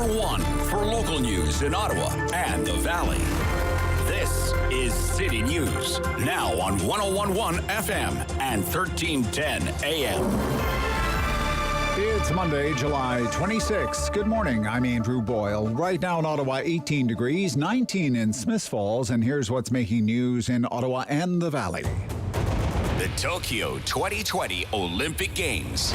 one for local news in Ottawa and the Valley. This is City News, now on 101.1 FM and 1310 AM. It's Monday, July 26th. Good morning. I'm Andrew Boyle. Right now in Ottawa, 18 degrees, 19 in Smiths Falls, and here's what's making news in Ottawa and the Valley. The Tokyo 2020 Olympic Games.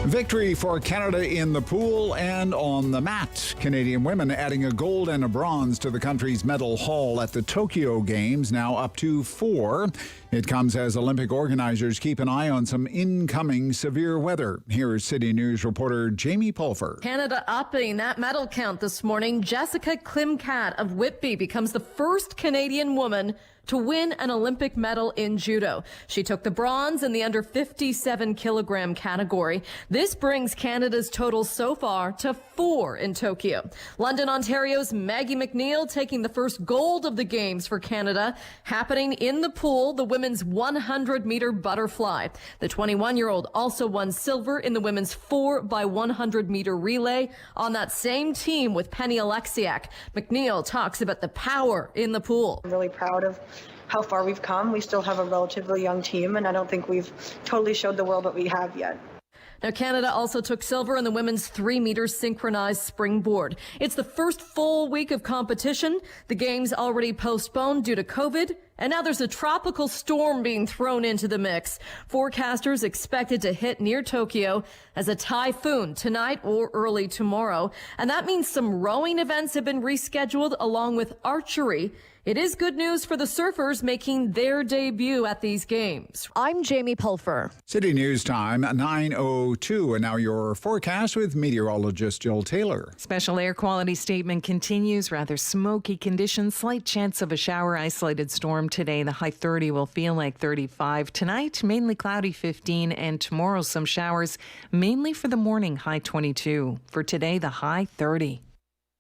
Victory for Canada in the pool and on the mat. Canadian women adding a gold and a bronze to the country's medal haul at the Tokyo Games, now up to 4. It comes as Olympic organizers keep an eye on some incoming severe weather. Here's City News reporter Jamie Pulfer. Canada upping that medal count this morning. Jessica Klimkat of Whitby becomes the first Canadian woman to win an Olympic medal in judo. She took the bronze in the under 57 kilogram category. This brings Canada's total so far to 4 in Tokyo. London, Ontario's Maggie McNeil taking the first gold of the Games for Canada, happening in the pool, the women's 100-meter butterfly. The 21-year-old also won silver in the women's 4x100-meter relay on that same team with Penny Alexiak. McNeil talks about the power in the pool. I'm really proud of how far we've come. We still have a relatively young team, and I don't think we've totally showed the world what we have yet. Now, Canada also took silver in the women's 3-meter synchronized springboard. It's the first full week of competition. The games already postponed due to COVID, and now there's a tropical storm being thrown into the mix. Forecasters expected to hit near Tokyo as a typhoon tonight or early tomorrow. And that means some rowing events have been rescheduled along with archery. It is good news for the surfers making their debut at these games. I'm Jamie Pulfer. City News time, 9:02. And now your forecast with meteorologist Jill Taylor. Special air quality statement continues. Rather smoky conditions. Slight chance of a shower, isolated storm today. The high 30 will feel like 35. Tonight, mainly cloudy, 15. And tomorrow, some showers, mainly for the morning, high 22. For today, the high 30.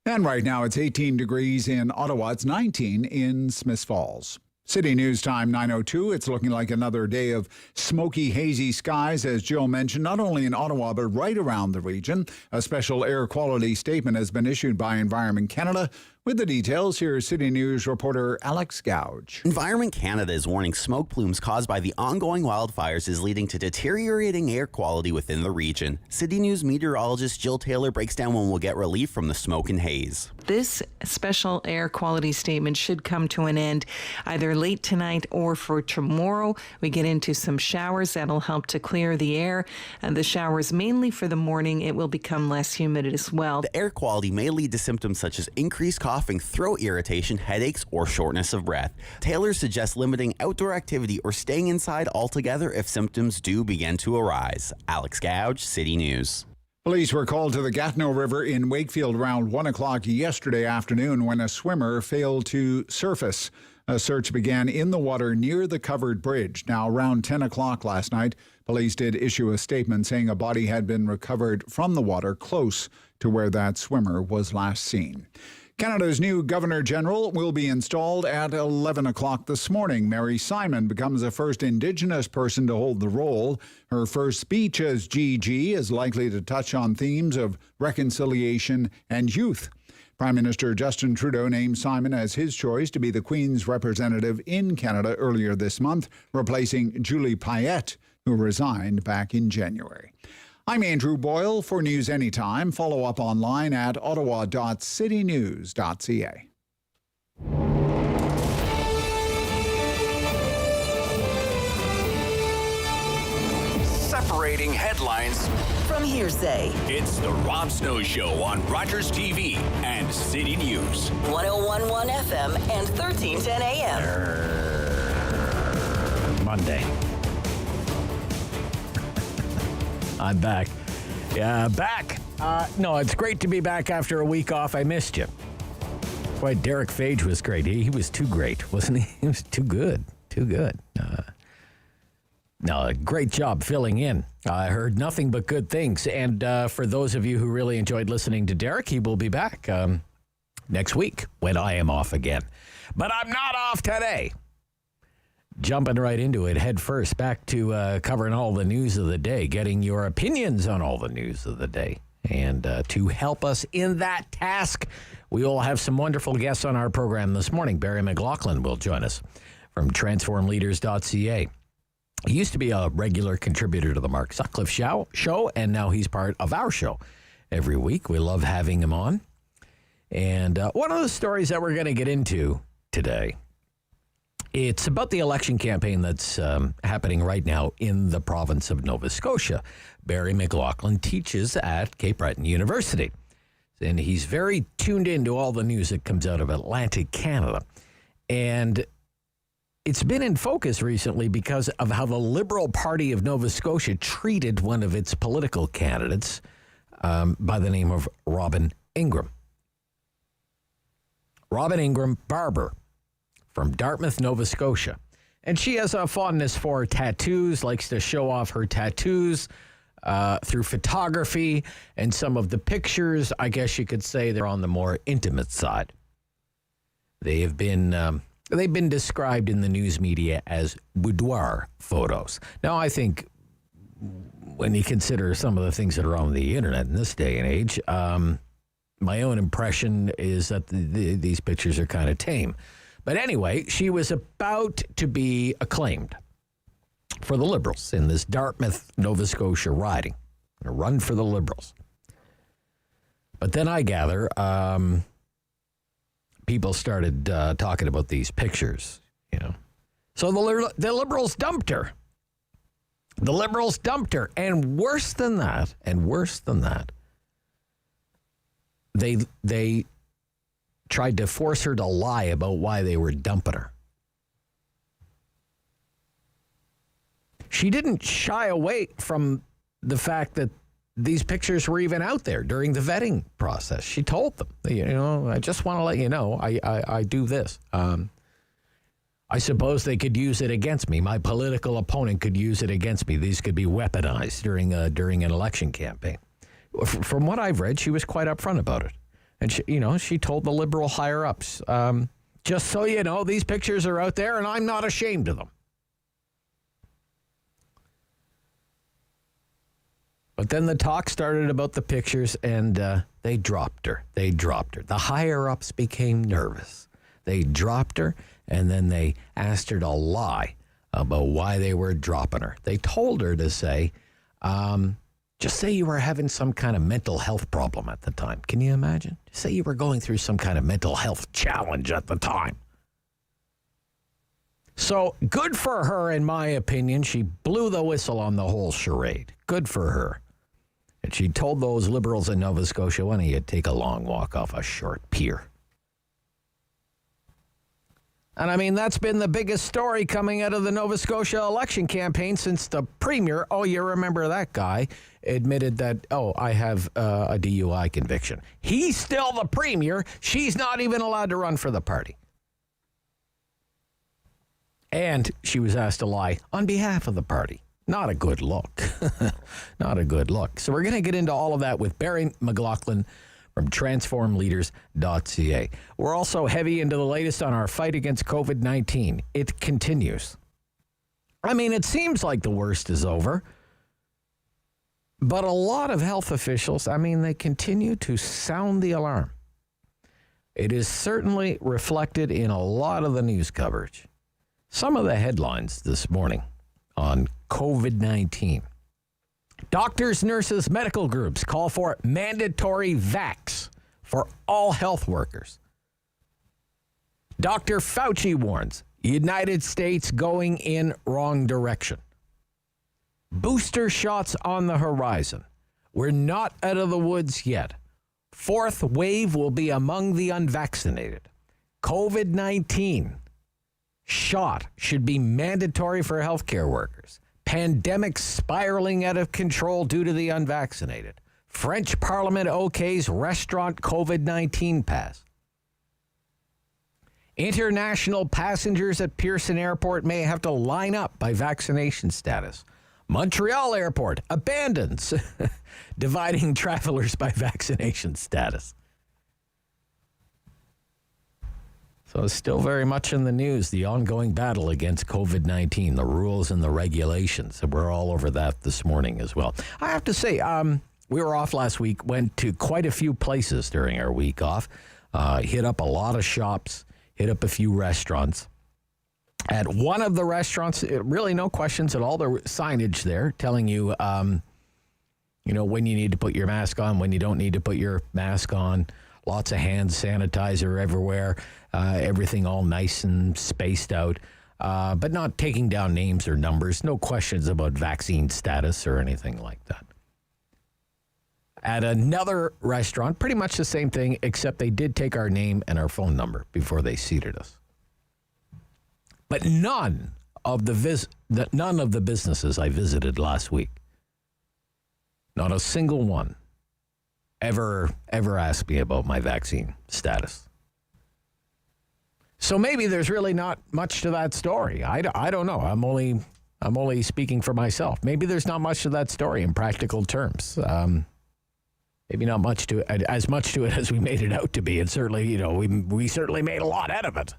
And right now it's 18 degrees in Ottawa. It's 19 in Smiths Falls. City News time, 9:02. It's looking like another day of smoky, hazy skies, as Jill mentioned, not only in Ottawa, but right around the region. A special air quality statement has been issued by Environment Canada. With the details, here's City News reporter Alex Gouge. Environment Canada is warning smoke plumes caused by the ongoing wildfires is leading to deteriorating air quality within the region. City News meteorologist Jill Taylor breaks down when we'll get relief from the smoke and haze. This special air quality statement should come to an end either late tonight or for tomorrow. We get into some showers that'll help to clear the air. And the showers mainly for the morning. It will become less humid as well. The air quality may lead to symptoms such as increased coughing, throat irritation, headaches, or shortness of breath. Taylor suggests limiting outdoor activity or staying inside altogether if symptoms do begin to arise. Alex Gouge, City News. Police were called to the Gatineau River in Wakefield around 1 o'clock yesterday afternoon when a swimmer failed to surface. A search began in the water near the covered bridge. Now, around 10 o'clock last night, police did issue a statement saying a body had been recovered from the water close to where that swimmer was last seen. Canada's new Governor-General will be installed at 11 o'clock this morning. Mary Simon becomes the first Indigenous person to hold the role. Her first speech as GG is likely to touch on themes of reconciliation and youth. Prime Minister Justin Trudeau named Simon as his choice to be the Queen's representative in Canada earlier this month, replacing Julie Payette, who resigned back in January. I'm Andrew Boyle. For News Anytime, follow up online at ottawa.citynews.ca. Separating headlines from hearsay. It's the Rob Snow Show on Rogers TV and City News. 101.1 FM and 1310 AM. Monday. I'm back. Back. No, it's great to be back after a week off. I missed you. Boy, Derek Fage was great. He was too great, wasn't he? He was too good. Too good. No, great job filling in. I heard nothing but good things. And for those of you who really enjoyed listening to Derek, he will be back next week when I am off again. But I'm not off today. Jumping right into it, head first, back to covering all the news of the day, getting your opinions on all the news of the day. And to help us in that task, we will have some wonderful guests on our program this morning. Barry McLoughlin will join us from TransformLeaders.ca. He used to be a regular contributor to the Mark Sutcliffe show, and now he's part of our show every week. We love having him on. And one of the stories that we're going to get into today, it's about the election campaign that's happening right now in the province of Nova Scotia. Barry McLoughlin teaches at Cape Breton University, and he's very tuned into all the news that comes out of Atlantic Canada. And it's been in focus recently because of how the Liberal Party of Nova Scotia treated one of its political candidates by the name of Robin Ingram. Robin Ingram Barber from Dartmouth, Nova Scotia. And she has a fondness for tattoos, likes to show off her tattoos through photography, and some of the pictures, I guess you could say, they're on the more intimate side. They've been described in the news media as boudoir photos. Now, I think when you consider some of the things that are on the internet in this day and age, my own impression is that these pictures are kind of tame. But anyway, she was about to be acclaimed for the Liberals in this Dartmouth, Nova Scotia riding, a run for the Liberals. But then I gather people started talking about these pictures, you know. So the Liberals dumped her. The Liberals dumped her. And worse than that, they tried to force her to lie about why they were dumping her. She didn't shy away from the fact that these pictures were even out there during the vetting process. She told them, you know, I just want to let you know, I do this. I suppose they could use it against me. My political opponent could use it against me. These could be weaponized during an election campaign. From what I've read, she was quite upfront about it. And she told the Liberal higher-ups, just so you know, these pictures are out there and I'm not ashamed of them. But then the talk started about the pictures, and they dropped her. The higher-ups became nervous. They dropped her, and then they asked her to lie about why they were dropping her. They told her to say, just say you were having some kind of mental health problem at the time. Can you imagine? Just say you were going through some kind of mental health challenge at the time. So good for her, in my opinion. She blew the whistle on the whole charade. Good for her. And she told those Liberals in Nova Scotia, why don't you take a long walk off a short pier? And I mean, that's been the biggest story coming out of the Nova Scotia election campaign since the Premier, you remember that guy, admitted that, I have a DUI conviction. He's still the Premier. She's not even allowed to run for the party. And she was asked to lie on behalf of the party. Not a good look. Not a good look. So we're going to get into all of that with Barry McLoughlin from TransformLeaders.ca. We're also heavy into the latest on our fight against COVID-19. It continues. I mean, it seems like the worst is over. But a lot of health officials, they continue to sound the alarm. It is certainly reflected in a lot of the news coverage. Some of the headlines this morning on COVID-19. Doctors, nurses, medical groups call for mandatory vax for all health workers. Dr. Fauci warns United States going in wrong direction. Booster shots on the horizon. We're not out of the woods yet. Fourth wave will be among the unvaccinated. COVID-19 shot should be mandatory for healthcare workers. Pandemic spiraling out of control due to the unvaccinated. French Parliament okays restaurant COVID-19 pass. International passengers at Pearson Airport may have to line up by vaccination status. Montreal Airport abandons dividing travelers by vaccination status. So it's still very much in the news, the ongoing battle against COVID-19, the rules and the regulations. And we're all over that this morning as well. I have to say, We were off last week, went to quite a few places during our week off, hit up a lot of shops, hit up a few restaurants. At one of the restaurants, really no questions at all. There was signage there telling you, when you need to put your mask on, when you don't need to put your mask on. Lots of hand sanitizer everywhere, everything all nice and spaced out, but not taking down names or numbers. No questions about vaccine status or anything like that. At another restaurant, pretty much the same thing, except they did take our name and our phone number before they seated us. But none of the businesses I visited last week, not a single one, ever asked me about my vaccine status. So maybe there's really not much to that story. I don't know. I'm only speaking for myself. Maybe there's not much to that story in practical terms. Maybe not much to it, as much to it as we made it out to be. And certainly, we certainly made a lot out of it.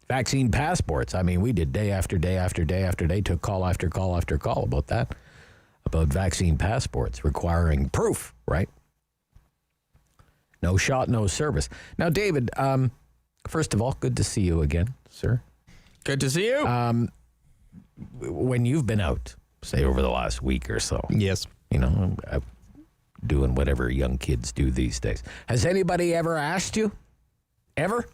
Vaccine passports. I mean, we did day after day after day after day, took call after call after call about that, about vaccine passports requiring proof, right? No shot, no service. Now, David, first of all, good to see you again, sir. Good to see you. When you've been out, say over the last week or so. Yes. Doing whatever young kids do these days. Has anybody ever asked you? Ever?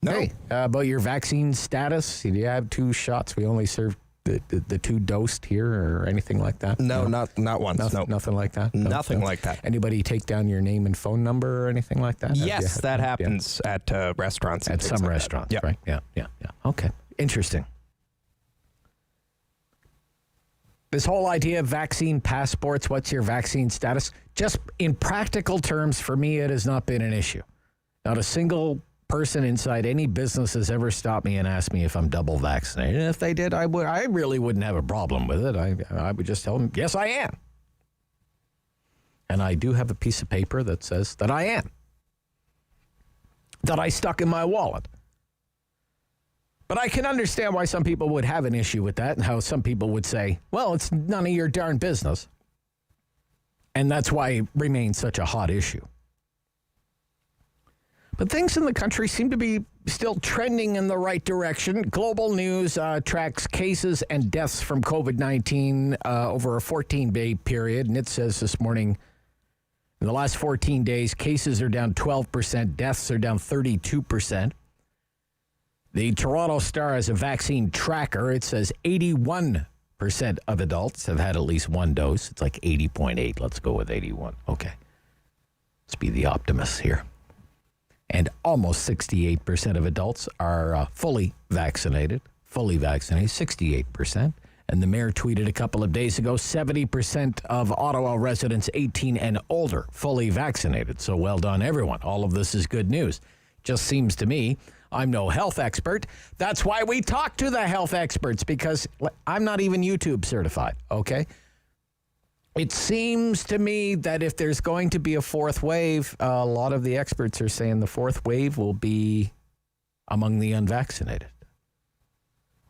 No. Hey, about your vaccine status? Do you have 2 shots? We only serve the 2 dosed here or anything like that? No, not once. Nothing like that? Nothing like that. Anybody take down your name and phone number or anything like that? Yes, that happens at restaurants. At some restaurants, yep. Right? Yeah. Okay. Interesting. This whole idea of vaccine passports, what's your vaccine status? Just in practical terms, for me, it has not been an issue. Not a single person inside any business has ever stopped me and asked me if I'm double vaccinated. And if they did, I really wouldn't have a problem with it. I would just tell them, yes, I am. And I do have a piece of paper that says that I am. That I stuck in my wallet. But I can understand why some people would have an issue with that and how some people would say, well, it's none of your darn business. And that's why it remains such a hot issue. But things in the country seem to be still trending in the right direction. Global News tracks cases and deaths from COVID-19 over a 14-day period. And it says this morning, in the last 14 days, cases are down 12%, deaths are down 32%. The Toronto Star has a vaccine tracker. It says 81% of adults have had at least 1 dose. It's like 80.8. Let's go with 81. Okay. Let's be the optimists here. And almost 68% of adults are fully vaccinated, 68%. And the mayor tweeted a couple of days ago, 70% of Ottawa residents 18 and older fully vaccinated. So well done, everyone. All of this is good news. Just seems to me, I'm no health expert. That's why we talk to the health experts, because I'm not even YouTube certified, okay? It seems to me that if there's going to be a 4th wave, a lot of the experts are saying the 4th wave will be among the unvaccinated.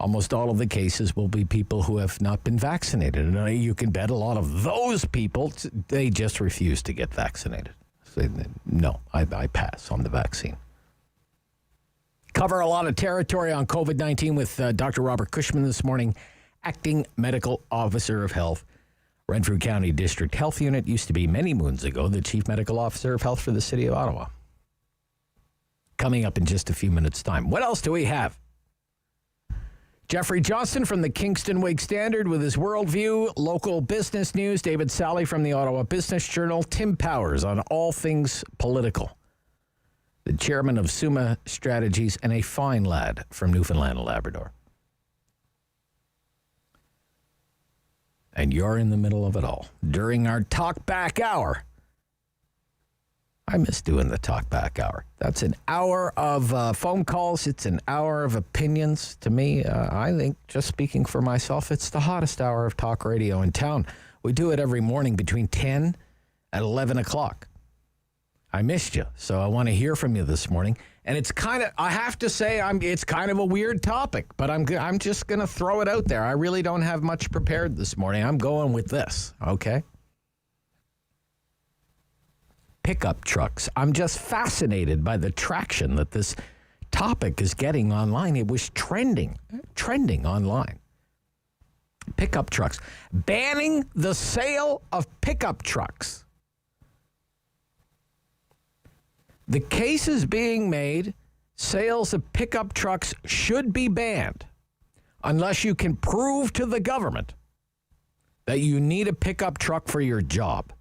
Almost all of the cases will be people who have not been vaccinated. And you can bet a lot of those people, they just refuse to get vaccinated. So, no, I pass on the vaccine. Cover a lot of territory on COVID-19 with Dr. Robert Cushman this morning, Acting Medical Officer of Health, Renfrew County District Health Unit. Used to be many moons ago the Chief Medical Officer of Health for the City of Ottawa. Coming up in just a few minutes' time. What else do we have? Geoffrey Johnston from the Kingston Whig-Standard with his worldview, local business news. David Sali from the Ottawa Business Journal. Tim Powers on all things political. The chairman of Summa Strategies, and a fine lad from Newfoundland and Labrador. And you're in the middle of it all. During our Talk Back Hour. I miss doing the Talk Back Hour. That's an hour of phone calls. It's an hour of opinions. To me, I think, just speaking for myself, it's the hottest hour of talk radio in town. We do it every morning between 10 and 11 o'clock. I missed you, so I want to hear from you this morning. And it's kind of, I have to say, it's kind of a weird topic, but I'm just going to throw it out there. I really don't have much prepared this morning. I'm going with this, okay? pickup trucks. I'm just fascinated by the traction that this topic is getting online. It was trending online. Pickup trucks. Banning the sale of pickup trucks. The case is being made, sales of pickup trucks should be banned unless you can prove to the government that you need a pickup truck for your job.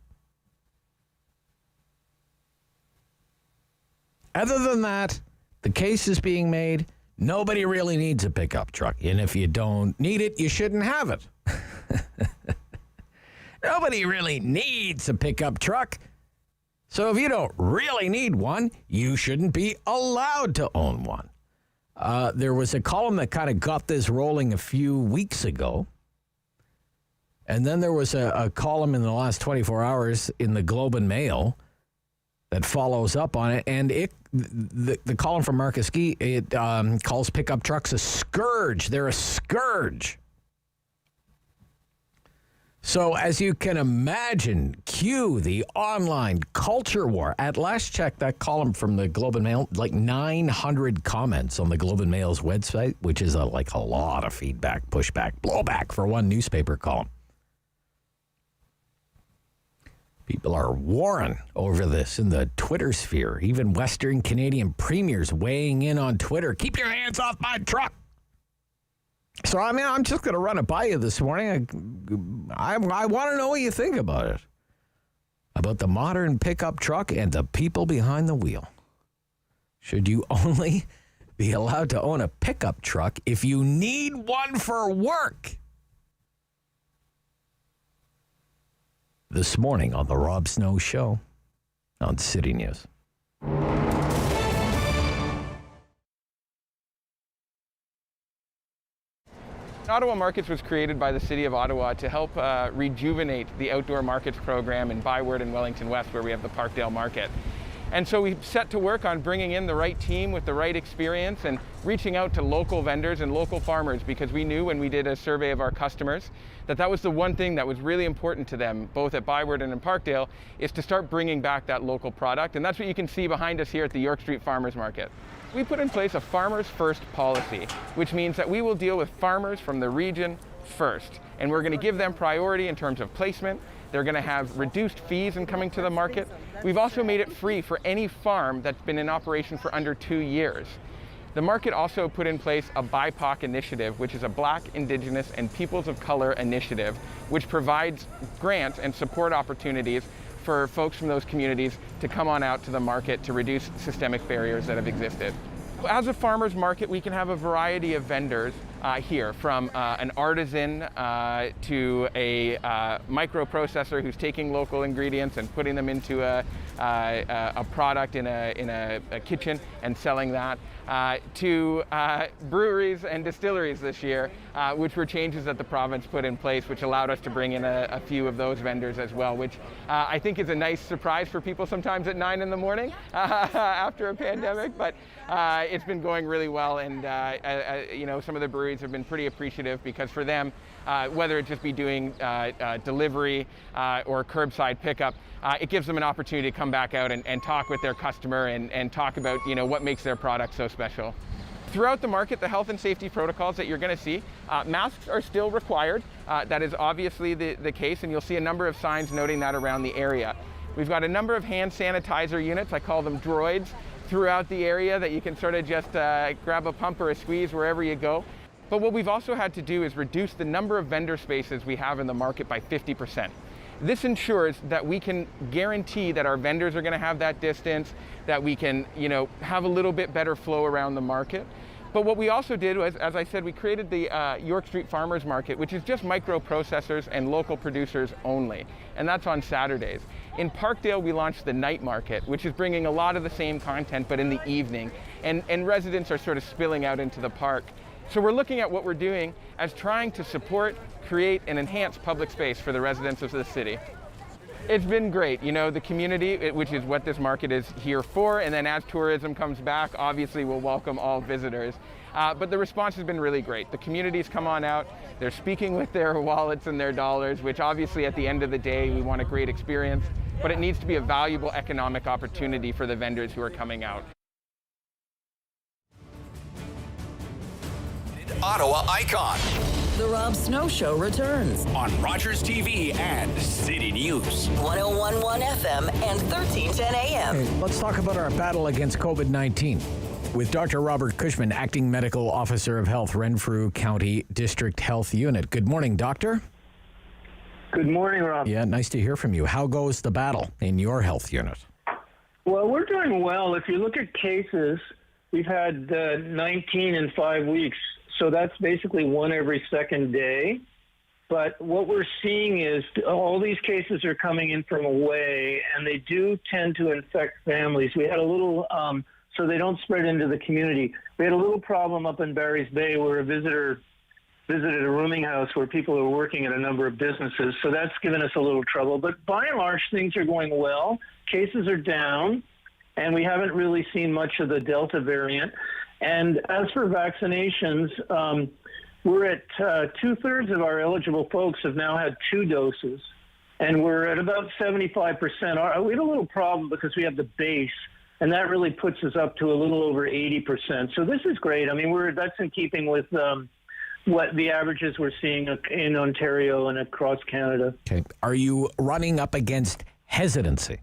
Other than that, the case is being made, nobody really needs a pickup truck. And if you don't need it, you shouldn't have it. Nobody really needs a pickup truck. So if you don't really need one, you shouldn't be allowed to own one. There was a column that kind of got this rolling a few weeks ago. And then there was a column in the last 24 hours in the Globe and Mail that follows up on it. And the column from Marcus Gee, it calls pickup trucks a scourge. They're a scourge. So as you can imagine, cue the online culture war. At last check, that column from the Globe and Mail, like 900 comments on the Globe and Mail's website, which is like a lot of feedback, pushback, blowback for one newspaper column. People are warring over this in the Twitter sphere. Even Western Canadian premiers weighing in on Twitter. Keep your hands off my truck. So, I mean, I'm just going to run it by you this morning. I want to know what you think about it. About the modern pickup truck and the people behind the wheel. Should you only be allowed to own a pickup truck if you need one for work? This morning on the Rob Snow Show on City News. Ottawa Markets was created by the City of Ottawa to help rejuvenate the outdoor markets program in Byward and Wellington West, where we have the Parkdale Market. And so we set to work on bringing in the right team with the right experience and reaching out to local vendors and local farmers, because we knew when we did a survey of our customers that was the one thing that was really important to them, both at Byward and in Parkdale, is to start bringing back that local product. And that's what you can see behind us here at the York Street Farmers Market. We put in place a Farmers First policy, which means that we will deal with farmers from the region first. And we're going to give them priority in terms of placement. They're going to have reduced fees in coming to the market. We've also made it free for any farm that's been in operation for under 2 years. The market also put in place a BIPOC initiative, which is a Black, Indigenous, and Peoples of Color initiative, which provides grants and support opportunities for folks from those communities to come on out to the market to reduce systemic barriers that have existed. As a farmer's market, we can have a variety of vendors here, from an artisan to a microprocessor who's taking local ingredients and putting them into a product in a kitchen and selling that, to breweries and distilleries this year, which were changes that the province put in place, which allowed us to bring in a few of those vendors as well, which I think is a nice surprise for people sometimes at 9 in the morning after a pandemic, but it's been going really well, and some of the breweries have been pretty appreciative, because for them, whether it just be doing delivery or curbside pickup, it gives them an opportunity to come back out and talk with their customer and talk about what makes their product so special. Throughout the market, the health and safety protocols that you're going to see, masks are still required. That is obviously the case, and you'll see a number of signs noting that around the area. We've got a number of hand sanitizer units, I call them droids, throughout the area that you can sort of just grab a pump or a squeeze wherever you go. But what we've also had to do is reduce the number of vendor spaces we have in the market by 50%. This ensures that we can guarantee that our vendors are going to have that distance, that we can, have a little bit better flow around the market. But what we also did was, as I said, we created the York Street Farmers Market, which is just microprocessors and local producers only, and that's on Saturdays. In Parkdale, we launched the night market, which is bringing a lot of the same content, but in the evening, and residents are sort of spilling out into the park. So we're looking at what we're doing as trying to support, create, and enhance public space for the residents of the city. It's been great. The community, which is what this market is here for, and then as tourism comes back, obviously we'll welcome all visitors. But the response has been really great. The community's come on out, they're speaking with their wallets and their dollars, which obviously at the end of the day, we want a great experience but it needs to be a valuable economic opportunity for the vendors who are coming out. Ottawa icon. The Rob Snow Show returns On Rogers TV and City News. 101.1 FM and 1310 AM. Hey, let's talk about our battle against COVID-19 with Dr. Robert Cushman, Acting Medical Officer of Health, Renfrew County District Health Unit. Good morning, Doctor. Good morning, Rob. Yeah, nice to hear from you. How goes the battle in your health unit? Well, we're doing well. If you look at cases, we've had 19 in 5 weeks. So that's basically one every second day. But what we're seeing is all these cases are coming in from away, and they do tend to infect families. We had a little, so they don't spread into the community. We had a little problem up in Barry's Bay where a visitor visited a rooming house where people are working at a number of businesses. So that's given us a little trouble. But by and large, things are going well. Cases are down, and we haven't really seen much of the Delta variant. And as for vaccinations, we're at 2/3 of our eligible folks have now had 2 doses, and we're at about 75%. We have a little problem because we have the base, and that really puts us up to a little over 80%. So this is great. I mean, that's in keeping with what the averages we're seeing in Ontario and across Canada. Okay. Are you running up against hesitancy?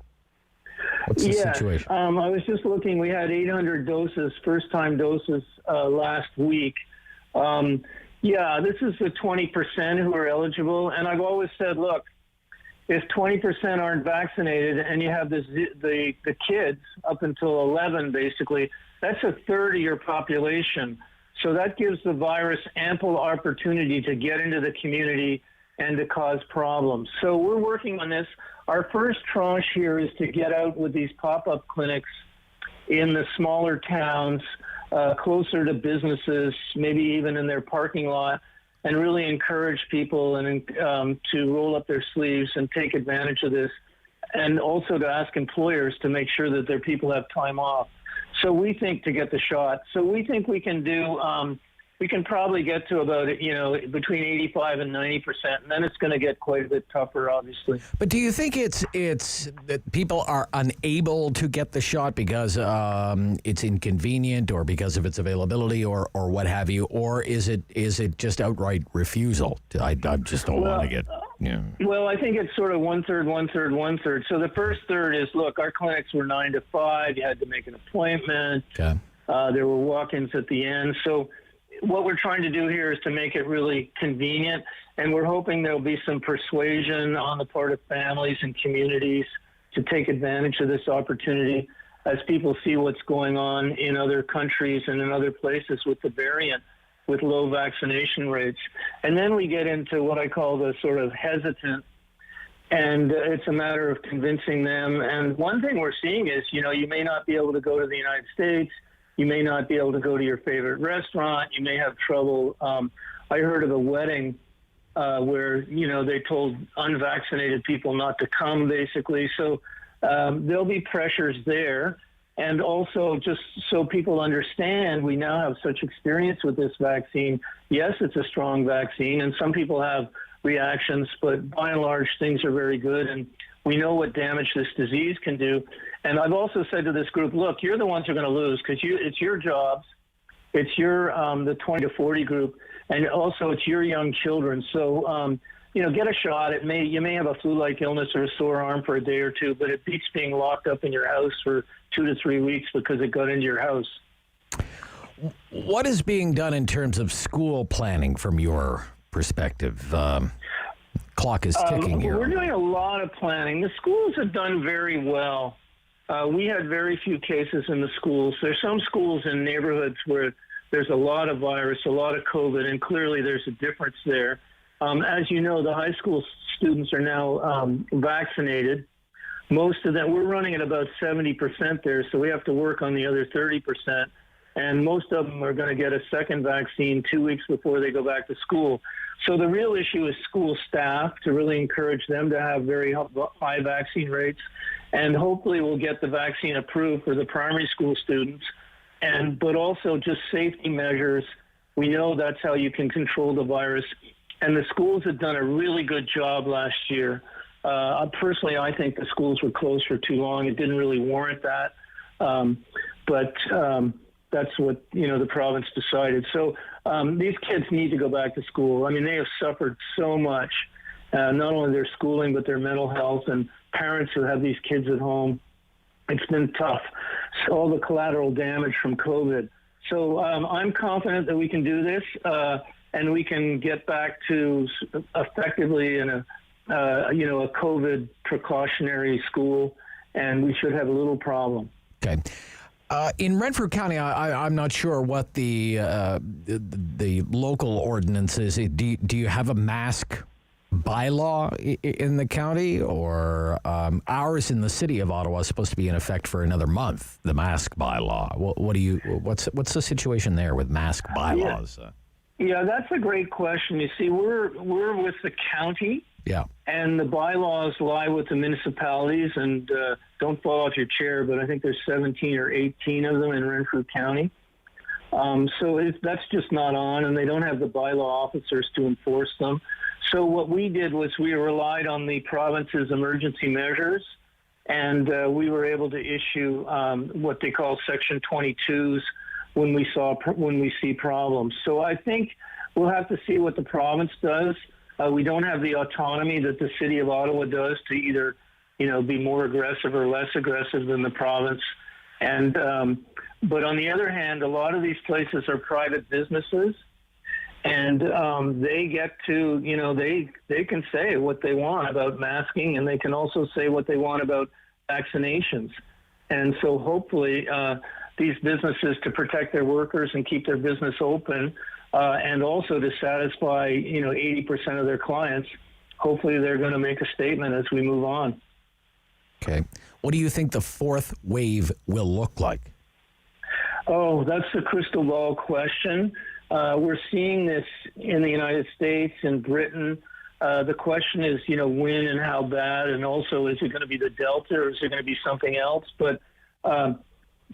What's the situation? I was just looking. We had 800 doses, first-time doses last week. This is the 20% who are eligible. And I've always said, look, if 20% aren't vaccinated and you have the kids up until 11, basically, that's 1/3 of your population. So that gives the virus ample opportunity to get into the community and to cause problems. So we're working on this. Our first tranche here is to get out with these pop-up clinics in the smaller towns, closer to businesses, maybe even in their parking lot, and really encourage people and to roll up their sleeves and take advantage of this, and also to ask employers to make sure that their people have time off. So we think to get the shot. So we think we can do we can probably get to about, between 85 and 90%, and then it's going to get quite a bit tougher, obviously. But do you think it's that people are unable to get the shot because it's inconvenient or because of its availability or what have you, or is it just outright refusal? I just don't want to get... Yeah. Well, I think it's sort of 1/3, 1/3, 1/3. So the first third is, look, our clinics were 9 to 5. You had to make an appointment. Okay. There were walk-ins at the end. So what we're trying to do here is to make it really convenient, and we're hoping there'll be some persuasion on the part of families and communities to take advantage of this opportunity as people see what's going on in other countries and in other places with the variant, with low vaccination rates. And then we get into what I call the sort of hesitant, and it's a matter of convincing them. And one thing we're seeing is, you may not be able to go to the United States. You may not be able to go to your favorite restaurant. You may have trouble. I heard of a wedding where, they told unvaccinated people not to come, basically. So there'll be pressures there. And also, just so people understand, we now have such experience with this vaccine. Yes, it's a strong vaccine, and some people have reactions, but by and large, things are very good. And we know what damage this disease can do. And I've also said to this group, look, you're the ones who are going to lose because it's your jobs. It's your the 20 to 40 group, and also it's your young children. So, get a shot. You may have a flu-like illness or a sore arm for a day or two, but it beats being locked up in your house for 2 to 3 weeks because it got into your house. What is being done in terms of school planning from your perspective? Clock is ticking here. We're doing a lot of planning. The schools have done very well. We had very few cases in the schools. There's some schools in neighborhoods where there's a lot of virus, a lot of COVID, and clearly there's a difference there. As you know, the high school students are now vaccinated. Most of them, we're running at about 70% there, so we have to work on the other 30%. And most of them are going to get a second vaccine 2 weeks before they go back to school. So the real issue is school staff, to really encourage them to have very high vaccine rates. And hopefully we'll get the vaccine approved for the primary school students. But also just safety measures. We know that's how you can control the virus. And the schools have done a really good job last year Personally, I think the schools were closed for too long. It didn't really warrant that. But that's what, the province decided. So these kids need to go back to school. I mean, they have suffered so much, not only their schooling, but their mental health, and parents who have these kids at home. It's been tough. So all the collateral damage from COVID. So I'm confident that we can do this, and we can get back to effectively in a COVID precautionary school, and we should have a little problem. Okay. In Renfrew County, I'm not sure what the local ordinance is. Do you have a mask bylaw in the county, or ours in the city of Ottawa is supposed to be in effect for another month? The mask bylaw. What's the situation there with mask bylaws? Yeah, that's a great question. You see, we're with the county. Yeah. And the bylaws lie with the municipalities, and don't fall off your chair, but I think there's 17 or 18 of them in Renfrew County. So that's just not on, and they don't have the bylaw officers to enforce them. So what we did was we relied on the province's emergency measures, and we were able to issue what they call Section 22s when we see problems. So I think we'll have to see what the province does. We don't have the autonomy that the city of Ottawa does to either, be more aggressive or less aggressive than the province. And but on the other hand, a lot of these places are private businesses, and they get to, they can say what they want about masking, and they can also say what they want about vaccinations. And so hopefully these businesses, to protect their workers and keep their business open, and also to satisfy, 80% of their clients, hopefully they're going to make a statement as we move on. Okay. What do you think the fourth wave will look like? Oh, that's the crystal ball question. We're seeing this in the United States, in Britain. The question is, when and how bad, and also is it going to be the Delta or is it going to be something else? But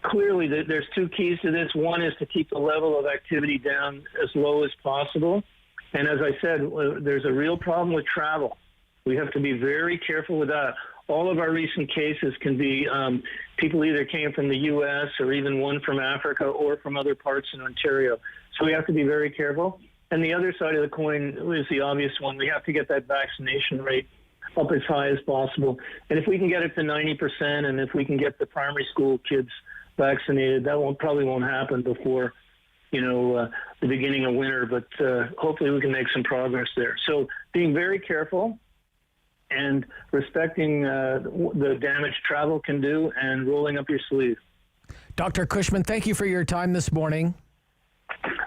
clearly, there's two keys to this. One is to keep the level of activity down as low as possible. And as I said, there's a real problem with travel. We have to be very careful with that. All of our recent cases can be people either came from the U.S. or even one from Africa or from other parts in Ontario. So we have to be very careful. And the other side of the coin is the obvious one. We have to get that vaccination rate up as high as possible. And if we can get it to 90%, and if we can get the primary school kids vaccinated, that probably won't happen before, the beginning of winter, but hopefully we can make some progress there. So being very careful and respecting the damage travel can do, and rolling up your sleeve. Dr. Cushman, thank you for your time this morning.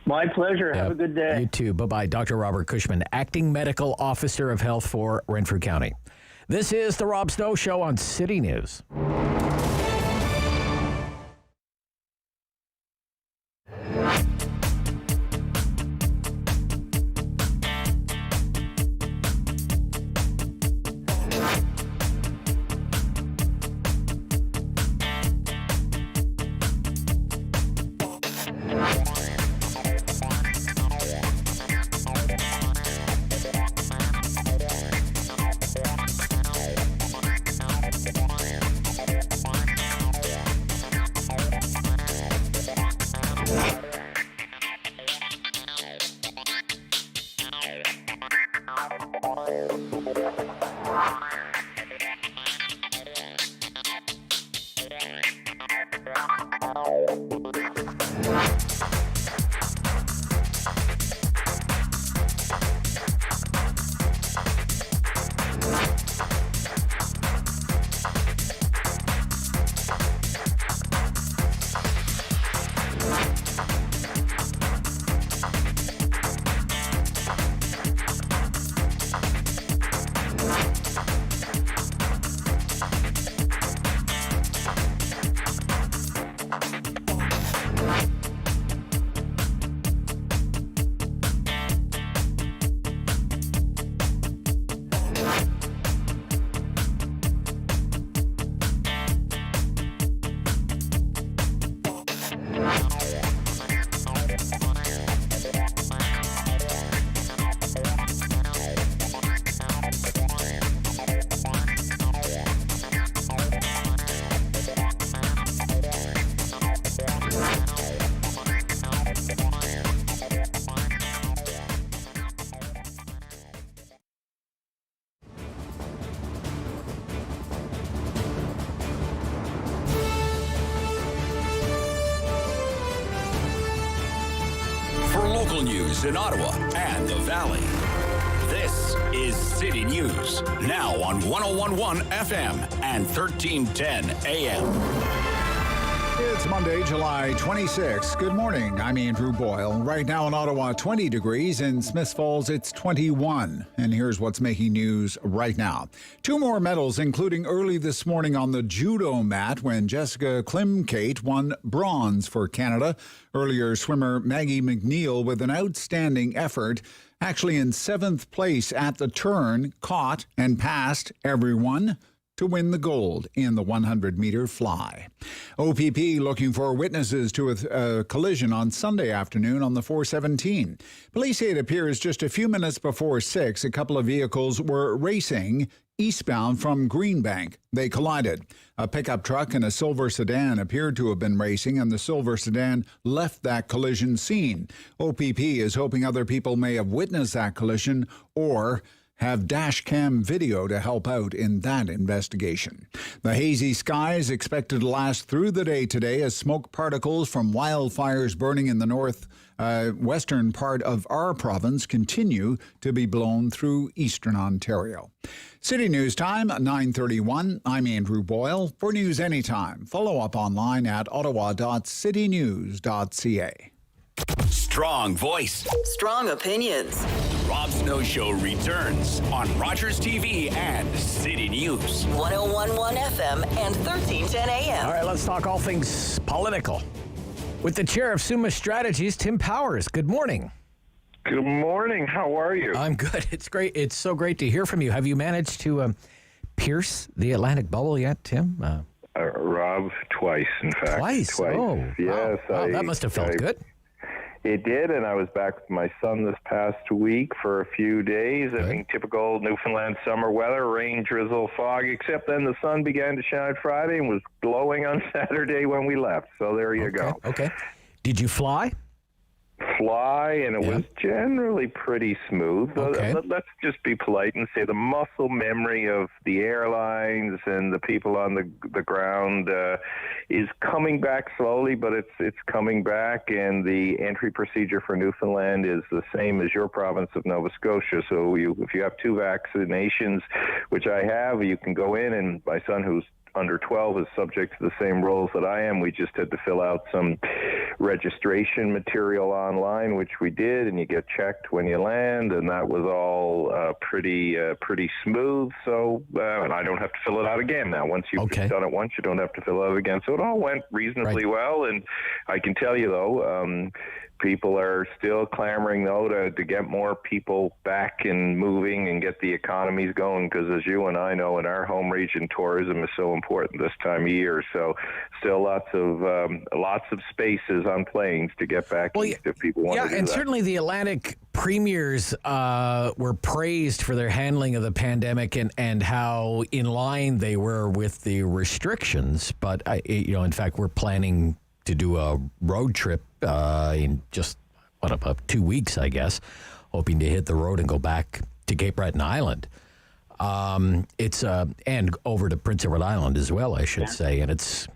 My pleasure. Have a good day. You too. Bye-bye. Dr. Robert Cushman, Acting Medical Officer of Health for Renfrew County. This is The Rob Snow Show on City News. news in Ottawa and the Valley. This is City News, now on 101.1 FM and 1310 AM. It's Monday, July 26. Good morning. I'm Andrew Boyle. Right now in Ottawa, 20 degrees. In Smiths Falls, it's 21. And here's what's making news right now. 2 more medals, including early this morning on the judo mat when Jessica Klimkate won bronze for Canada. Earlier, swimmer Maggie McNeil with an outstanding effort, actually in 7th place at the turn, caught and passed everyone to win the gold in the 100-meter fly. OPP looking for witnesses to a collision on Sunday afternoon on the 417. Police say it appears just a few minutes before 6, a couple of vehicles were racing eastbound from Greenbank. They collided. A pickup truck and a silver sedan appeared to have been racing, and the silver sedan left that collision scene. OPP is hoping other people may have witnessed that collision or have dash cam video to help out in that investigation. The hazy sky is expected to last through the day today as smoke particles from wildfires burning in the northwestern part of our province continue to be blown through eastern Ontario. City News Time, 9:31. I'm Andrew Boyle. For news anytime, follow up online at ottawa.citynews.ca. Strong voice. Strong opinions. Rob Snow Show returns on Rogers TV and City News. 101.1 FM and 1310 AM. All right, let's talk all things political. With the chair of Summa Strategies, Tim Powers. Good morning. Good morning. How are you? I'm good. It's great. It's so great to hear from you. Have you managed to pierce the Atlantic bubble yet, Tim? Rob, twice, in fact. Twice? Oh, yes. Wow, that must have felt good. It did, and I was back with my son this past week for a few days. Good. I mean, typical Newfoundland summer weather, rain, drizzle, fog, except then the sun began to shine Friday and was glowing on Saturday when we left. So there you go. Okay. Did you fly? And it was generally pretty smooth. Okay. Let's just be polite and say the muscle memory of the airlines and the people on the ground is coming back slowly, but it's coming back, and the entry procedure for Newfoundland is the same as your province of Nova Scotia. So if you have 2 vaccinations, which I have, you can go in, and my son, who's under 12, is subject to the same rules that I am. We just had to fill out some registration material online, which we did, and you get checked when you land, and that was all pretty smooth. So, and I don't have to fill it out again now. Once you've done it once, you don't have to fill it out again. So it all went reasonably well, and I can tell you, though, people are still clamoring, though, to get more people back and moving and get the economies going, because as you and I know, in our home region, tourism is so important this time of year. So still lots of spaces on planes to get back east if people want to do that. And certainly the Atlantic premiers were praised for their handling of the pandemic and how in line they were with the restrictions. But, in fact, we're planning to do a road trip in just, about 2 weeks, I guess, hoping to hit the road and go back to Cape Breton Island. It's and over to Prince Edward Island as well, I should say. And it's,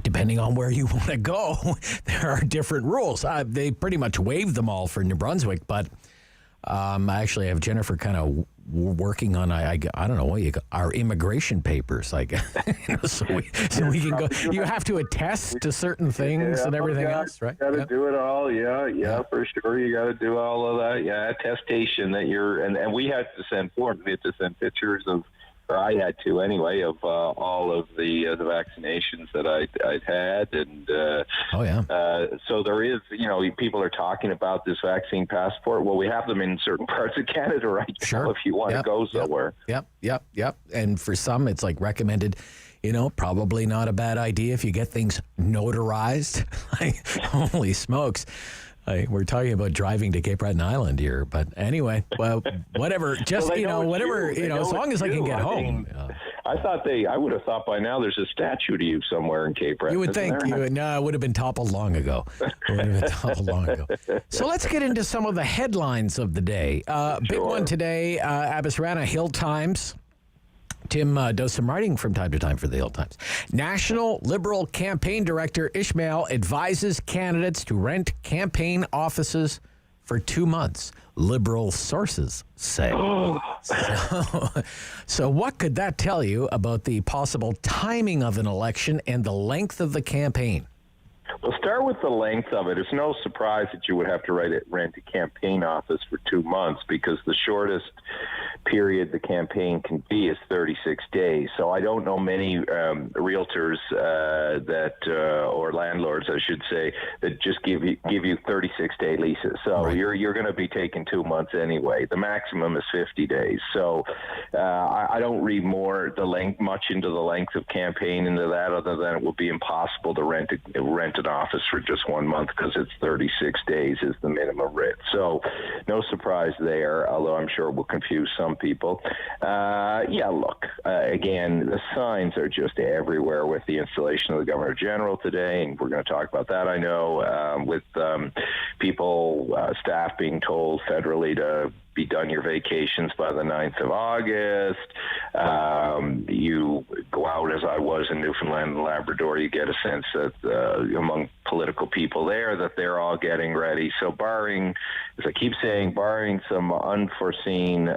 depending on where you want to go, there are different rules. They pretty much waived them all for New Brunswick, but I actually have Jennifer kind of working on I don't know what our immigration papers, so we can go. You have to attest to certain things and everything else, right? Got to do it all, yeah, for sure. You got to do all of that, attestation that you're, and we had to send forms. We had to send pictures of, or I had to anyway, of all of the vaccinations that I'd had, and so there is, people are talking about this vaccine passport. Well, we have them in certain parts of Canada right now if you want to go somewhere. Yep. And for some, it's like recommended. Probably not a bad idea if you get things notarized. Holy smokes. We're talking about driving to Cape Breton Island here, but anyway, well, whatever. Just whatever. As long as I can get home. I would have thought by now there's a statue to you somewhere in Cape Breton. You would think. No, it would have been toppled long ago. So let's get into some of the headlines of the day. Big one today, Abbotsrana Hill Times. Tim does some writing from time to time for the Hill Times. National Liberal Campaign Director Ishmael advises candidates to rent campaign offices for 2 months, Liberal sources say. So what could that tell you about the possible timing of an election and the length of the campaign? We'll start with the length of it. It's no surprise that you would have to rent a campaign office for 2 months, because the shortest period the campaign can be is 36 days. So I don't know many realtors or landlords, I should say, that just give you 36-day leases. So right. You're going to be taking 2 months anyway. The maximum is 50 days. So I don't read much into the length of campaign into that, other than it will be impossible to rent an office for just 1 month, because it's 36 days is the minimum writ. So no surprise there, although I'm sure it will confuse some people. Again, the signs are just everywhere with the installation of the Governor General today, and we're going to talk about that, I know, with staff being told federally to be done your vacations by the 9th of August. You go out, as I was in Newfoundland and Labrador, you get a sense that among political people there that they're all getting ready. So barring, as I keep saying, barring some unforeseen,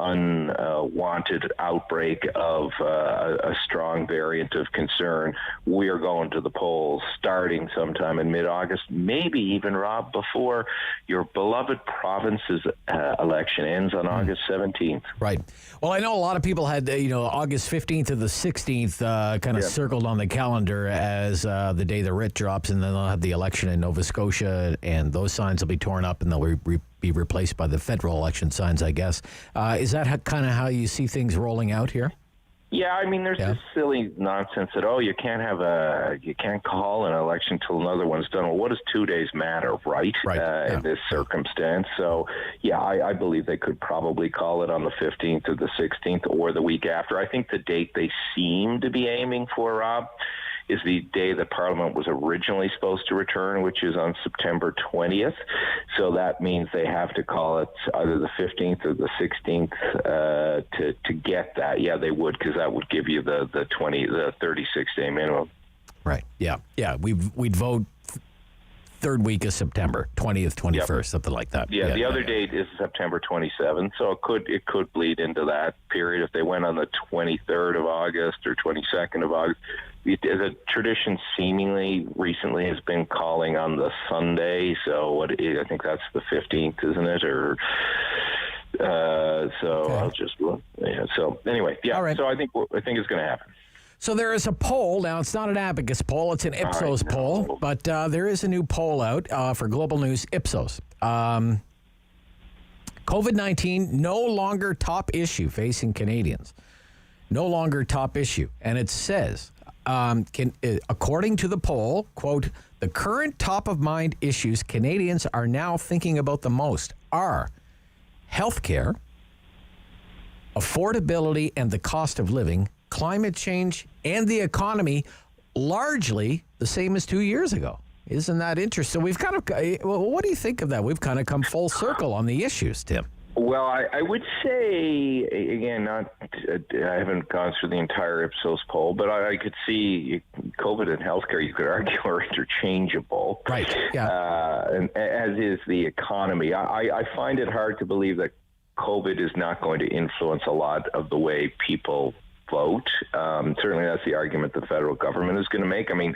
unwanted outbreak of a strong variant of concern, we are going to the polls starting sometime in mid-August, maybe even, Rob, before your beloved province's election ends on August 17th. Right. Well, I know a lot of people had, August 15th to the 16th circled on the calendar as the day the writ drops, and then they'll have the election in Nova Scotia, and those signs will be torn up and they'll be replaced by the federal election signs, I guess. Is that kind of how you see things rolling out here? Yeah, I mean, there's this silly nonsense that, you can't call an election till another one's done. Well, what does 2 days matter, right? In this circumstance. So, I believe they could probably call it on the 15th or the 16th or the week after. I think the date they seem to be aiming for, Rob, is the day that Parliament was originally supposed to return, which is on September 20th. So that means they have to call it either the 15th or the 16th to get that. Yeah, they would, because that would give you the 36-day minimum. Right. Yeah. We'd vote third week of September, 20th, 21st, something like that. Yeah, the other date is September 27th, so it could bleed into that period if they went on the 23rd of August or 22nd of August. The tradition seemingly recently has been calling on the Sunday, so I think that's the 15th, isn't it? Or I'll just look. Yeah, so anyway, all right. So I think it's going to happen. So there is a poll. Now, it's not an Abacus poll. It's an Ipsos poll. But there is a new poll out for Global News Ipsos. COVID-19, no longer top issue facing Canadians. No longer top issue. And it says, according to the poll, quote, the current top-of-mind issues Canadians are now thinking about the most are healthcare, affordability and the cost of living, climate change, and the economy, largely the same as 2 years ago. Isn't that interesting? So we've kind of, what do you think of that? We've kind of come full circle on the issues, Tim. Well, I would say, again, I haven't gone through the entire Ipsos poll, but I could see COVID and healthcare, you could argue, are interchangeable. Right, yeah. And as is the economy. I find it hard to believe that COVID is not going to influence a lot of the way people vote. Certainly that's the argument the federal government is going to make. I mean,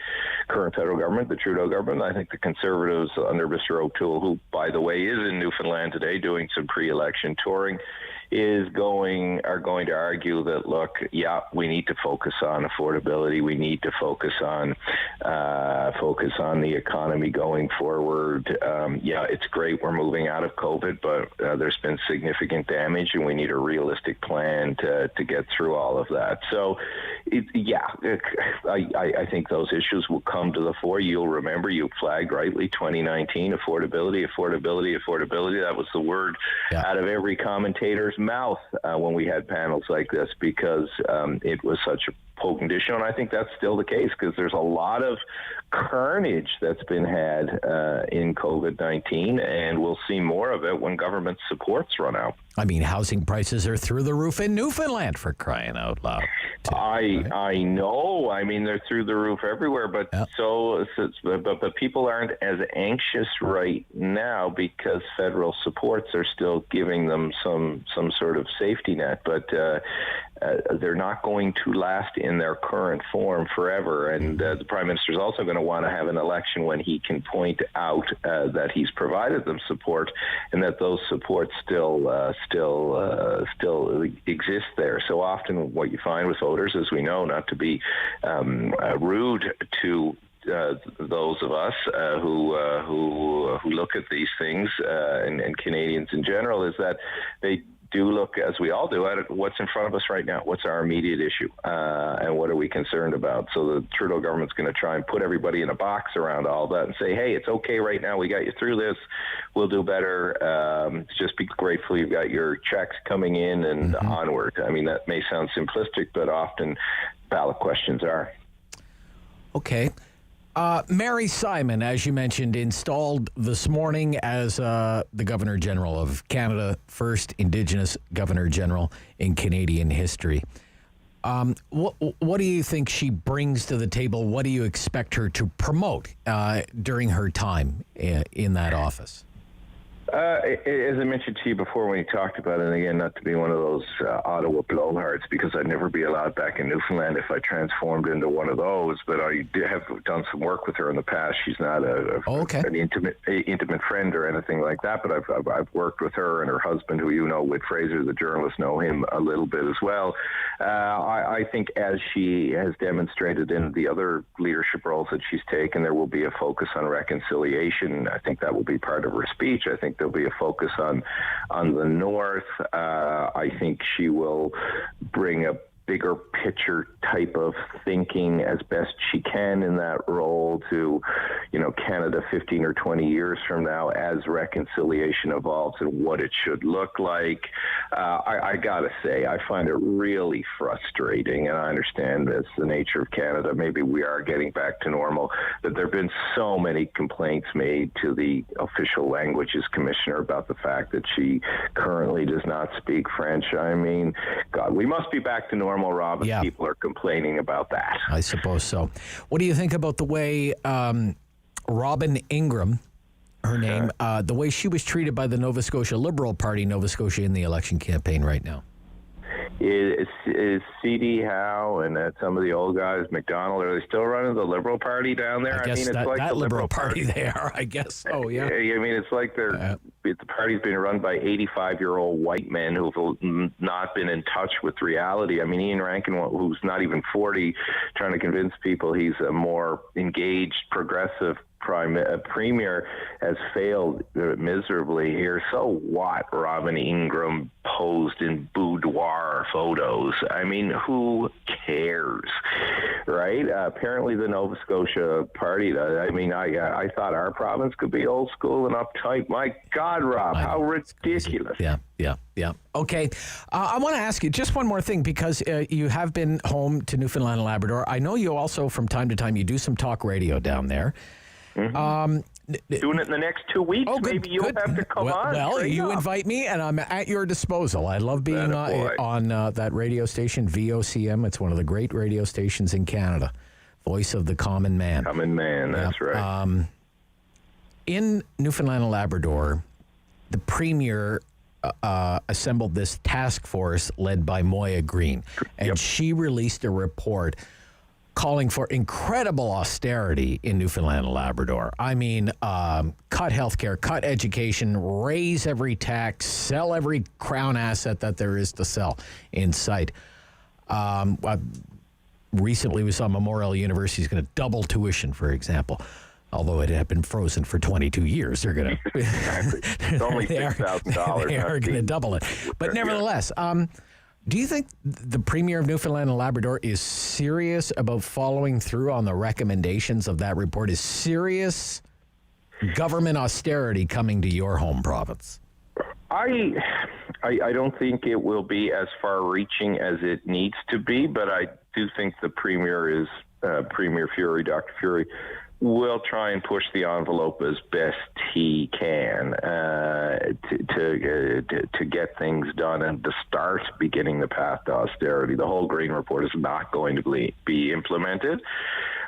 current federal government, the Trudeau government, I think the Conservatives under Mr. O'Toole, who, by the way, is in Newfoundland today doing some pre-election touring, are going to argue that, look, we need to focus on affordability. We need to focus on the economy going forward. It's great we're moving out of COVID, but there's been significant damage, and we need a realistic plan to get through all of that. So, I think those issues will come to the fore. You'll remember you flagged rightly 2019 affordability. That was the word out of every commentator's mouth when we had panels like this, because it was such a potent issue, and I think that's still the case, because there's a lot of carnage that's been had in COVID-19, and we'll see more of it when government supports run out. I mean, housing prices are through the roof in Newfoundland, for crying out loud. I know. I mean, they're through the roof everywhere, but but people aren't as anxious right now because federal supports are still giving them some sort of safety net. But they're not going to last in their current form forever. And the Prime Minister is also going to want to have an election when he can point out that he's provided them support and that those supports still exist there. So often what you find with voters, as we know, not to be rude to those of us who look at these things and Canadians in general, is that they do look, as we all do, at what's in front of us right now. What's our immediate issue, and what are we concerned about? So the Trudeau government's going to try and put everybody in a box around all that and say, hey, it's okay right now. We got you through this. We'll do better. Just be grateful you've got your checks coming in and onward. I mean, that may sound simplistic, but often ballot questions are. Okay. Mary Simon, as you mentioned, installed this morning as the Governor General of Canada, first Indigenous Governor General in Canadian history. What do you think she brings to the table? What do you expect her to promote during her time in that office? As I mentioned to you before when you talked about it, and again, not to be one of those Ottawa blowhards, because I'd never be allowed back in Newfoundland if I transformed into one of those, but I have done some work with her in the past. She's not an intimate friend or anything like that, but I've worked with her and her husband, who you know, Whit Fraser, the journalist, know him a little bit as well. I think as she has demonstrated in the other leadership roles that she's taken, there will be a focus on reconciliation. I think that will be part of her speech. I think there'll be a focus on the North. I think she will bring a bigger picture type of thinking as best she can in that role to, Canada 15 or 20 years from now as reconciliation evolves and what it should look like. I gotta say, I find it really frustrating, and I understand that's the nature of Canada. Maybe we are getting back to normal, but there have been so many complaints made to the Official Languages Commissioner about the fact that she currently does not speak French. I mean, God, we must be back to normal, Rob, and people are complaining about that. I suppose so. What do you think about the way Robin Ingram, her name, the way she was treated by the Nova Scotia Liberal Party, Nova Scotia, in the election campaign right now? Is C.D. Howe and some of the old guys, McDonald, are they still running the Liberal Party down there? I guess mean, it's that, like that the Liberal Party they are, I guess. Oh, yeah. I mean, it's like the party's being run by 85-year-old white men who've not been in touch with reality. I mean, Ian Rankin, who's not even 40, trying to convince people he's a more engaged, progressive premier, has failed miserably here. So what? Robin Ingram posed in boudoir photos. I mean, who cares, right? Apparently the Nova Scotia Party does. I mean, I thought our province could be old school and uptight. My God, Rob, how ridiculous. Yeah. Okay. I want to ask you just one more thing, because you have been home to Newfoundland and Labrador. I know you also, from time to time, you do some talk radio down there. Mm-hmm. Doing it in the next 2 weeks. Oh, Maybe you'll have to come on. Well, you invite me, and I'm at your disposal. I love being on that radio station, VOCM. It's one of the great radio stations in Canada. Voice of the common man. Common man, that's right. In Newfoundland and Labrador, the Premier assembled this task force led by Moya Green, and she released a report calling for incredible austerity in Newfoundland and Labrador. I mean, cut healthcare, cut education, raise every tax, sell every crown asset that there is to sell in sight. Recently, we saw Memorial University is going to double tuition, for example. Although it had been frozen for 22 years, they're going to... It's only $6,000. They are going to double it. But nevertheless... do you think the Premier of Newfoundland and Labrador is serious about following through on the recommendations of that report? Is serious government austerity coming to your home province? I don't think it will be as far-reaching as it needs to be, but I do think the Premier is, Premier Fury, Dr. Fury, will try and push the envelope as best he can to get things done and to start beginning the path to austerity. The whole Green Report is not going to be implemented.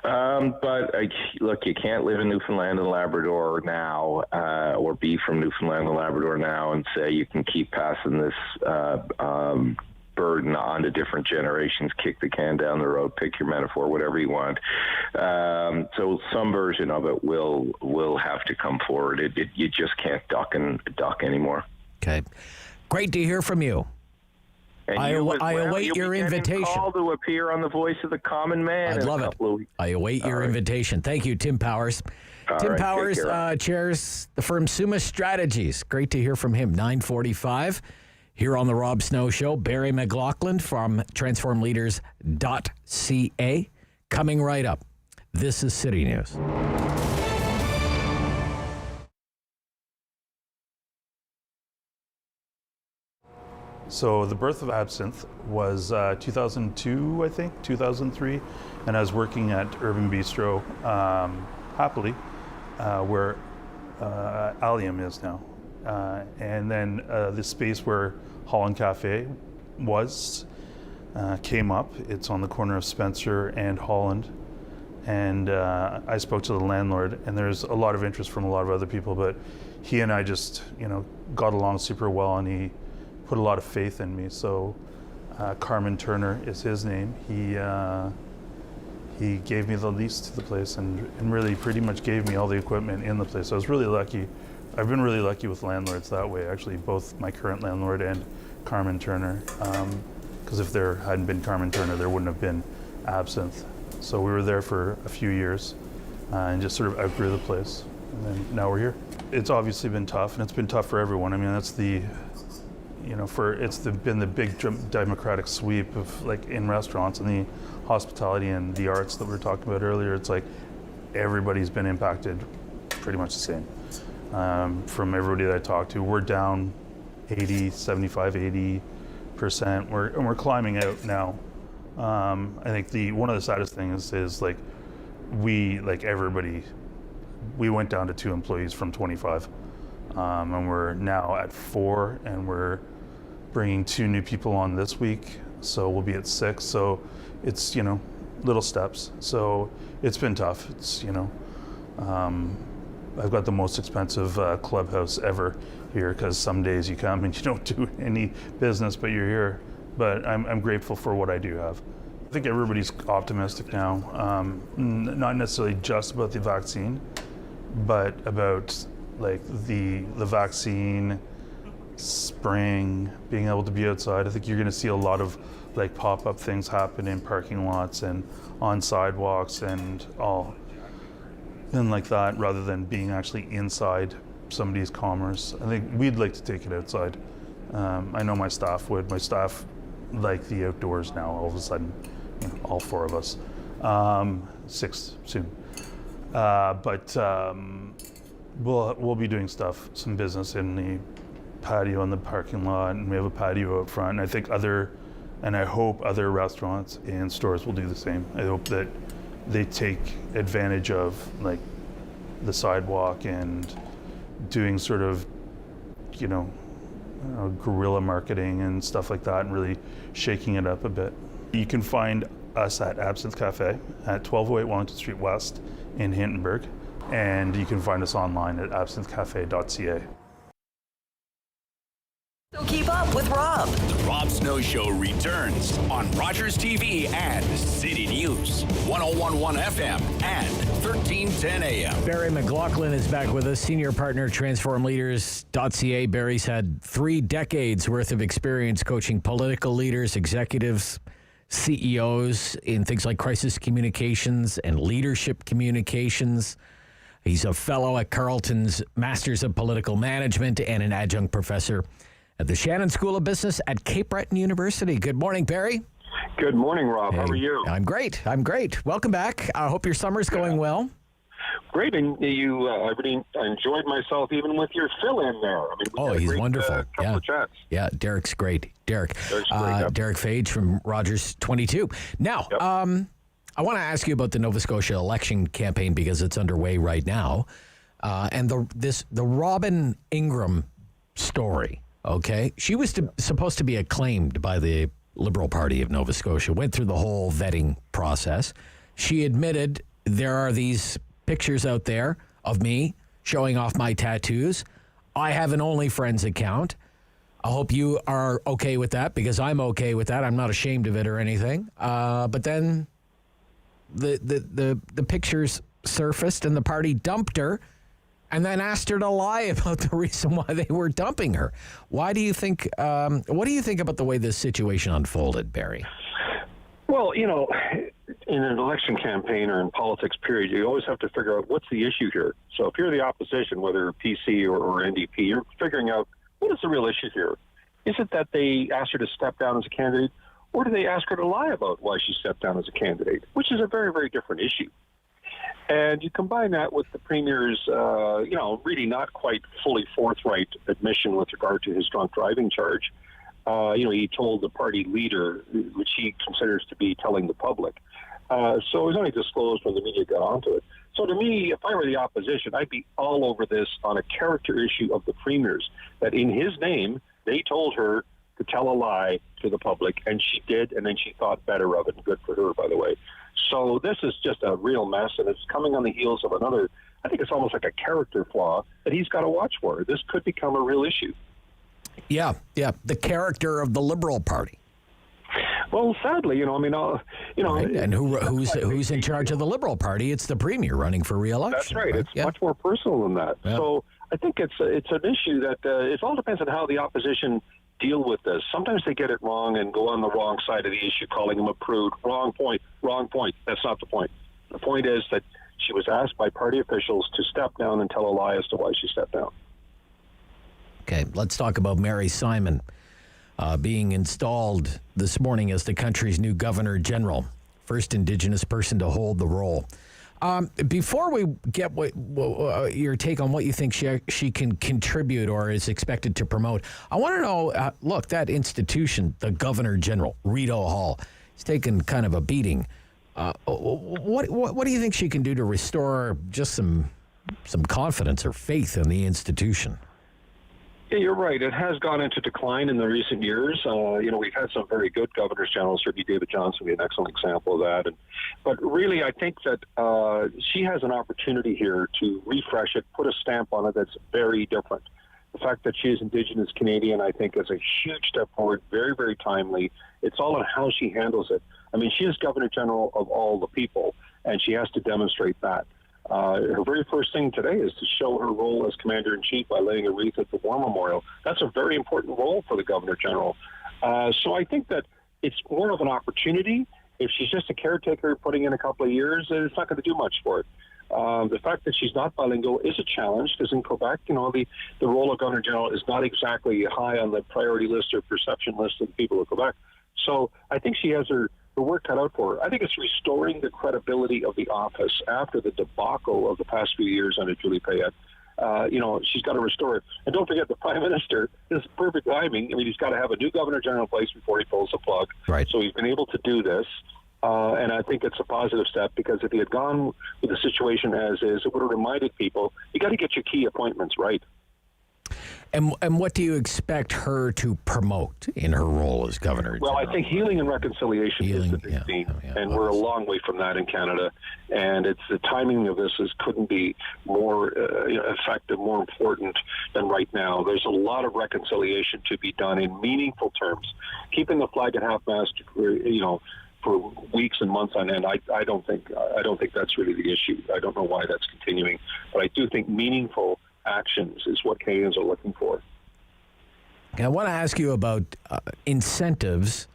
But look, you can't live in Newfoundland and Labrador now, or be from Newfoundland and Labrador now, and say you can keep passing this burden on to different generations, kick the can down the road, pick your metaphor, whatever you want. So some version of it will have to come forward. You just can't duck anymore. Okay. Great to hear from you. And I await your invitation. Call to appear on The Voice of the Common Man. I'd love it. I await your invitation. Thank you, Tim Powers. Tim Powers chairs the firm Summa Strategies. Great to hear from him. 9:45 here on the Rob Snow Show. Barry McLoughlin from TransformLeaders.ca coming right up. This is City News. So the birth of absinthe was 2002, I think, 2003, and I was working at Urban Bistro, happily, where Allium is now. And then the space where Holland Cafe was came up. It's on the corner of Spencer and Holland. And I spoke to the landlord, and there's a lot of interest from a lot of other people, but he and I just, got along super well, and he put a lot of faith in me. So Carmen Turner is his name. He gave me the lease to the place and really pretty much gave me all the equipment in the place. So I was really lucky. I've been really lucky with landlords that way, actually, both my current landlord and Carmen Turner. Because if there hadn't been Carmen Turner, there wouldn't have been absinthe. So we were there for a few years and just sort of outgrew the place. And then now we're here. It's obviously been tough, and it's been tough for everyone. I mean, that's been the big democratic sweep of in restaurants and the hospitality and the arts that we were talking about earlier. It's like everybody's been impacted pretty much the same. From everybody that I talked to, we're down 80%. We're climbing out now. I think one of the saddest things is everybody, we went down to 2 employees from 25. And we're now at 4, and we're bringing 2 new people on this week, so we'll be at 6. So it's little steps. So it's been tough. It's I've got the most expensive clubhouse ever here, because some days you come and you don't do any business, but you're here. But I'm grateful for what I do have. I think everybody's optimistic now, not necessarily just about the vaccine, but about the vaccine, spring, being able to be outside. I think you're going to see a lot of pop-up things happen in parking lots and on sidewalks and like that, rather than being actually inside somebody's commerce. I think we'd like to take it outside. I know my staff would. My staff like the outdoors now, all of a sudden, all 4 of us. 6 soon. We'll be doing some business in the patio in the parking lot, and we have a patio out front. And I hope other restaurants and stores will do the same. I hope that they take advantage of the sidewalk and doing sort of, guerrilla marketing and stuff like that, and really shaking it up a bit. You can find us at Absinthe Cafe at 1208 Wellington Street West in Hintonburg. And you can find us online at absinthecafe.ca. So keep up with Rob. The Rob Snow Show returns on Rogers TV and City News, 101.1 FM and 1310 AM. Barry McLoughlin is back with us, senior partner, TransformLeaders.ca. Barry's had 3 decades worth of experience coaching political leaders, executives, CEOs in things like crisis communications and leadership communications. He's a fellow at Carleton's Masters of Political Management and an adjunct professor at the Shannon School of Business at Cape Breton University. Good morning, Barry. Good morning, Rob. Hey, how are you? I'm great. Welcome back. I hope your summer's going well. Great, and I really enjoyed myself even with your fill-in there. He's wonderful. Couple of chats. Yeah, Derek's great. Derek Fage from Rogers 22. Now, I want to ask you about the Nova Scotia election campaign because it's underway right now. And the Robin Ingram story, okay? She was supposed to be acclaimed by the Liberal Party of Nova Scotia, went through the whole vetting process. She admitted there are these pictures out there of me showing off my tattoos. I have an OnlyFriends account. I hope you are okay with that because I'm okay with that. I'm not ashamed of it or anything. But then the pictures surfaced and the party dumped her and then asked her to lie about the reason why they were dumping her. Why do you think, what do you think about the way this situation unfolded, Barry? Well, you know, in an election campaign or in politics, period, you always have to figure out what's the issue here. So if you're the opposition, whether PC or NDP, you're figuring out what is the real issue here. Is it that they asked her to step down as a candidate, or do they ask her to lie about why she stepped down as a candidate, which is a very, very different issue. And you combine that with the Premier's, really not quite fully forthright admission with regard to his drunk driving charge. He told the party leader, which he considers to be telling the public. So it was only disclosed when the media got onto it. So to me, if I were the opposition, I'd be all over this on a character issue of the Premier's, that in his name, they told her to tell a lie to the public, and she did, and then she thought better of it, and good for her, by the way. So this is just a real mess, and it's coming on the heels of another, I think it's almost like a character flaw that he's got to watch for. This could become a real issue. Yeah, the character of the Liberal Party. Well, sadly, Right. And who's in charge of the Liberal Party? It's the Premier running for re-election. That's right. It's much more personal than that. Yeah. So I think it's an issue that it all depends on how the opposition deal with this. Sometimes they get it wrong and go on the wrong side of the issue, calling him a prude. Wrong point. That's not the point. The point is that she was asked by party officials to step down and tell a lie as to why she stepped down. Okay, let's talk about Mary Simon being installed this morning as the country's new Governor General, first Indigenous person to hold the role. Before we get your take on what you think she can contribute or is expected to promote, I want to know, look, that institution, the Governor General, Rito Hall, has taken kind of a beating. What do you think she can do to restore just some confidence or faith in the institution? Yeah, you're right. It has gone into decline in the recent years. We've had some very good governors general. Certainly David Johnston would be an excellent example of that. But really, I think that she has an opportunity here to refresh it, put a stamp on it that's very different. The fact that she is Indigenous Canadian, I think, is a huge step forward, very, very timely. It's all on how she handles it. I mean, she is Governor General of all the people, and she has to demonstrate that. Her very first thing today is to show her role as Commander-in-Chief by laying a wreath at the War Memorial. That's a very important role for the Governor-General. So I think that it's more of an opportunity. If she's just a caretaker putting in a couple of years, it's not going to do much for it. The fact that she's not bilingual is a challenge, because in Quebec, the role of Governor-General is not exactly high on the priority list or perception list of the people of Quebec. So I think she has her work cut out for her. I think it's restoring the credibility of the office after the debacle of the past few years under Julie Payette. She's got to restore it. And don't forget, the Prime Minister is perfect timing. I mean, he's got to have a new Governor General in place before he pulls the plug. Right. So he's been able to do this. And I think it's a positive step, because if he had gone with the situation as is, it would have reminded people, you got to get your key appointments right. And what do you expect her to promote in her role as Governor General? Well, I think healing and reconciliation is the big theme, and we're a long way from that in Canada. And it's the timing of this couldn't be more effective, more important than right now. There's a lot of reconciliation to be done in meaningful terms. Keeping the flag at half-mast, for weeks and months on end, I don't think that's really the issue. I don't know why that's continuing, but I do think meaningful actions is what Canadians are looking for. I want to ask you about incentives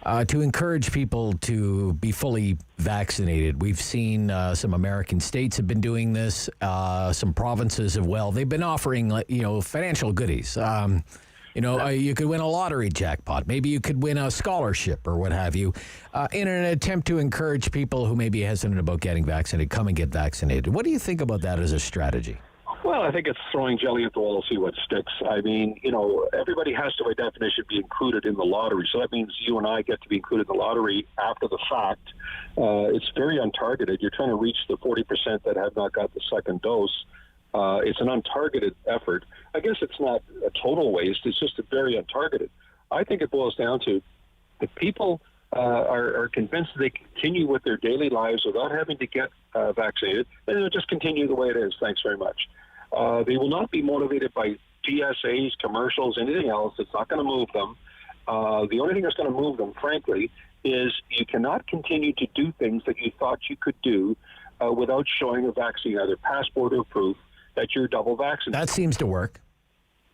to encourage people to be fully vaccinated. We've seen some American states have been doing this, some provinces as well. They've been offering, financial goodies. You could win a lottery jackpot. Maybe you could win a scholarship or what have you, in an attempt to encourage people who may be hesitant about getting vaccinated, come and get vaccinated. What do you think about that as a strategy? Well, I think it's throwing jelly at the wall to see what sticks. I mean, everybody has to, by definition, be included in the lottery. So that means you and I get to be included in the lottery after the fact. It's very untargeted. You're trying to reach the 40% that have not got the second dose. It's an untargeted effort. I guess it's not a total waste. It's just very untargeted. I think it boils down to if people are convinced they can continue with their daily lives without having to get vaccinated, then they'll just continue the way it is. Thanks very much. They will not be motivated by PSAs, commercials, anything else. It's not going to move them. The only thing that's going to move them, frankly, is you cannot continue to do things that you thought you could do without showing a vaccine, either passport or proof that you're double vaccinated. That seems to work.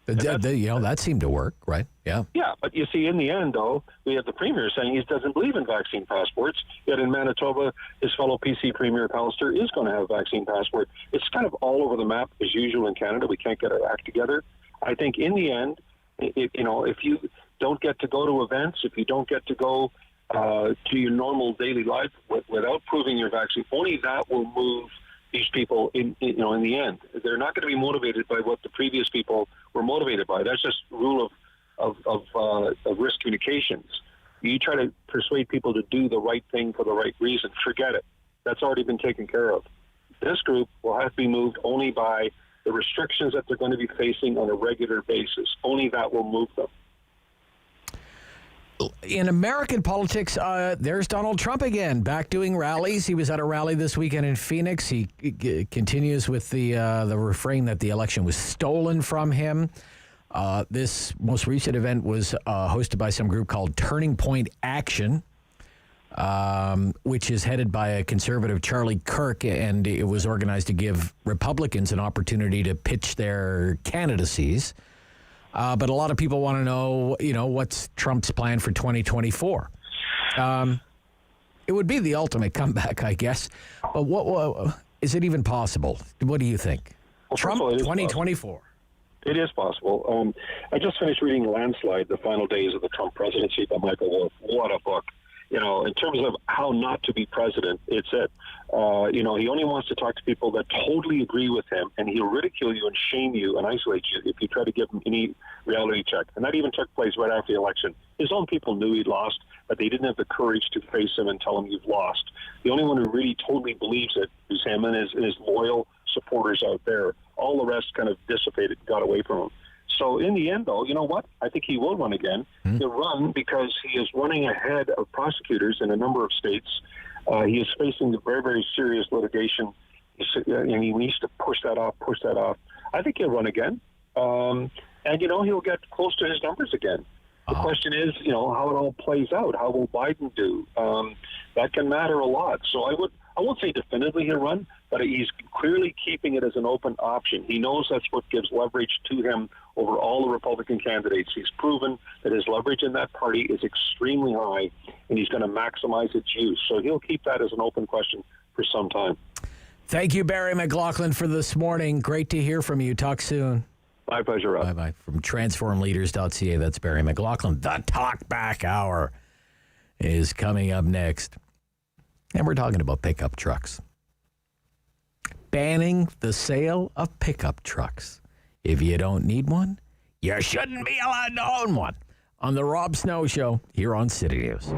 That seemed to work, right? Yeah. Yeah, but you see, in the end, though, we have the Premier saying he doesn't believe in vaccine passports, yet in Manitoba, his fellow PC Premier Pallister is going to have a vaccine passport. It's kind of all over the map, as usual in Canada. We can't get our act together. I think in the end, if you don't get to go to events, if you don't get to go to your normal daily life without proving your vaccine, only that will move these people in the end. They're not going to be motivated by what the previous people were motivated by. That's just rule of risk communications. You try to persuade people to do the right thing for the right reason. Forget it. That's already been taken care of. This group will have to be moved only by the restrictions that they're going to be facing on a regular basis. Only that will move them. In American politics, there's Donald Trump again, back doing rallies. He was at a rally this weekend in Phoenix. He continues with the refrain that the election was stolen from him. This most recent event was hosted by some group called Turning Point Action, which is headed by a conservative, Charlie Kirk, and it was organized to give Republicans an opportunity to pitch their candidacies. But a lot of people want to know, what's Trump's plan for 2024? It would be the ultimate comeback, I guess. But what is it even possible? What do you think? Well, Trump all, 2024. It is possible. I just finished reading Landslide, The Final Days of the Trump Presidency by Michael Wolff. What a book. In terms of how not to be president, it's it. He only wants to talk to people that totally agree with him, and he'll ridicule you and shame you and isolate you if you try to give him any reality check. And that even took place right after the election. His own people knew he'd lost, but they didn't have the courage to face him and tell him you've lost. The only one who really totally believes it is him and his loyal supporters out there. All the rest kind of dissipated, got away from him. So in the end, though, you know what? I think he will run again. He'll run because he is running ahead of prosecutors in a number of states. He is facing very, very serious litigation, and he needs to push that off. I think he'll run again. And, he'll get close to his numbers again. The question is, how it all plays out. How will Biden do? That can matter a lot. So I won't say definitively he'll run, but he's clearly keeping it as an open option. He knows that's what gives leverage to him over all the Republican candidates. He's proven that his leverage in that party is extremely high, and he's going to maximize its use. So he'll keep that as an open question for some time. Thank you, Barry McLoughlin, for this morning. Great to hear from you. Talk soon. My pleasure, Rob. Bye-bye. From TransformLeaders.ca, that's Barry McLoughlin. The Talk Back Hour is coming up next. And we're talking about pickup trucks. Banning the sale of pickup trucks. If you don't need one, you shouldn't be allowed to own one. On the Rob Snow Show here on City News.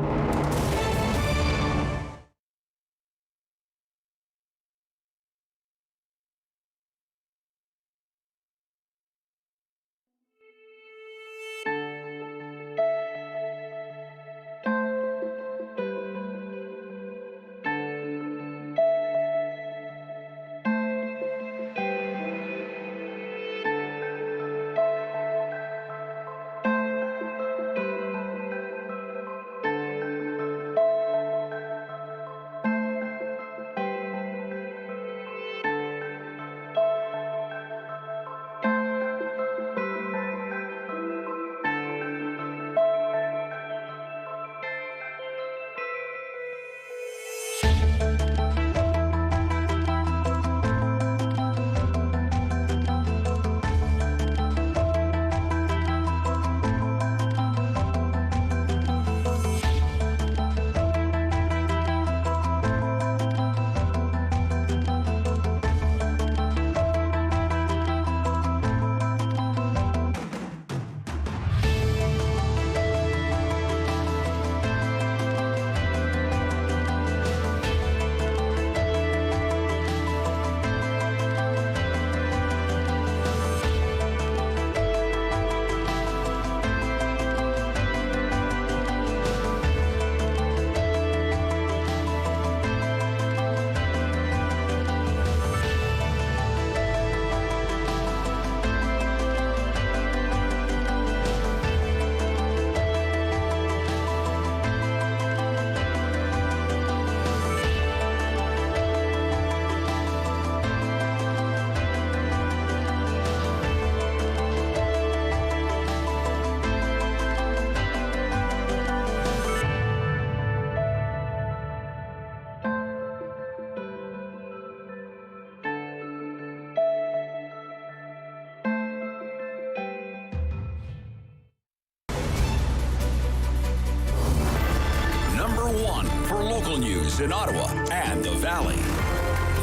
on for local news in Ottawa and the Valley.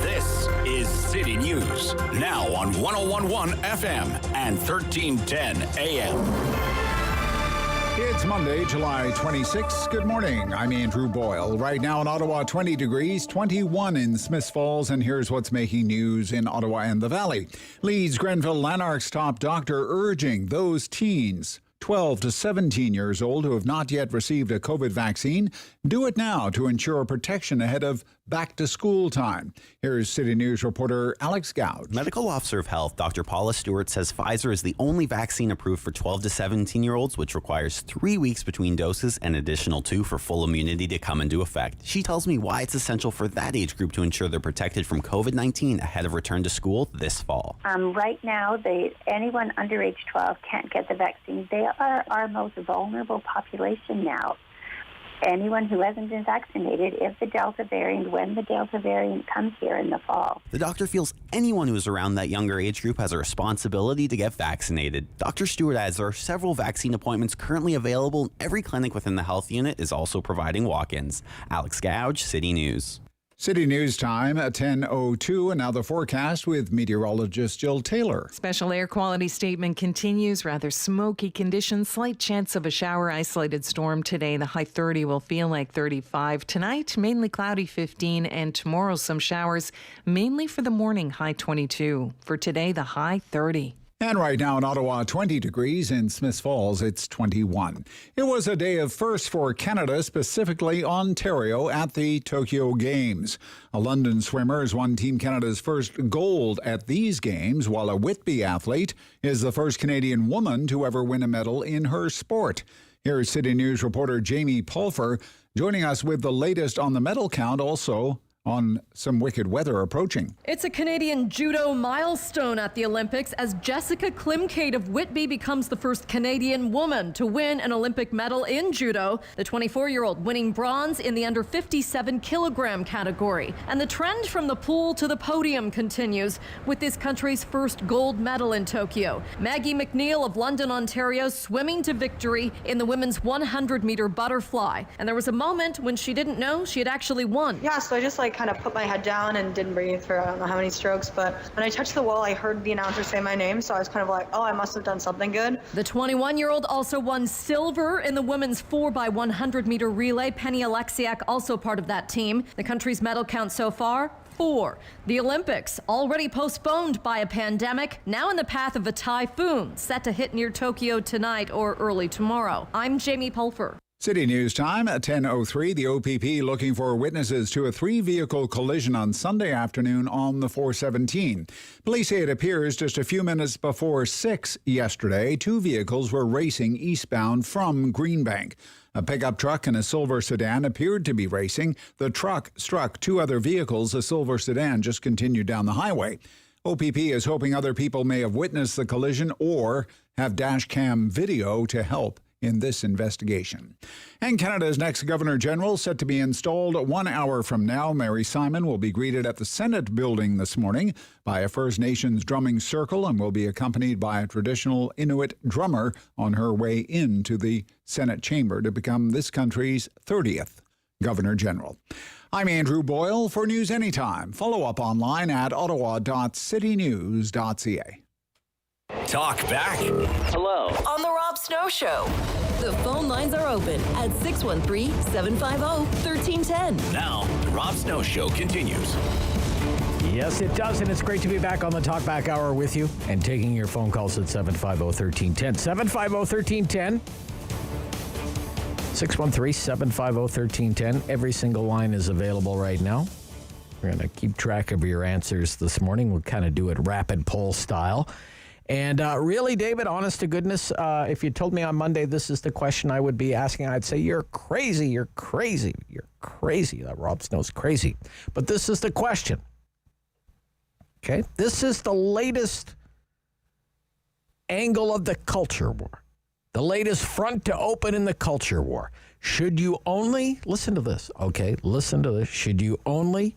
This is City News, now on 101.1 FM and 1310 AM. It's Monday, July 26th. Good morning. I'm Andrew Boyle. Right now in Ottawa, 20 degrees, 21 in Smiths Falls, and here's what's making news in Ottawa and the Valley. Leeds Grenville Lanark's top doctor urging those teens 12 to 17 years old who have not yet received a COVID vaccine, do it now to ensure protection ahead of back-to-school time. Here's City News reporter Alex Gouge. Medical Officer of Health Dr. Paula Stewart says Pfizer is the only vaccine approved for 12 to 17-year-olds, which requires 3 weeks between doses and additional 2 for full immunity to come into effect. She tells me why it's essential for that age group to ensure they're protected from COVID-19 ahead of return to school this fall. Right now, anyone under age 12 can't get the vaccine. They are our most vulnerable population now. Anyone who hasn't been vaccinated, when the Delta variant comes here in the fall. The doctor feels anyone who is around that younger age group has a responsibility to get vaccinated. Dr. Stewart adds there are several vaccine appointments currently available, and every clinic within the health unit is also providing walk-ins. Alex Gouge, City News. City News time at 10:02, and now the forecast with meteorologist Jill Taylor. Special air quality statement continues. Rather smoky conditions. Slight chance of a shower, isolated storm today. The high 30 will feel like 35. Tonight, mainly cloudy 15, and tomorrow some showers, mainly for the morning, high 22. For today, the high 30. And right now in Ottawa, 20 degrees. In Smiths Falls, it's 21. It was a day of firsts for Canada, specifically Ontario, at the Tokyo Games. A London swimmer has won Team Canada's first gold at these games, while a Whitby athlete is the first Canadian woman to ever win a medal in her sport. Here's City News reporter Jamie Pulfer joining us with the latest on the medal count, also on some wicked weather approaching. It's a Canadian judo milestone at the Olympics as Jessica Klimkate of Whitby becomes the first Canadian woman to win an Olympic medal in judo. The 24-year-old winning bronze in the under 57 kilogram category. And the trend from the pool to the podium continues with this country's first gold medal in Tokyo. Maggie McNeil of London, Ontario, swimming to victory in the women's 100-meter butterfly. And there was a moment when she didn't know she had actually won. Yeah, so I just kind of put my head down and didn't breathe for I don't know how many strokes, but when I touched the wall, I heard the announcer say my name, so I was kind of like, oh, I must have done something good. The 21-year-old also won silver in the women's 4x100-meter relay. Penny Alexiak also part of that team. The country's medal count so far, 4. The Olympics, already postponed by a pandemic, now in the path of a typhoon, set to hit near Tokyo tonight or early tomorrow. I'm Jamie Pulfer. City News time at 10:03. The OPP looking for witnesses to a 3-vehicle collision on Sunday afternoon on the 417. Police say it appears just a few minutes before 6 yesterday, 2 vehicles were racing eastbound from Greenbank. A pickup truck and a silver sedan appeared to be racing. The truck struck 2 other vehicles. A silver sedan just continued down the highway. OPP is hoping other people may have witnessed the collision or have dash cam video to help in this investigation. And Canada's next Governor General set to be installed 1 hour from now. Mary Simon will be greeted at the Senate building this morning by a First Nations drumming circle and will be accompanied by a traditional Inuit drummer on her way into the Senate chamber to become this country's 30th Governor General. I'm Andrew Boyle for News Anytime. Follow up online at ottawa.citynews.ca. Talk back. Hello. On the Rob Snow Show. The phone lines are open at 613-750-1310. Now, the Rob Snow Show continues. Yes, it does, and it's great to be back on the Talkback Hour with you and taking your phone calls at 750-1310. 750-1310. 613-750-1310. Every single line is available right now. We're going to keep track of your answers this morning. We'll kind of do it rapid poll style. And really, David, honest to goodness, if you told me on Monday this is the question I would be asking, I'd say, you're crazy, you're crazy, you're crazy. That Rob Snow's crazy. But this is the question. Okay? This is the latest angle of the culture war. The latest front to open in the culture war. Should you only, listen to this, okay? Listen to this. Should you only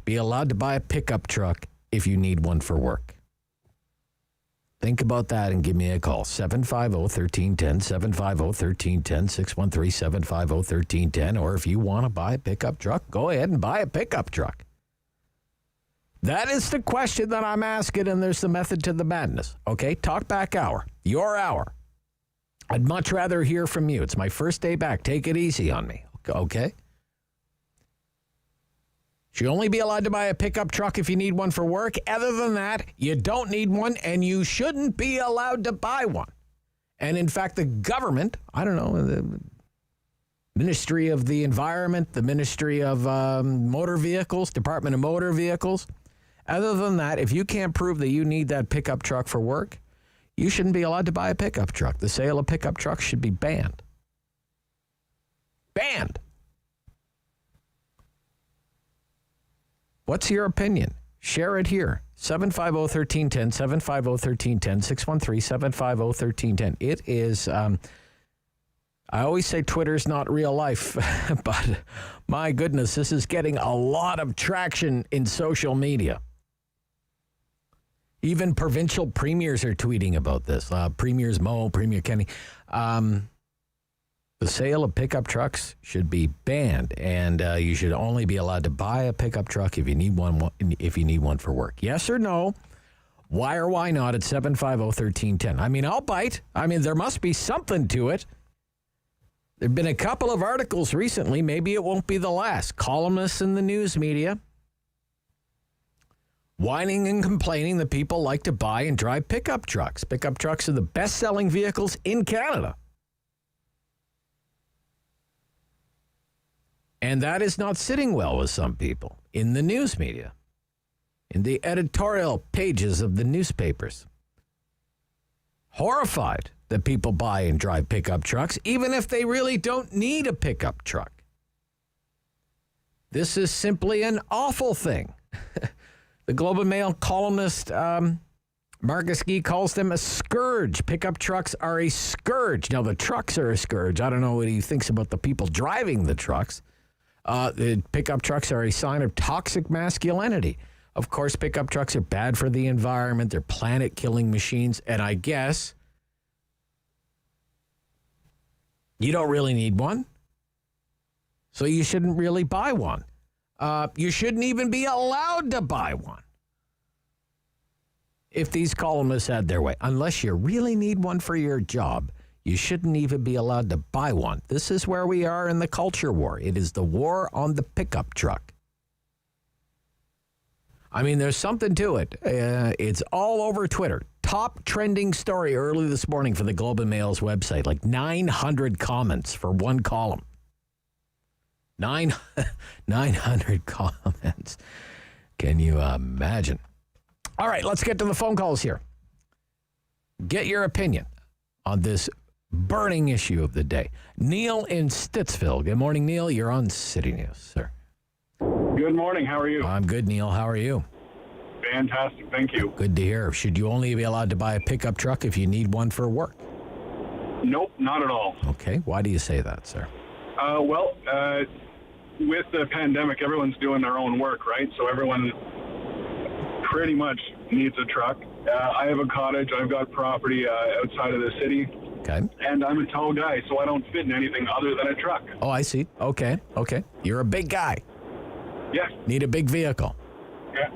be allowed to buy a pickup truck if you need one for work? Think about that and give me a call. 750-1310, 750-1310, 613-750-1310. Or if you want to buy a pickup truck, go ahead and buy a pickup truck. That is the question that I'm asking, and there's the method to the madness. Okay, talk back hour, your hour. I'd much rather hear from you. It's my first day back. Take it easy on me, okay? Should you only be allowed to buy a pickup truck if you need one for work? Other than that, you don't need one, and you shouldn't be allowed to buy one. And in fact, the government, I don't know, the Ministry of the Environment, the Ministry of Motor Vehicles, Department of Motor Vehicles, other than that, if you can't prove that you need that pickup truck for work, you shouldn't be allowed to buy a pickup truck. The sale of pickup trucks should be banned. Banned. What's your opinion? Share it here. 750-1310, 750-1310, 613-750-1310. It is, I always say Twitter's not real life, but my goodness, this is getting a lot of traction in social media. Even provincial premiers are tweeting about this. Premiers Mo, Premier Kenny. The sale of pickup trucks should be banned, and you should only be allowed to buy a pickup truck if you need one. If you need one for work, yes or no? Why or why not? At 750-1310. I mean, I'll bite. I mean, there must be something to it. There've been a couple of articles recently. Maybe it won't be the last. Columnists in the news media whining and complaining that people like to buy and drive pickup trucks. Pickup trucks are the best-selling vehicles in Canada. And that is not sitting well with some people in the news media, in the editorial pages of the newspapers. Horrified that people buy and drive pickup trucks, even if they really don't need a pickup truck. This is simply an awful thing. The Globe and Mail columnist Marcus Gee calls them a scourge. Pickup trucks are a scourge. Now, the trucks are a scourge. I don't know what he thinks about the people driving the trucks. The pickup trucks are a sign of toxic masculinity. Of course, pickup trucks are bad for the environment. They're planet-killing machines. And I guess you don't really need one, so you shouldn't really buy one. You shouldn't even be allowed to buy one if these columnists had their way. Unless you really need one for your job, you shouldn't even be allowed to buy one. This is where we are in the culture war. It is the war on the pickup truck. I mean, there's something to it. It's all over Twitter. Top trending story early this morning for the Globe and Mail's website. Like 900 comments for one column. 900 comments. Can you imagine? All right, let's get to the phone calls here. Get your opinion on this burning issue of the day. Neil in Stittsville. Good morning, Neil. You're on City News, sir. Good morning. How are you? I'm good, Neil. How are you? Fantastic. Thank you. Good to hear. Should you only be allowed to buy a pickup truck if you need one for work? Nope, not at all. Okay. Why do you say that, sir? With the pandemic, everyone's doing their own work, right? So everyone pretty much needs a truck. I have a cottage. I've got property outside of the city. Okay. And I'm a tall guy, so I don't fit in anything other than a truck. Oh, I see. Okay. You're a big guy. Yes. Need a big vehicle. Yeah.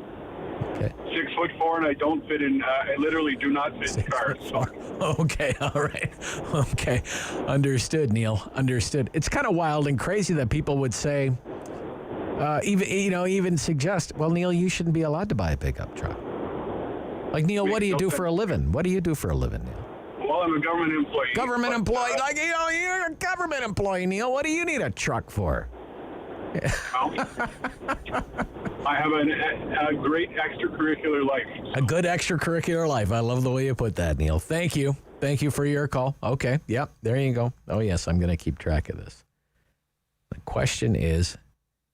Okay. 6'4", and I don't fit in. I literally do not fit in cars. Okay. All right. Okay. Understood, Neil. Understood. It's kind of wild and crazy that people would say, even suggest, well, Neil, you shouldn't be allowed to buy a pickup truck. Like, Neil, what do you do for a living? What do you do for a living, Neil? Well, I'm a government employee. Government employee. You're a government employee, Neil. What do you need a truck for? Well, I have a great extracurricular life. A good extracurricular life. I love the way you put that, Neil. Thank you. Thank you for your call. Okay. Yep. There you go. Oh, yes. I'm going to keep track of this. The question is,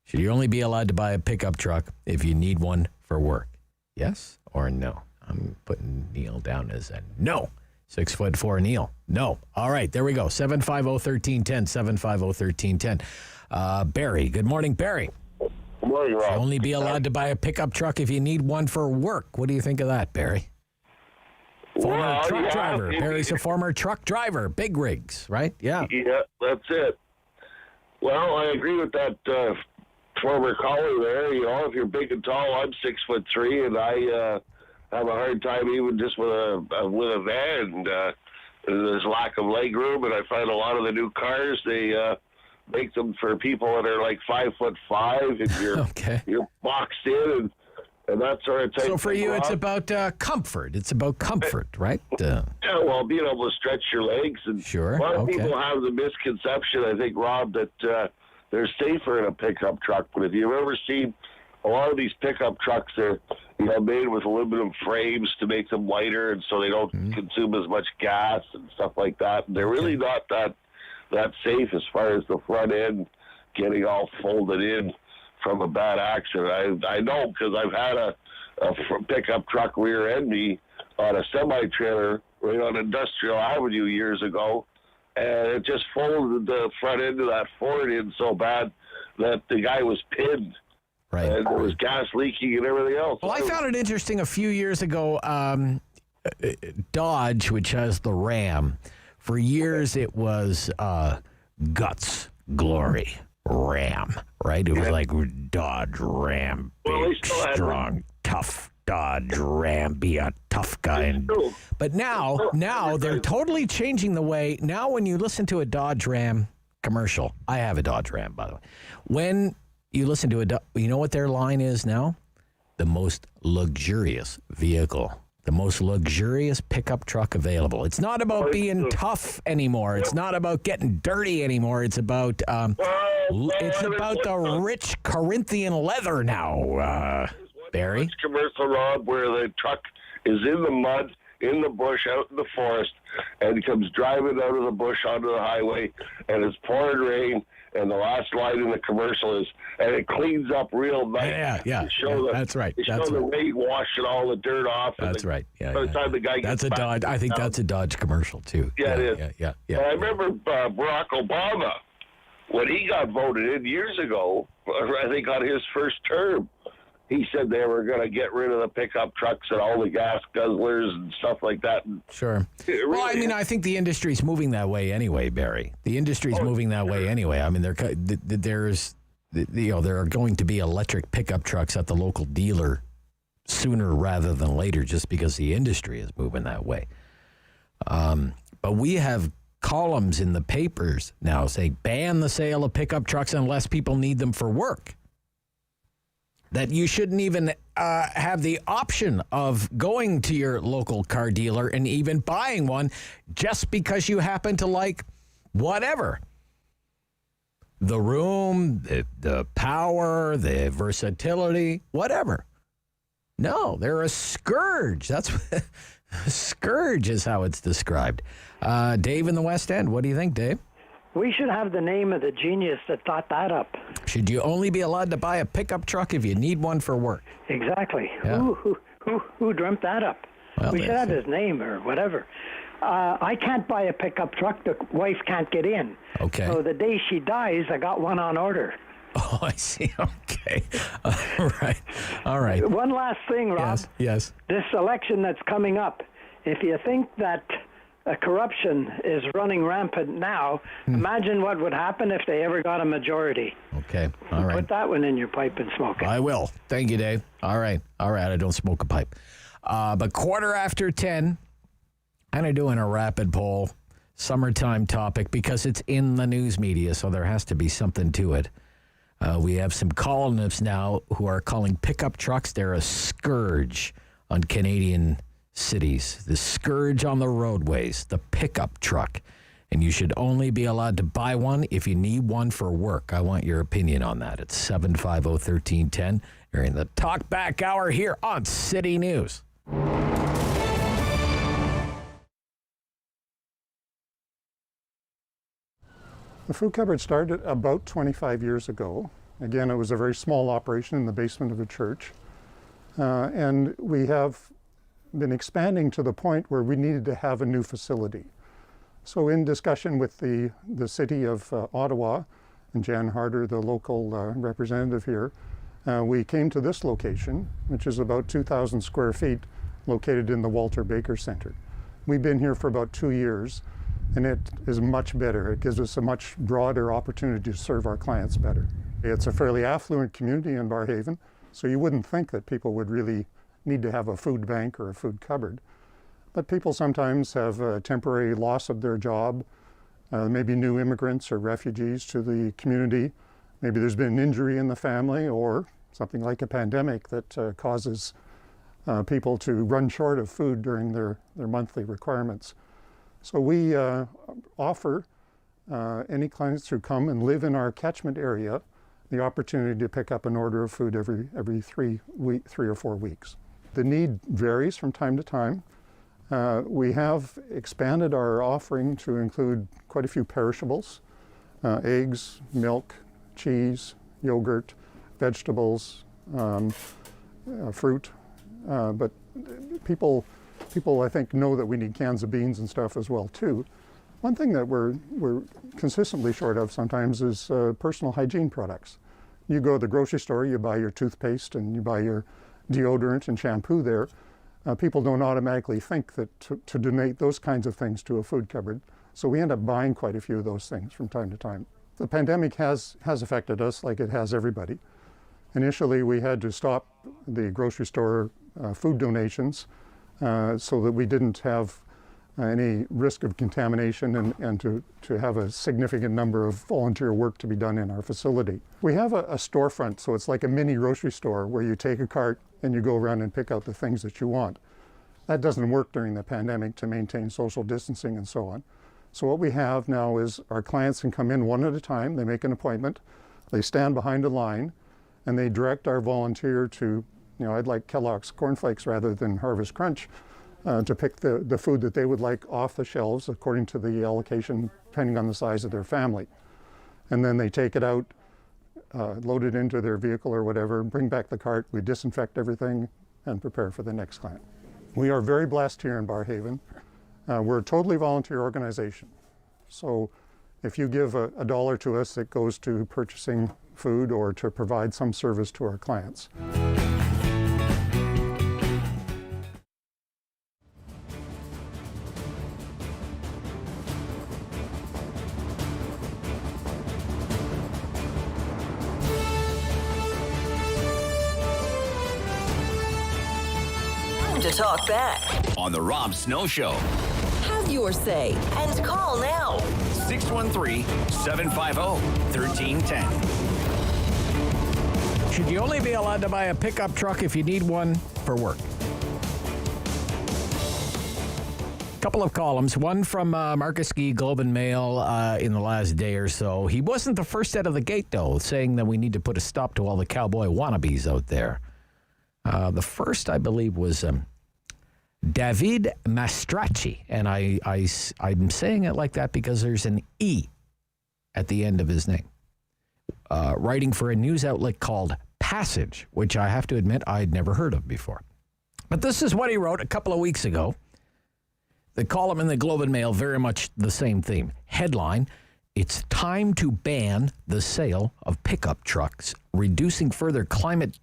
should you only be allowed to buy a pickup truck if you need one for work? Yes or no? I'm putting Neil down as a no. 6'4" Neil. No. All right. There we go. 750-1310. 750-1310. Barry. Good morning, Barry. Good morning, Rob. You'll only be allowed to buy a pickup truck if you need one for work. What do you think of that, Barry? Former truck driver. Barry's a former truck driver. Big rigs, right? Yeah. Yeah, that's it. Well, I agree with that former caller there. You know, if you're big and tall, I'm 6'3", and I have a hard time even just with a van. There's lack of leg room, and I find a lot of the new cars, they make them for people that are like 5'5", and you're boxed in and that sort of thing. So for you, it's about comfort. It's about comfort, right? Yeah, well, being able to stretch your legs. And sure. A lot of people have the misconception, I think, Rob, that they're safer in a pickup truck. But if you've ever seen a lot of these pickup trucks, are made with aluminum frames to make them lighter, and so they don't consume as much gas and stuff like that. And they're really not that safe as far as the front end getting all folded in from a bad accident. I know because I've had a pickup truck rear end me on a semi-trailer right on Industrial Avenue years ago, and it just folded the front end of that Ford in so bad that the guy was pinned. Right. And there was gas leaking and everything else. Well, I found it interesting a few years ago, Dodge, which has the Ram, for years it was guts, glory, Ram, right? It was like Dodge Ram, big, strong, tough Dodge Ram, be a tough guy. But now they're totally changing the way. Now when you listen to a Dodge Ram commercial, I have a Dodge Ram, by the way. When you listen to you know what their line is now? The most luxurious vehicle. The most luxurious pickup truck available. It's not about being tough anymore. It's not about getting dirty anymore. It's about the rich Corinthian leather now, Barry. Commercial, Rob, where the truck is in the mud, in the bush, out in the forest, and comes driving out of the bush onto the highway, and it's pouring rain, and the last line in the commercial is, and it cleans up real nice. Yeah. That's right. They show the rain washing all the dirt off. That's right. Yeah. By the time the guy gets that's a Dodge. I think that's a Dodge commercial too. Yeah, it is. Yeah. And I remember Barack Obama, when he got voted in years ago, I think on his first term, he said they were going to get rid of the pickup trucks and all the gas guzzlers and stuff like that. Sure. Well, I mean, I think the industry's moving that way anyway, Barry. The industry's moving that way anyway. I mean, there are going to be electric pickup trucks at the local dealer sooner rather than later, just because the industry is moving that way. But we have columns in the papers now saying ban the sale of pickup trucks unless people need them for work. That you shouldn't even have the option of going to your local car dealer and even buying one just because you happen to like whatever. The room, the power, the versatility, whatever. No, they're a scourge. That's a scourge is how it's described. Dave in the West End, what do you think, Dave? We should have the name of the genius that thought that up. Should you only be allowed to buy a pickup truck if you need one for work? Exactly. Yeah. Who dreamt that up? Well, we should have his name or whatever. I can't buy a pickup truck. The wife can't get in. Okay. So the day she dies, I got one on order. Oh, I see. Okay. All right. One last thing, Rob. Yes. This election that's coming up, if you think that corruption is running rampant now, imagine what would happen if they ever got a majority. Okay. All right. Put that one in your pipe and smoke it. I will. Thank you, Dave. All right. I don't smoke a pipe. But 10:15, kind of doing a rapid poll, summertime topic, because it's in the news media, so there has to be something to it. We have some columnists now who are calling pickup trucks, they're a scourge on Canadian cities, the scourge on the roadways, the pickup truck. And you should only be allowed to buy one if you need one for work. I want your opinion on that. It's 750-1310. You're in the Talk Back Hour here on City News. The food cupboard started about 25 years ago. Again, it was a very small operation in the basement of a church. And we have been expanding to the point where we needed to have a new facility. So in discussion with the city of Ottawa and Jan Harder, the local representative here, we came to this location, which is about 2,000 square feet, located in the Walter Baker Center. We've been here for about 2 years, and it is much better. It gives us a much broader opportunity to serve our clients better. It's a fairly affluent community in Barrhaven, so you wouldn't think that people would really need to have a food bank or a food cupboard. But people sometimes have a temporary loss of their job, maybe new immigrants or refugees to the community. Maybe there's been an injury in the family or something like a pandemic that causes people to run short of food during their monthly requirements. So we offer any clients who come and live in our catchment area the opportunity to pick up an order of food every 3 or 4 weeks. The need varies from time to time. We have expanded our offering to include quite a few perishables, eggs, milk, cheese, yogurt, vegetables, fruit. But people I think know that we need cans of beans and stuff as well too. One thing that we're consistently short of sometimes is personal hygiene products. You go to the grocery store, you buy your toothpaste and you buy your deodorant and shampoo there. People don't automatically think that to donate those kinds of things to a food cupboard. So we end up buying quite a few of those things from time to time. The pandemic has affected us like it has everybody. Initially, we had to stop the grocery store food donations so that we didn't have any risk of contamination and to have a significant number of volunteer work to be done in our facility. We have a storefront, so it's like a mini grocery store where you take a cart and you go around and pick out the things that you want. That doesn't work during the pandemic to maintain social distancing and so on. So what we have now is our clients can come in one at a time, they make an appointment, they stand behind a line, and they direct our volunteer to, I'd like Kellogg's cornflakes rather than Harvest Crunch, to pick the food that they would like off the shelves according to the allocation, depending on the size of their family. And then they take it out, load it into their vehicle or whatever, bring back the cart, we disinfect everything, and prepare for the next client. We are very blessed here in Barrhaven. We're a totally volunteer organization. So if you give a dollar to us, it goes to purchasing food or to provide some service to our clients. To talk back on the Rob Snow Show. Have your say and call now. 613-750-1310. Should you only be allowed to buy a pickup truck if you need one for work? Couple of columns, one from Marcus Gee, Globe and Mail in the last day or so. He wasn't the first out of the gate, though, saying that we need to put a stop to all the cowboy wannabes out there. The first, I believe, was David Mastracci, and I'm saying it like that because there's an E at the end of his name. Writing for a news outlet called Passage, which I have to admit I'd never heard of before. But this is what he wrote a couple of weeks ago. The column in the Globe and Mail, very much the same theme. Headline, "It's time to ban the sale of pickup trucks, reducing further climate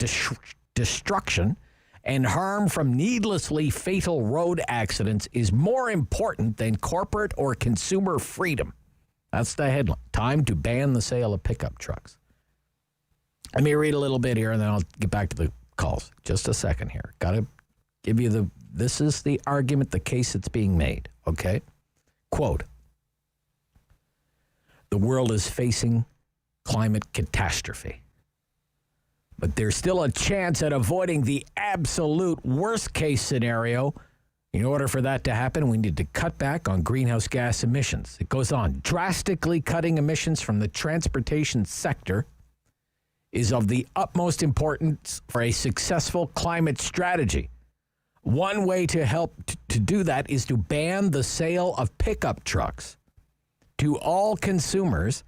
destruction and harm from needlessly fatal road accidents is more important than corporate or consumer freedom." That's the headline. Time to ban the sale of pickup trucks. Let me read a little bit here and then I'll get back to the calls. Just a second here. Got to give you this is the argument, the case that's being made, okay? Quote, "The world is facing climate catastrophe. But there's still a chance at avoiding the absolute worst case scenario. In order for that to happen, we need to cut back on greenhouse gas emissions." It goes on. "Drastically cutting emissions from the transportation sector is of the utmost importance for a successful climate strategy. One way to help to do that is to ban the sale of pickup trucks to all consumers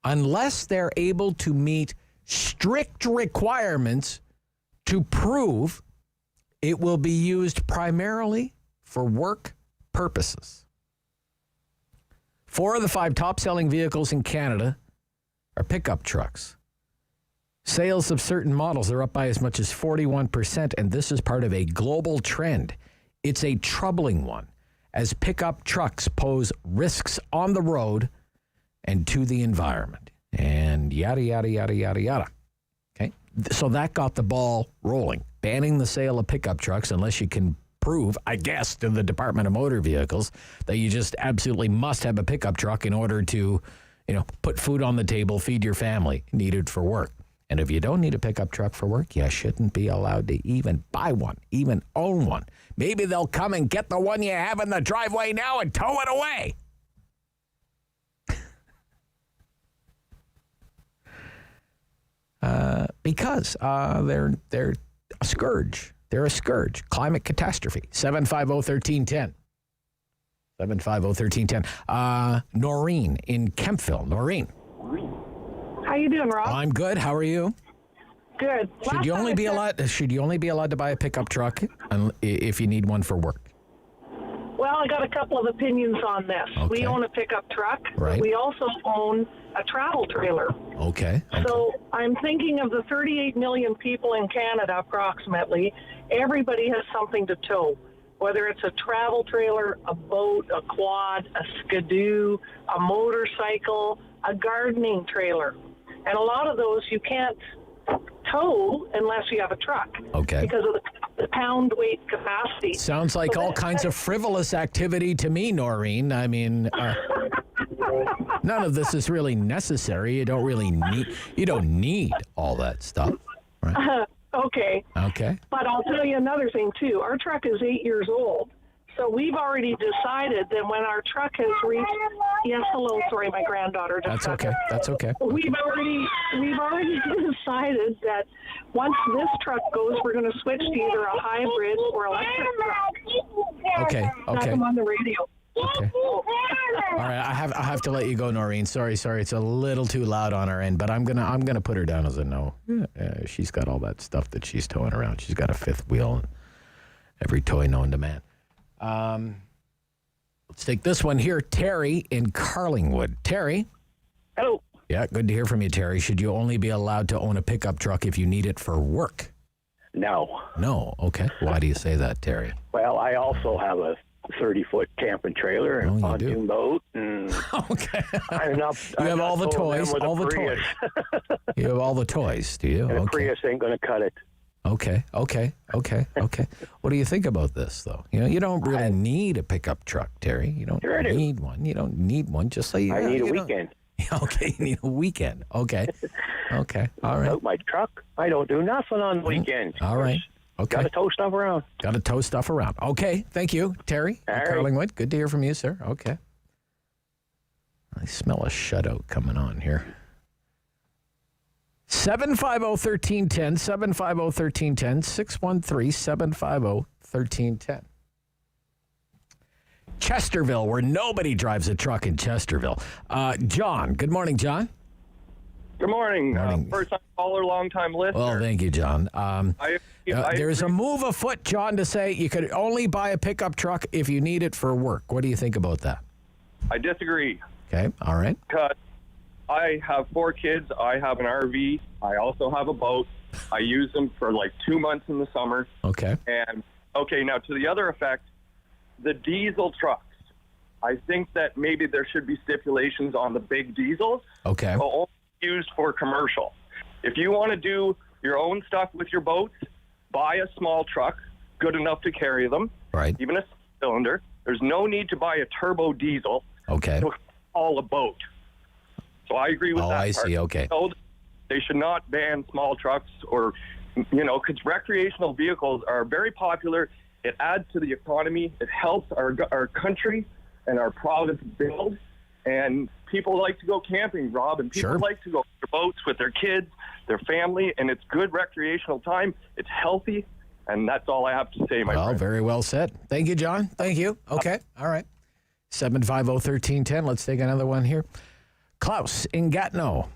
unless they're able to meet strict requirements to prove it will be used primarily for work purposes. 4 of the 5 top-selling vehicles in Canada are pickup trucks. Sales of certain models are up by as much as 41%, and this is part of a global trend. It's a troubling one, as pickup trucks pose risks on the road and to the environment. And yada, yada, yada, yada, yada. Okay? So that got the ball rolling. Banning the sale of pickup trucks unless you can prove, I guess, to the Department of Motor Vehicles that you just absolutely must have a pickup truck in order to, put food on the table, feed your family, needed for work. And if you don't need a pickup truck for work, you shouldn't be allowed to even buy one, even own one. Maybe they'll come and get the one you have in the driveway now and tow it away. Because they're a scourge. They're a scourge. Climate catastrophe. 750-1310. 750-1310. Noreen in Kempville. Noreen. How you doing, Rob? I'm good. How are you? Good. Should you only be allowed to buy a pickup truck if you need one for work? Well, I got a couple of opinions on this. Okay. We own a pickup truck. Right. We also own a travel trailer. Okay. So I'm thinking of the 38 million people in Canada, approximately. Everybody has something to tow, whether it's a travel trailer, a boat, a quad, a skidoo, a motorcycle, a gardening trailer. And a lot of those you can't tow unless you have a truck. Okay. Because of the pound weight capacity. Sounds like all kinds of frivolous activity to me, Noreen. I mean, none of this is really necessary. You don't need all that stuff, right? Okay. Okay. But I'll tell you another thing, too. Our truck is 8 years old. So we've already decided that when our truck has reached... Yes, hello. Sorry, my granddaughter just That's got okay. there. That's okay. We've already decided that once this truck goes, we're going to switch to either a hybrid or electric truck. Okay. That's them on the radio. Okay. All right, I have to let you go, Noreen. Sorry. It's a little too loud on our end, but I'm gonna put her down as a no. She's got all that stuff that she's towing around. She's got a fifth wheel and every toy known to man. Let's take this one here. Terry in Carlingwood. Terry. Hello. Yeah, good to hear from you, Terry. Should you only be allowed to own a pickup truck if you need it for work? No. No. Okay. Why do you say that, Terry? Well, I also have a 30-foot camping trailer and a pontoon boat. And okay. You have all the toys. All the toys. You have all the toys, do you? And a Prius ain't going to cut it. Okay. What do you think about this, though? You don't really need a pickup truck, Terry. You don't need one. You don't need one. Just say I need a weekend. Okay, you need a weekend. Okay. All right. Without my truck, I don't do nothing on the weekends. All right. Okay. Got to tow stuff around. Okay. Thank you, Terry. Carlingwood. Good to hear from you, sir. Okay. I smell a shutout coming on here. 750-1310, 750-1310, 613-750-1310. Chesterville, where nobody drives a truck in Chesterville. John. Good morning, John. Good morning. First-time caller, long-time listener. Well, thank you, John. There's a move afoot, John, to say you could only buy a pickup truck if you need it for work. What do you think about that? I disagree. Okay, all right. Because I have 4 kids. I have an RV. I also have a boat. I use them for like 2 months in the summer. Okay. And, now to the other effect, the diesel trucks. I think that maybe there should be stipulations on the big diesels. Okay. Only used for commercial. If you want to do your own stuff with your boats, buy a small truck, good enough to carry them. Right. Even a cylinder. There's no need to buy a turbo diesel. Okay. To haul a boat. So I agree with that. Oh, I part. see. Okay. So they should not ban small trucks or, because recreational vehicles are very popular. It adds to the economy. It helps our country and our province build. And people like to go camping, Rob, and people like to go on their boats with their kids, their family, and it's good recreational time. It's healthy, and that's all I have to say, my friend. Very well said. Thank you, John. Thank you. Okay. All right. 750-1310. Let's take another one here. Klaus in Gatineau.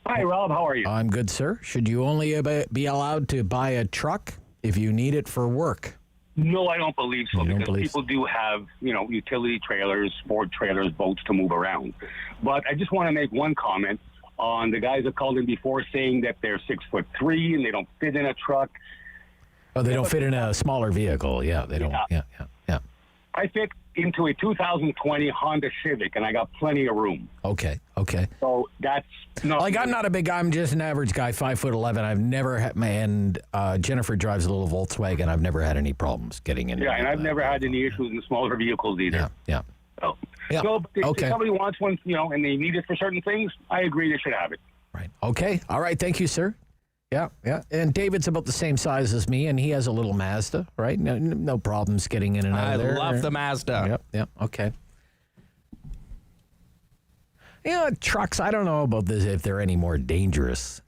Hi, Rob. How are you? I'm good, sir. Should you only be allowed to buy a truck if you need it for work? No, I don't believe so, because people do have, utility trailers, Ford trailers, boats to move around. But I just want to make one comment on the guys that called in before saying that they're 6'3" and they don't fit in a truck. Oh, they don't fit in a smaller vehicle. Yeah, they don't. Yeah. I fit into a 2020 Honda Civic, and I got plenty of room. Okay. So that's not I'm not a big guy. I'm just an average guy, 5'11". I've never had and Jennifer drives a little Volkswagen. I've never had any problems getting in. Yeah, and I've never had any issues in smaller vehicles either. Yeah. So if somebody wants one, and they need it for certain things, I agree they should have it. Right. Okay. All right. Thank you, sir. Yeah. And David's about the same size as me, and he has a little Mazda, right? No problems getting in and out of there. I love the Mazda. Yep. Okay. Trucks, I don't know about this, if they're any more dangerous.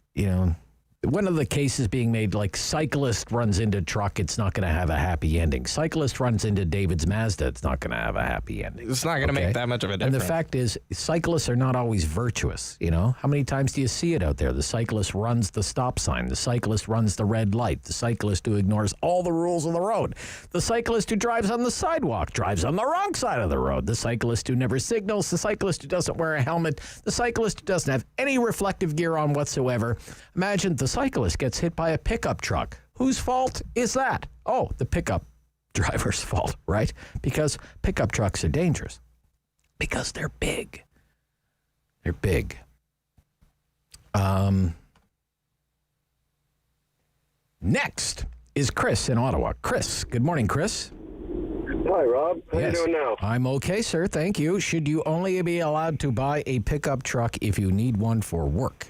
One of the cases being made, like cyclist runs into truck, it's not going to have a happy ending. Cyclist runs into David's Mazda, it's not going to have a happy ending. It's not going to make that much of a difference. And the fact is, cyclists are not always virtuous, How many times do you see it out there? The cyclist runs the stop sign. The cyclist runs the red light. The cyclist who ignores all the rules of the road. The cyclist who drives on the sidewalk drives on the wrong side of the road. The cyclist who never signals. The cyclist who doesn't wear a helmet. The cyclist who doesn't have any reflective gear on whatsoever. Imagine the cyclist gets hit by a pickup truck. Whose fault is that? Oh, the pickup driver's fault, right? Because pickup trucks are dangerous. Because they're big. They're big. Next is Chris in Ottawa. Chris, good morning, Chris. Hi, Rob. How you doing now? I'm okay, sir. Thank you. Should you only be allowed to buy a pickup truck if you need one for work?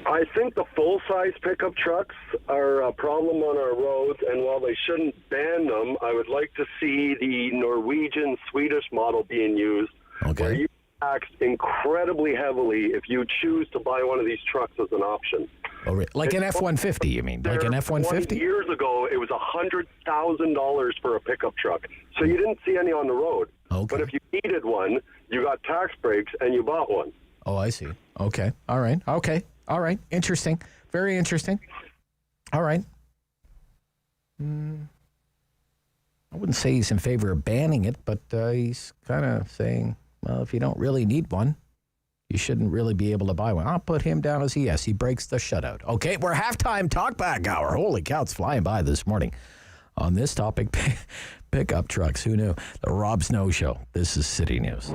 I think the full-size pickup trucks are a problem on our roads, and while they shouldn't ban them, I would like to see the Norwegian-Swedish model being used, where you tax incredibly heavily if you choose to buy one of these trucks as an option. Oh, really? Like an F-150, you mean? Like an F-150? 20 years ago, it was $100,000 for a pickup truck, so you didn't see any on the road. Okay. But if you needed one, you got tax breaks, and you bought one. Oh, I see. Okay. All right. Okay. All right. Interesting. Very interesting. All right. I wouldn't say he's in favor of banning it, but he's kind of saying, well, if you don't really need one, you shouldn't really be able to buy one. I'll put him down as a yes. He breaks the shutout. Okay, we're halftime talkback hour. Holy cow, it's flying by this morning. On this topic, pickup trucks. Who knew? The Rob Snow Show. This is City News.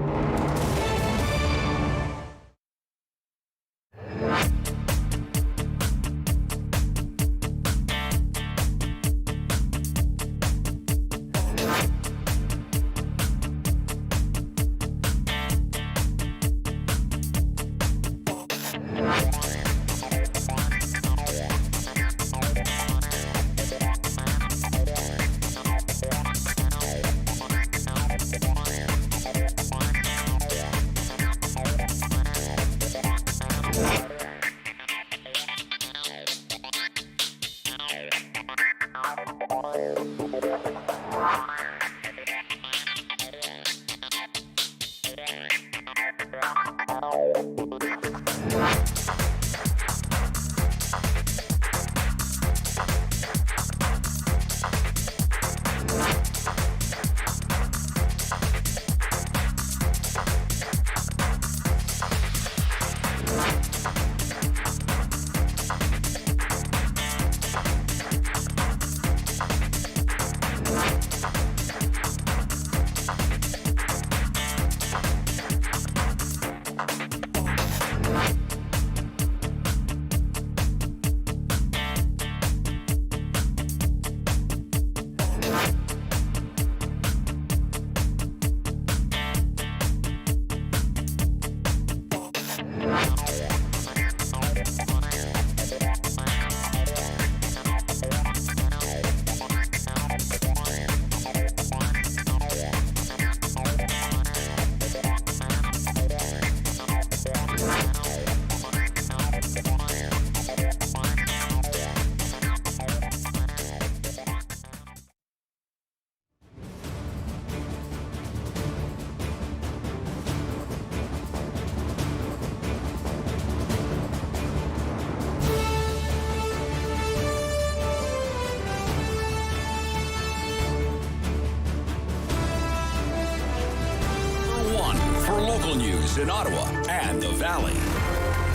News in Ottawa and the Valley.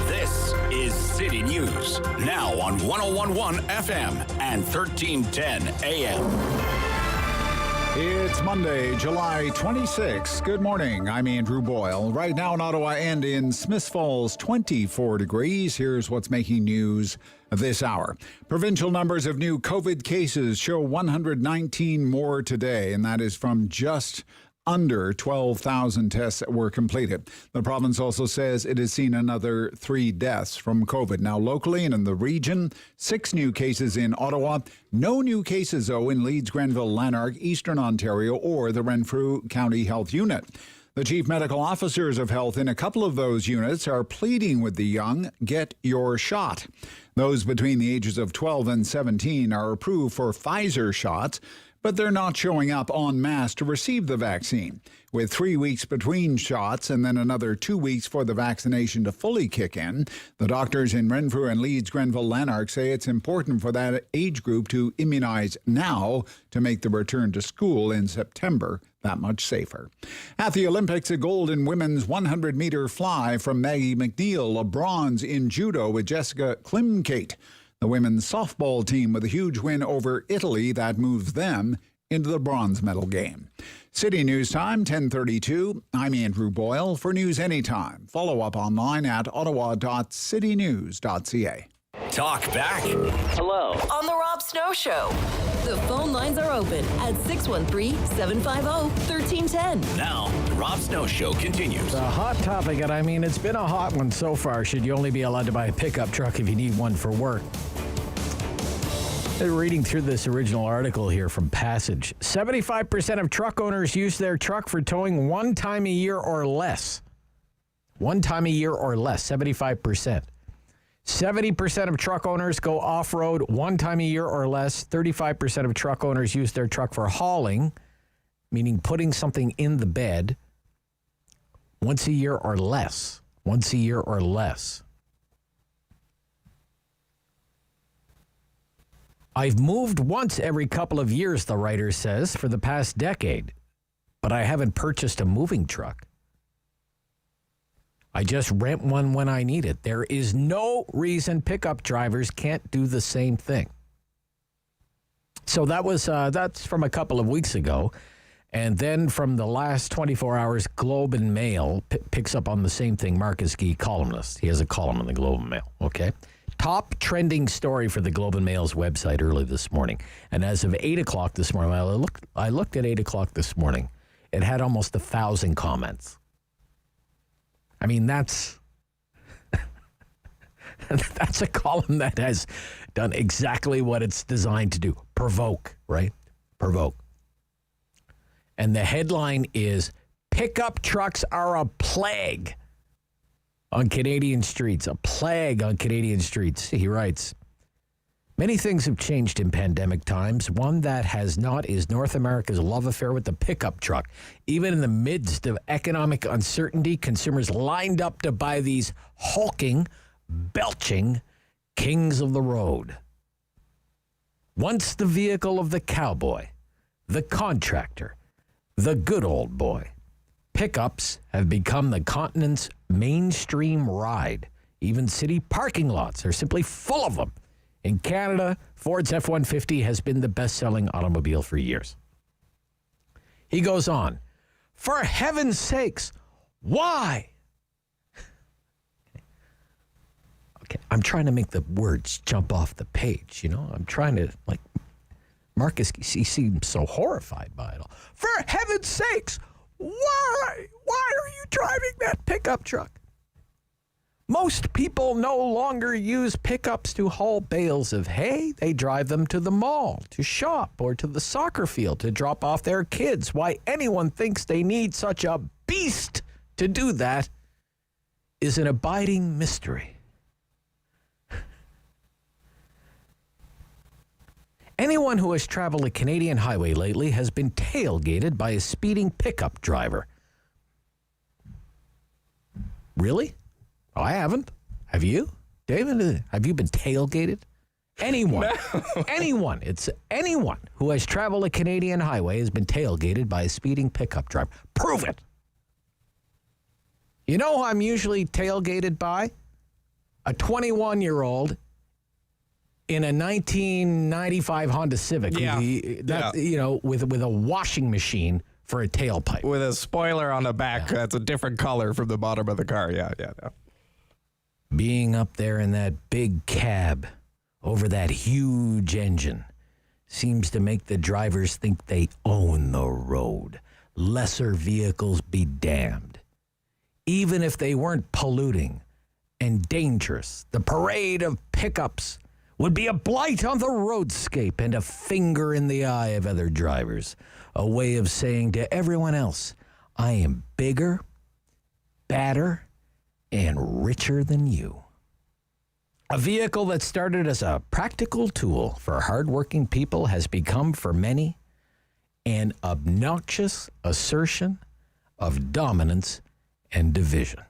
This is City News, now on 101.1 FM and 1310 AM. It's Monday, July 26th. Good morning. I'm Andrew Boyle. Right now in Ottawa and in Smiths Falls, 24 degrees. Here's what's making news this hour. Provincial numbers of new COVID cases show 119 more today, and that is from just under 12,000 tests that were completed. The province also says it has seen another 3 deaths from COVID. Now, locally and in the region, 6 new cases in Ottawa. No new cases, though, in Leeds, Grenville, Lanark, Eastern Ontario, or the Renfrew County Health Unit. The chief medical officers of health in a couple of those units are pleading with the young, get your shot. Those between the ages of 12 and 17 are approved for Pfizer shots, but they're not showing up en masse to receive the vaccine. With 3 weeks between shots and then another 2 weeks for the vaccination to fully kick in, the doctors in Renfrew and Leeds, Grenville, Lanark say it's important for that age group to immunize now to make the return to school in September that much safer. At the Olympics, a gold in women's 100-meter fly from Maggie McNeil, a bronze in judo with Jessica Klimkate. The women's softball team with a huge win over Italy that moves them into the bronze medal game. City News Time, 10:32. I'm Andrew Boyle. For news anytime, follow up online at ottawa.citynews.ca. Talk back. Hello. On the Rob Snow Show. The phone lines are open at 613-750-1310. Now, the Rob Snow Show continues. A hot topic, and I mean, it's been a hot one so far. Should you only be allowed to buy a pickup truck if you need one for work? Reading through this original article here from Passage. 75% of truck owners use their truck for towing one time a year or less. 1 time a year or less, 75%. 70% of truck owners go off-road 1 time a year or less. 35% of truck owners use their truck for hauling, meaning putting something in the bed, once a year or less. Once a year or less. I've moved once every couple of years, the writer says, for the past decade, but I haven't purchased a moving truck. I just rent one when I need it. There is no reason pickup drivers can't do the same thing. So that's from a couple of weeks ago. And then from the last 24 hours, Globe and Mail picks up on the same thing. Marcus Gee, columnist. He has a column in the Globe and Mail, okay? Top trending story for the Globe and Mail's website early this morning. And as of 8 o'clock this morning, I looked at 8 o'clock this morning. It had almost 1,000 comments. I mean, that's a column that has done exactly what it's designed to do. Provoke, right? Provoke. And the headline is, pickup trucks are a plague on Canadian streets. A plague on Canadian streets, he writes. Many things have changed in pandemic times. One that has not is North America's love affair with the pickup truck. Even in the midst of economic uncertainty, consumers lined up to buy these hulking, belching kings of the road. Once the vehicle of the cowboy, the contractor, the good old boy, pickups have become the continent's mainstream ride. Even city parking lots are simply full of them. In Canada, Ford's F-150 has been the best-selling automobile for years. He goes on, for heaven's sakes, why? Okay, I'm trying to make the words jump off the page, you know? I'm trying to, Marcus, he seems so horrified by it all. For heaven's sakes, why are you driving that pickup truck? Most people no longer use pickups to haul bales of hay. They drive them to the mall, to shop, or to the soccer field to drop off their kids. Why anyone thinks they need such a beast to do that is an abiding mystery. Anyone who has traveled a Canadian highway lately has been tailgated by a speeding pickup driver. Really? Oh, I haven't. Have you? David, have you been tailgated? Anyone. No. Anyone. It's anyone who has traveled a Canadian highway has been tailgated by a speeding pickup driver. Prove it. You know who I'm usually tailgated by? A 21-year-old in a 1995 Honda Civic, with a washing machine for a tailpipe. With a spoiler on the back that's a different color from the bottom of the car. Yeah. Being up there in that big cab over that huge engine seems to make the drivers think they own the road. Lesser vehicles be damned. Even if they weren't polluting and dangerous, the parade of pickups would be a blight on the roadscape and a finger in the eye of other drivers. A way of saying to everyone else, I am bigger, badder, and richer than you. A vehicle that started as a practical tool for hardworking people has become, for many, an obnoxious assertion of dominance and division.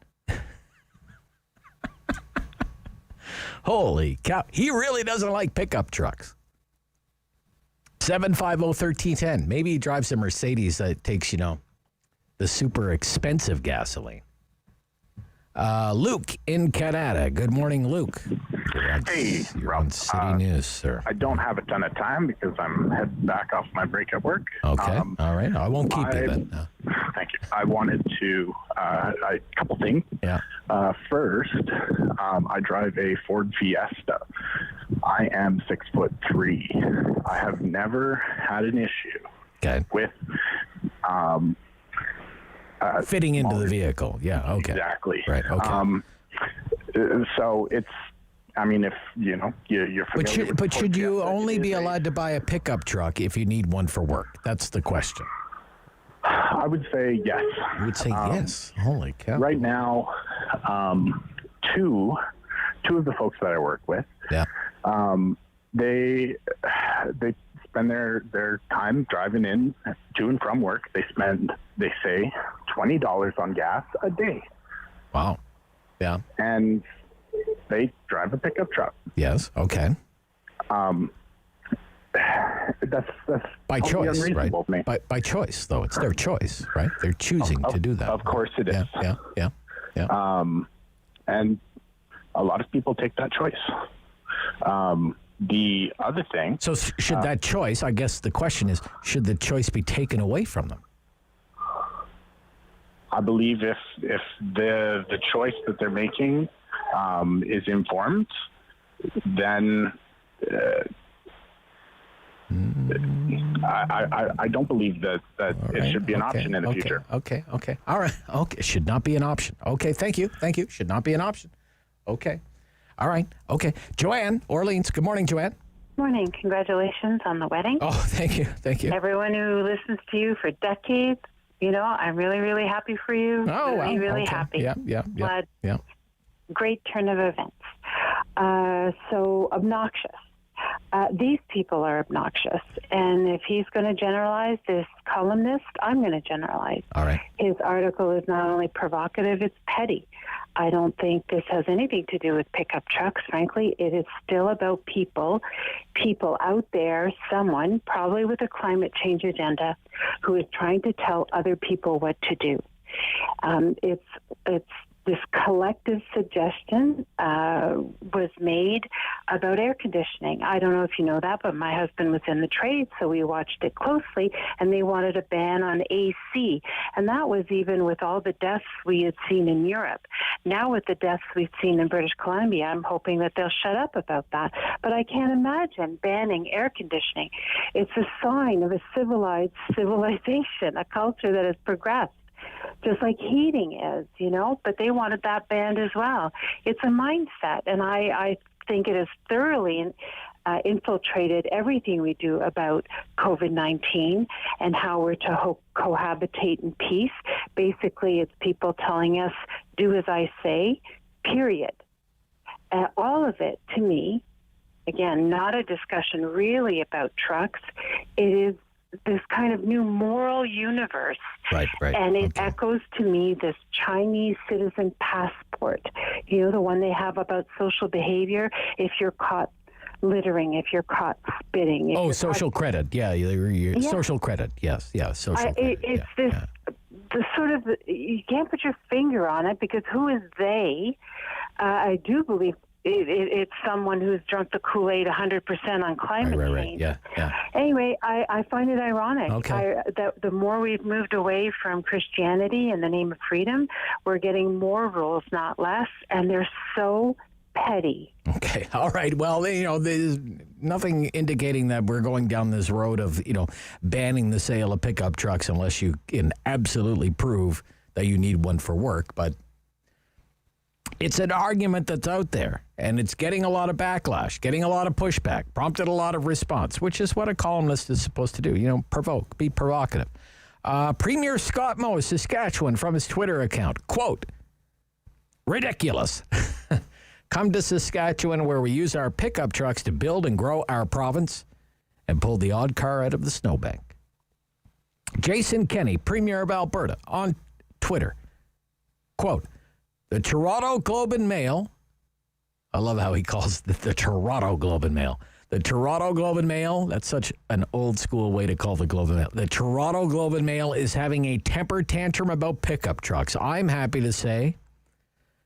Holy cow. He really doesn't like pickup trucks. 750-1310. Maybe he drives a Mercedes that takes, the super expensive gasoline. Luke in Canada. Good morning, Luke. Hey, Rob. City News, sir. I don't have a ton of time because I'm heading back off my break at work. Okay. All right. I won't keep you then. No. Thank you. I wanted to, a couple things. Yeah. First, I drive a Ford Fiesta. I am 6'3". I have never had an issue with fitting into the vehicle. Yeah. Okay. Exactly. Right. Okay. So it's, if you're familiar but should you only be allowed to buy a pickup truck if you need one for work? That's the question. I would say yes. You would say yes. Holy cow. Right now, two of the folks that I work with, they spend their time driving in to and from work. They say $20 on gas a day. Wow. Yeah. And they drive a pickup truck. Yes. Okay. That's by choice, right? To me. By choice, though. It's their choice, right? They're choosing to do that. Of course it is. Yeah. And a lot of people take that choice. The other thing... So should that choice, I guess the question is, should the choice be taken away from them? I believe if the choice that they're making is informed, then I don't believe that it should be an option in the future. Okay. All right. Okay. Should not be an option. Okay. Thank you. Should not be an option. Okay. All right. Okay. Joanne, Orleans. Good morning, Joanne. Morning. Congratulations on the wedding. Oh, thank you. Everyone who listens to you for decades, I'm really, really happy for you. Oh, really happy. Yeah. Glad. Great turn of events. So obnoxious. These people are obnoxious. And if he's going to generalize, this columnist, I'm going to generalize. All right. His article is not only provocative, it's petty. I don't think this has anything to do with pickup trucks. Frankly, it is still about people out there, someone probably with a climate change agenda who is trying to tell other people what to do. It's this collective suggestion was made about air conditioning. I don't know if you know that, but my husband was in the trade, so we watched it closely, and they wanted a ban on AC. And that was even with all the deaths we had seen in Europe. Now with the deaths we've seen in British Columbia, I'm hoping that they'll shut up about that. But I can't imagine banning air conditioning. It's a sign of a civilized civilization, a culture that has progressed. Just like heating is, but they wanted that banned as well. It's a mindset, and I think it has thoroughly infiltrated everything we do about COVID-19 and how we're to cohabitate in peace. Basically, it's people telling us, do as I say, period. All of it, to me, again, not a discussion really about trucks. It is this kind of new moral universe. Right. And it echoes to me this Chinese citizen passport, the one they have about social behavior. If you're caught littering, if you're caught spitting. Social credit. Yeah, social credit. Yes, social credit. It's the sort of, you can't put your finger on it because who is they? I do believe it's someone who's drunk the Kool-Aid 100% on climate change. Yeah. Anyway, I find it ironic that the more we've moved away from Christianity in the name of freedom, we're getting more rules, not less, and they're so petty. Okay. All right. Well, there's nothing indicating that we're going down this road of, banning the sale of pickup trucks unless you can absolutely prove that you need one for work. But it's an argument that's out there, and it's getting a lot of backlash, getting a lot of pushback, prompted a lot of response, which is what a columnist is supposed to do, provoke, be provocative. Premier Scott Moe of Saskatchewan from his Twitter account, quote, ridiculous. Come to Saskatchewan where we use our pickup trucks to build and grow our province and pull the odd car out of the snowbank. Jason Kenney, Premier of Alberta, on Twitter, quote, the Toronto Globe and Mail, I love how he calls it the Toronto Globe and Mail. The Toronto Globe and Mail, that's such an old school way to call the Globe and Mail. The Toronto Globe and Mail is having a temper tantrum about pickup trucks. I'm happy to say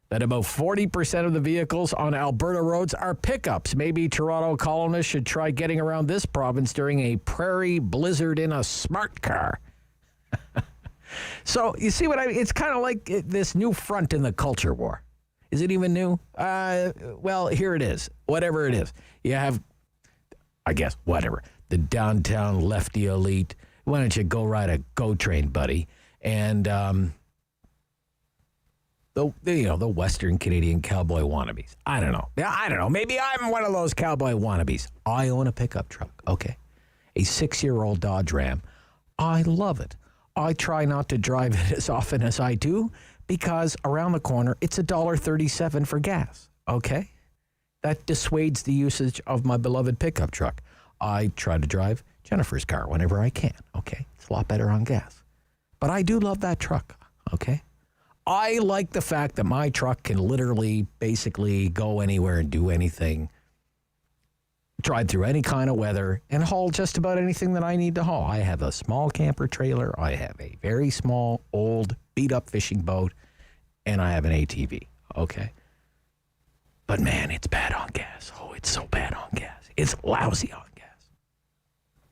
that about 40% of the vehicles on Alberta roads are pickups. Maybe Toronto columnists should try getting around this province during a prairie blizzard in a smart car. So, you see what I mean? It's kind of like this new front in the culture war. Is it even new? Well, here it is. Whatever it is. You have, I guess, whatever. The downtown lefty elite. Why don't you go ride a GO train, buddy? And the Western Canadian cowboy wannabes. I don't know. Maybe I'm one of those cowboy wannabes. I own a pickup truck, okay? A 6-year-old Dodge Ram. I love it. I try not to drive it as often as I do because around the corner, it's $1.37 for gas, okay? That dissuades the usage of my beloved pickup truck. I try to drive Jennifer's car whenever I can, okay? It's a lot better on gas. But I do love that truck, okay? I like the fact that my truck can literally basically go anywhere and do anything, drive through any kind of weather, and haul just about anything that I need to haul. I have a small camper trailer. I have a very small, old, beat-up fishing boat, and I have an ATV, okay? But, man, it's bad on gas. Oh, it's so bad on gas. It's lousy on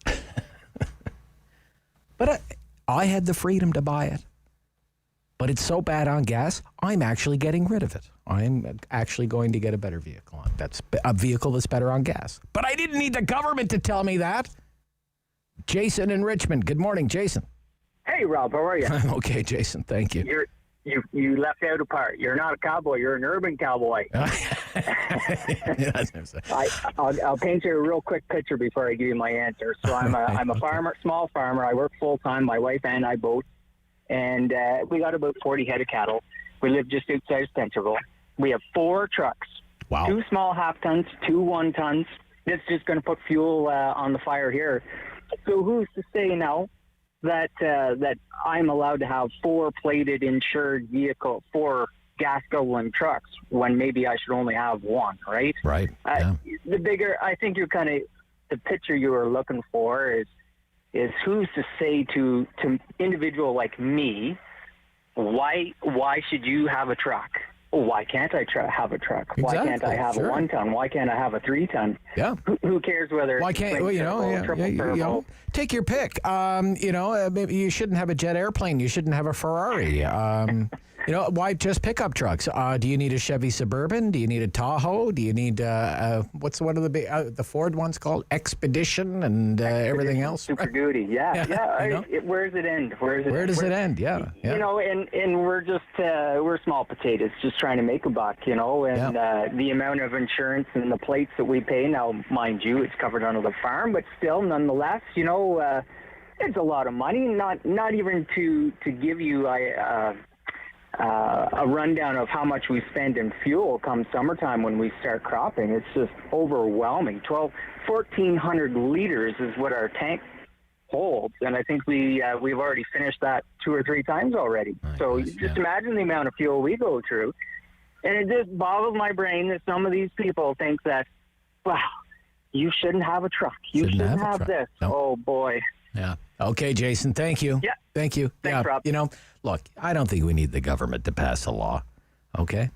gas. But I had the freedom to buy it. But it's so bad on gas, I'm actually getting rid of it. I'm actually going to get a better vehicle. That's a vehicle that's better on gas. But I didn't need the government to tell me that. Jason in Richmond. Good morning, Jason. Hey, Rob. How are you? I'm okay, Jason. Thank you. You left out a part. You're not a cowboy. You're an urban cowboy. I'll paint you a real quick picture before I give you my answer. So I'm a farmer, small farmer. I work full time. My wife and I both. And we got about 40 head of cattle. We live just outside of Centerville. We have 4 trucks. Wow. 2 small half-tons, 2 1-tons. That's just going to put fuel on the fire here. So who's to say now that I'm allowed to have 4 plated insured vehicle, 4 gas-guzzling trucks when maybe I should only have 1, right? Right. The bigger, I think you're kind of, the picture you were looking for is who's to say to individual like me, why should you have a truck? Why can't I have a truck? Exactly. Why can't I have a 1-ton? Why can't I have a 3-ton? Yeah. Who cares whether? Why can't take your pick? Maybe you shouldn't have a jet airplane. You shouldn't have a Ferrari. Why just pickup trucks? Do you need a Chevy Suburban? Do you need a Tahoe? Do you need what's one of the big the Ford ones called Expedition and everything else? Super Duty. Yeah. Where does it end? Where does it end? Yeah. And we're just we're small potatoes, just trying to make a buck. And the amount of insurance and the plates that we pay now, mind you, it's covered under the farm, but still, nonetheless, it's a lot of money. Not even to give you a rundown of how much we spend in fuel come summertime when we start cropping. It's just overwhelming. 1,400 liters is what our tank holds, and I think we've already finished that 2 or 3 times already. Imagine the amount of fuel we go through, and it just boggles my brain that some of these people think that, wow, you shouldn't have a truck. You shouldn't have this. No. Oh boy. Yeah. Okay, Jason. Thank you. Yeah. Thank you. Thanks, Rob. Look, I don't think we need the government to pass a law. Okay.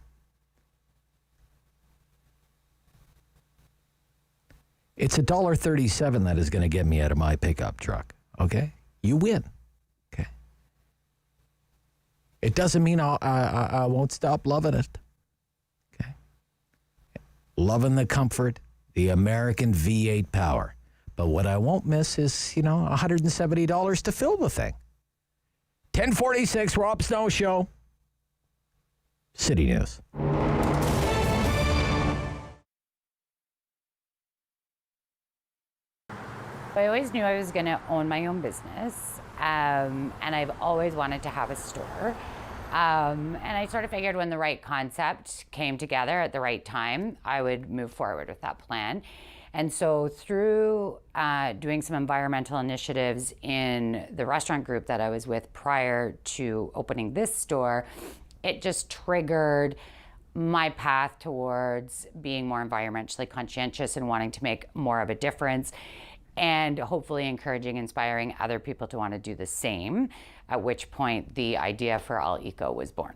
It's $1.37 that is going to get me out of my pickup truck. Okay? You win. Okay? It doesn't mean I won't stop loving it. Okay? Loving the comfort, the American V8 power. But what I won't miss is, $170 to fill the thing. 1046, Rob Snow Show. City News. I always knew I was going to own my own business, and I've always wanted to have a store. And I sort of figured when the right concept came together at the right time, I would move forward with that plan. And so through doing some environmental initiatives in the restaurant group that I was with prior to opening this store, it just triggered my path towards being more environmentally conscientious and wanting to make more of a difference, and hopefully encouraging, inspiring other people to want to do the same, at which point the idea for All Eco was born.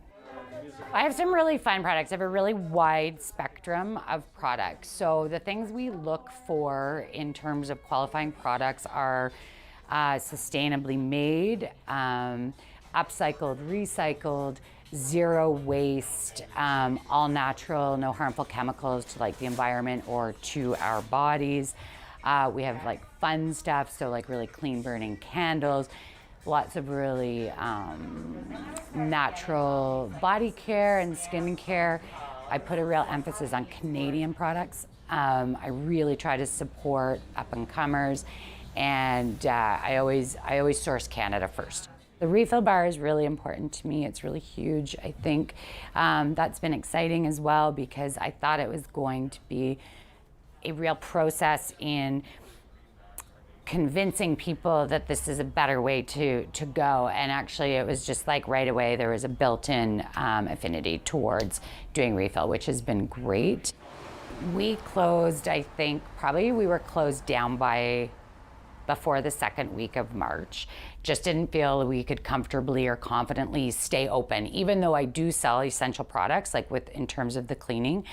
I have some really fun products. I have a really wide spectrum of products. So the things we look for in terms of qualifying products are sustainably made, upcycled, recycled, zero waste, all natural, no harmful chemicals to the environment or to our bodies. We have fun stuff, so really clean burning candles, lots of really natural body care and skin care. I put a real emphasis on Canadian products. I really try to support up and comers, and I always source Canada first. The refill bar is really important to me. It's really huge. I think that's been exciting as well, because I thought it was going to be a real process in convincing people that this is a better way to go. And actually it was just right away there was a built-in affinity towards doing refill, which has been great. We closed, I think, probably we were closed down by before the second week of March. Just didn't feel we could comfortably or confidently stay open, even though I do sell essential products, in terms of the cleaning.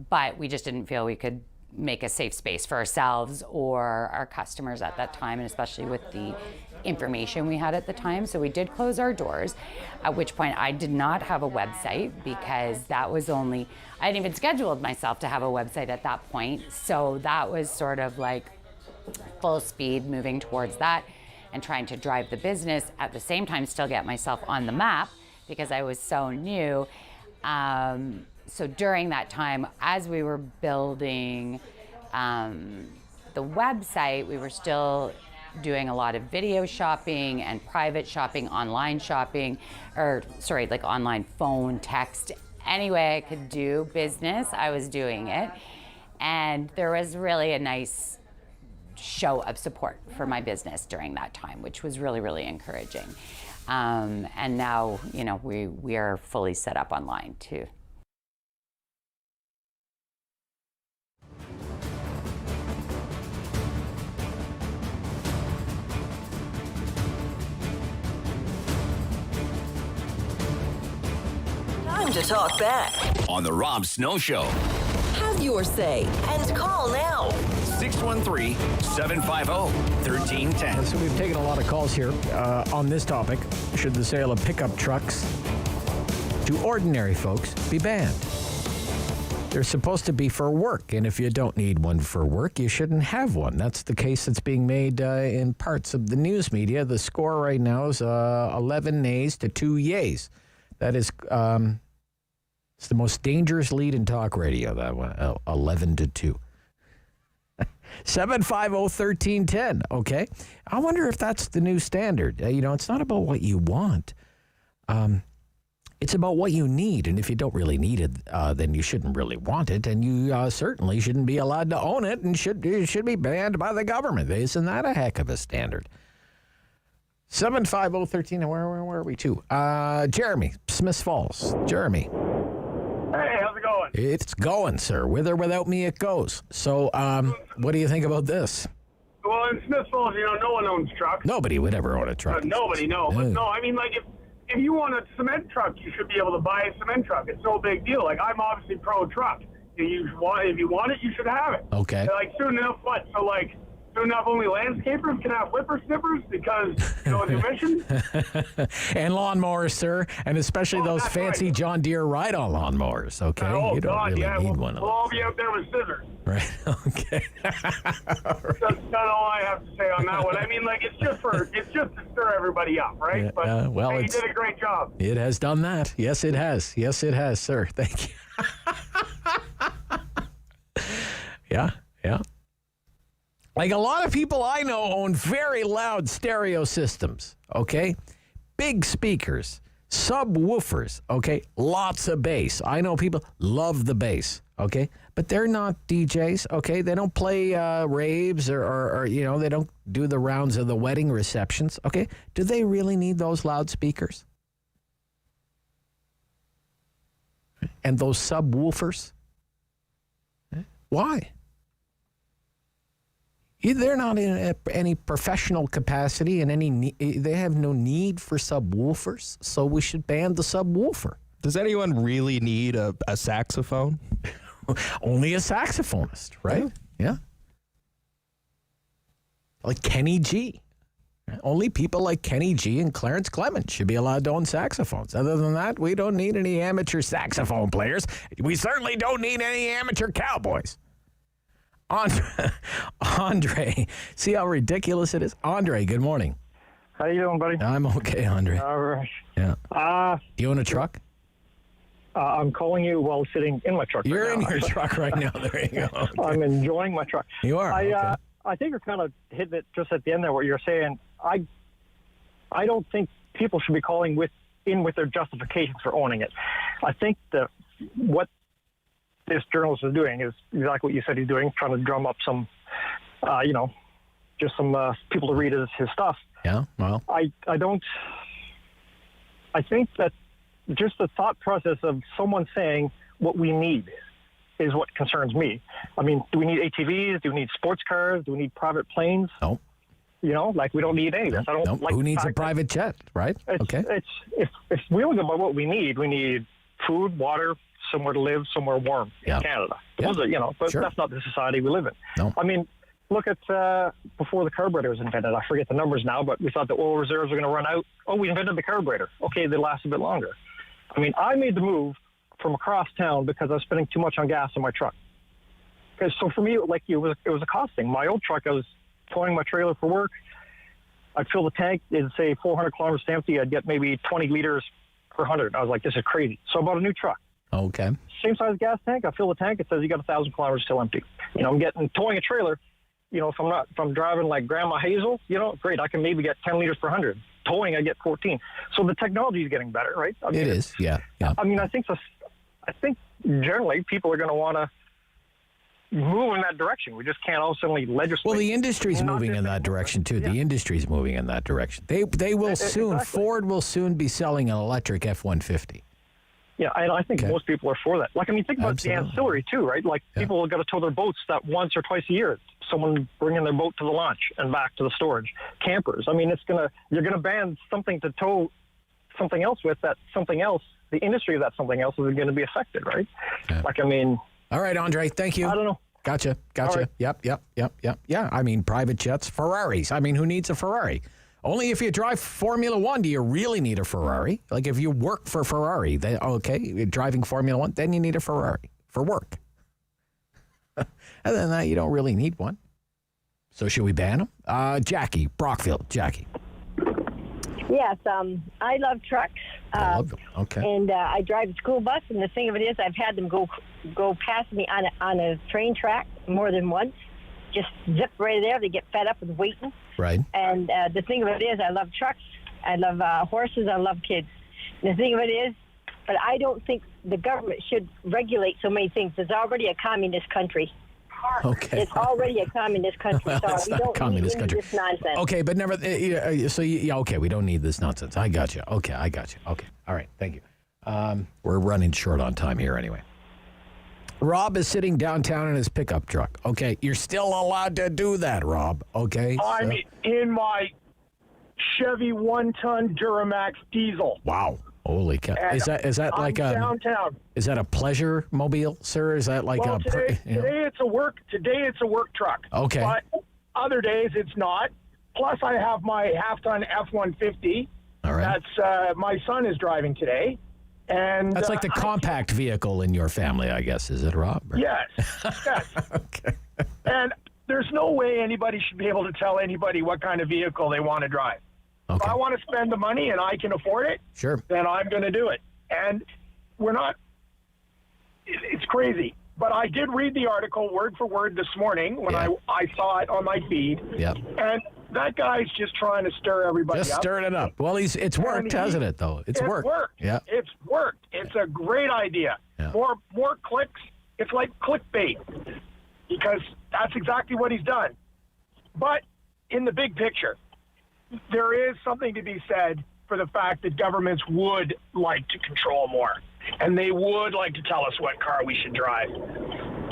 But we just didn't feel we could make a safe space for ourselves or our customers at that time, and especially with the information we had at the time. So we did close our doors, at which point I did not have a website, because that was I hadn't even scheduled myself to have a website at that point. So that was sort of full speed moving towards that and trying to drive the business at the same time, still get myself on the map because I was so new. So during that time, as we were building the website, we were still doing a lot of video shopping and private shopping, online online phone, text. Any way I could do business, I was doing it. And there was really a nice show of support for my business during that time, which was really, really encouraging. And now, we are fully set up online too. Time to talk back. On the Rob Snow Show. Have your say and call now. 613-750-1310. So we've taken a lot of calls here on this topic. Should the sale of pickup trucks to ordinary folks be banned? They're supposed to be for work, and if you don't need one for work, you shouldn't have one. That's the case that's being made in parts of the news media. The score right now is 11 nays to 2 yays. That is, it's the most dangerous lead in talk radio, that one, 11 to 2. 750-1310, okay? I wonder if that's the new standard. It's not about what you want. It's about what you need, and if you don't really need it, then you shouldn't really want it, and you certainly shouldn't be allowed to own it, and it should be banned by the government. Isn't that a heck of a standard? 750-13, where are we to? Jeremy, Smiths Falls. Jeremy. Hey, how's it going? It's going, sir. With or without me, it goes. So, what do you think about this? Well, in Smiths Falls, no one owns trucks. Nobody would ever own a truck. Nobody, no. But no, I mean, if you want a cement truck, you should be able to buy a cement truck. It's no big deal. I'm obviously pro truck. If you want it, you should have it. Okay. And, like, soon enough, what? So, like, soon enough, only landscapers can have whippersnippers because, you know, the emissions? And lawnmowers, sir, and especially those fancy right. John Deere ride-on lawnmowers, okay? Oh, you don't God, really yeah. need one of We'll those. all be out there with scissors. Right, okay. That's not all I have to say on that one. I mean, like, it's just to stir everybody up, right? Yeah, But well, hey, you did a great job. It has done that. Yes, it has. Yes, it has, sir. Thank you. Yeah. Like a lot of people I know own very loud stereo systems, okay? Big speakers, subwoofers, okay? Lots of bass. I know people love the bass, okay? But they're not DJs, okay? They don't play raves or, you know, they don't do the rounds of the wedding receptions, okay? Do they really need those loudspeakers? And those subwoofers? Why? They're not in any professional capacity and they have no need for subwoofers, so we should ban the subwoofer. Does anyone really need a saxophone? Only a saxophonist, right? Yeah. Like Kenny G. Only people like Kenny G and Clarence Clemens should be allowed to own saxophones. Other than that, we don't need any amateur saxophone players. We certainly don't need any amateur cowboys. Andre, see how ridiculous it is? Andre, good morning. How you doing, buddy? I'm okay, Andre. All right. Yeah. You own a truck? I'm calling you while sitting in my truck. You're in your truck right now. There you go. Okay. I'm enjoying my truck. You are? Okay. I think you're kind of hitting it just at the end there, what you're saying. I don't think people should be calling with their justifications for owning it. I think that what this journalist is doing is exactly what you said he's doing, trying to drum up some, just some people to read his stuff. Yeah, well. I think that just the thought process of someone saying what we need is what concerns me. I mean, do we need ATVs? Do we need sports cars? Do we need private planes? No. You know, like we don't need any of this. I don't like. Who needs a private jet, right? Okay. If we only go by what we need food, water, somewhere to live, somewhere warm in Canada. Those are, but that's not the society we live in. No. I mean, look at before the carburetor was invented. I forget the numbers now, but we thought the oil reserves were going to run out. Oh, we invented the carburetor. Okay, they last a bit longer. I mean, I made the move from across town because I was spending too much on gas in my truck. Because so for me, it was a cost thing. My old truck, I was towing my trailer for work. I'd fill the tank. It'd say 400 kilometers to empty. I'd get maybe 20 liters per 100. I was like, this is crazy. So I bought a new truck. Okay. Same size gas tank. I fill the tank. It says you got 1,000 kilometers till empty. You know, I'm towing a trailer. You know, if I'm driving like Grandma Hazel, great. I can maybe get 10 liters per 100. Towing, I get 14. So the technology is getting better, right? I mean, it is, yeah. I mean, I think generally people are going to want to move in that direction. We just can't all suddenly legislate. Well, the industry's moving in that direction too. Yeah. The industry's moving in that direction. They will soon. Exactly. Ford will soon be selling an electric F-150. Yeah, and I think most people are for that. Like, I mean, think about the ancillary too, right? Like, people have got to tow their boats that once or twice a year. Someone bringing their boat to the launch and back to the storage. Campers. I mean, you're gonna ban something to tow something else with that something else. The industry of that something else is going to be affected, right? Yeah. Like, I mean. All right, Andre. Thank you. I don't know. Gotcha. Right. Yep. Yeah, I mean, private jets, Ferraris. I mean, who needs a Ferrari? Only if you drive Formula One do you really need a Ferrari. Like, if you work for Ferrari, you're driving Formula One, then you need a Ferrari for work. Other than that, you don't really need one. So should we ban them? Jackie, Brockville. Jackie. Yes, I love trucks. I love them. Okay. And I drive a school bus, and the thing of it is I've had them go past me on a train track more than once. Just zip right there. They get fed up with waiting. Right. And the thing of it is I love trucks. I love horses. I love kids. And the thing of it is, but I don't think the government should regulate so many things. It's already a communist country. Okay. It's already a communist country. Well, so it's we not don't a communist need country. this nonsense. Okay, but never. Okay, we don't need this nonsense. I got you. Okay, I got you. Okay, all right. Thank you. We're running short on time here anyway. Rob is sitting downtown in his pickup truck. Okay, you're still allowed to do that, Rob. Okay. I'm in my Chevy 1-ton Duramax diesel. Wow. Holy cow! And Is that I'm like a downtown? Is that a pleasure mobile, sir? Is that like Well, a today it's a work truck. Okay. But other days it's not. Plus, I have my half-ton F-150. All right. That's my son is driving today, and That's like the compact vehicle in your family, I guess. Is it, Rob? Or- Yes. Okay. And there's no way anybody should be able to tell anybody what kind of vehicle they want to drive. If I want to spend the money and I can afford it, Sure. then I'm going to do it. And we're not. It's crazy. But I did read the article word for word this morning when I saw it on my feed. Yep. And that guy's just trying to stir everybody Just up. stirring it up. Well, it's worked, hasn't it? Though it's worked. Yeah. It's worked. It's a great idea. Yeah. More clicks. It's like clickbait because that's exactly what he's done. But in the big picture, there is something to be said for the fact that governments would like to control more, and they would like to tell us what car we should drive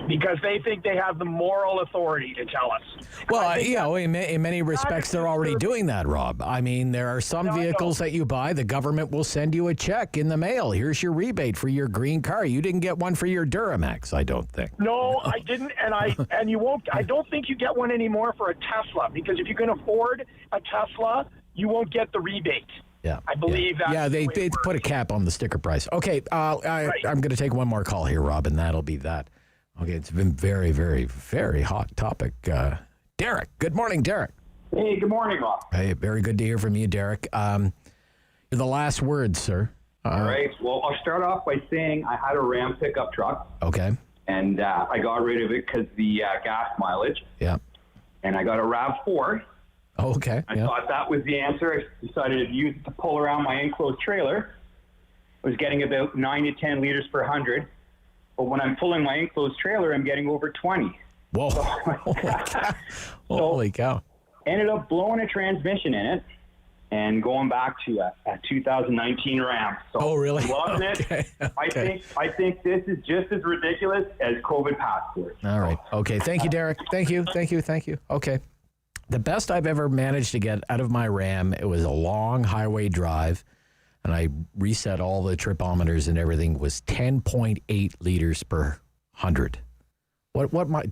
because they think they have the moral authority to tell us. Well, in many respects, they're already doing that, Rob. I mean, there are some vehicles that you buy, the government will send you a check in the mail. Here's your rebate for your green car. You didn't get one for your Duramax, I don't think. No, I didn't, and you won't. I don't think you get one anymore for a Tesla because if you can afford a Tesla, you won't get the rebate. Yeah, I believe that. Yeah, they put a cap on the sticker price. Okay, I'm going to take one more call here, Rob, and that'll be that. Okay, it's been very, very, very hot topic. Derek, good morning, Derek. Hey, good morning, Rob. Hey, very good to hear from you, Derek. You're the last word, sir. All right. Well, I'll start off by saying I had a Ram pickup truck. Okay. And I got rid of it because the gas mileage. Yeah. And I got a RAV4. Oh, okay. I thought that was the answer. I decided to use it to pull around my enclosed trailer. I was getting about 9 to 10 liters per 100. But when I'm pulling my enclosed trailer, I'm getting over 20. Whoa. Holy cow. Ended up blowing a transmission in it and going back to a 2019 Ram. So really? Loving it. I think this is just as ridiculous as COVID passports. All right. Okay. Thank you, Derek. Thank you. Okay. The best I've ever managed to get out of my Ram, it was a long highway drive, and I reset all the tripometers and everything, was 10.8 liters per 100.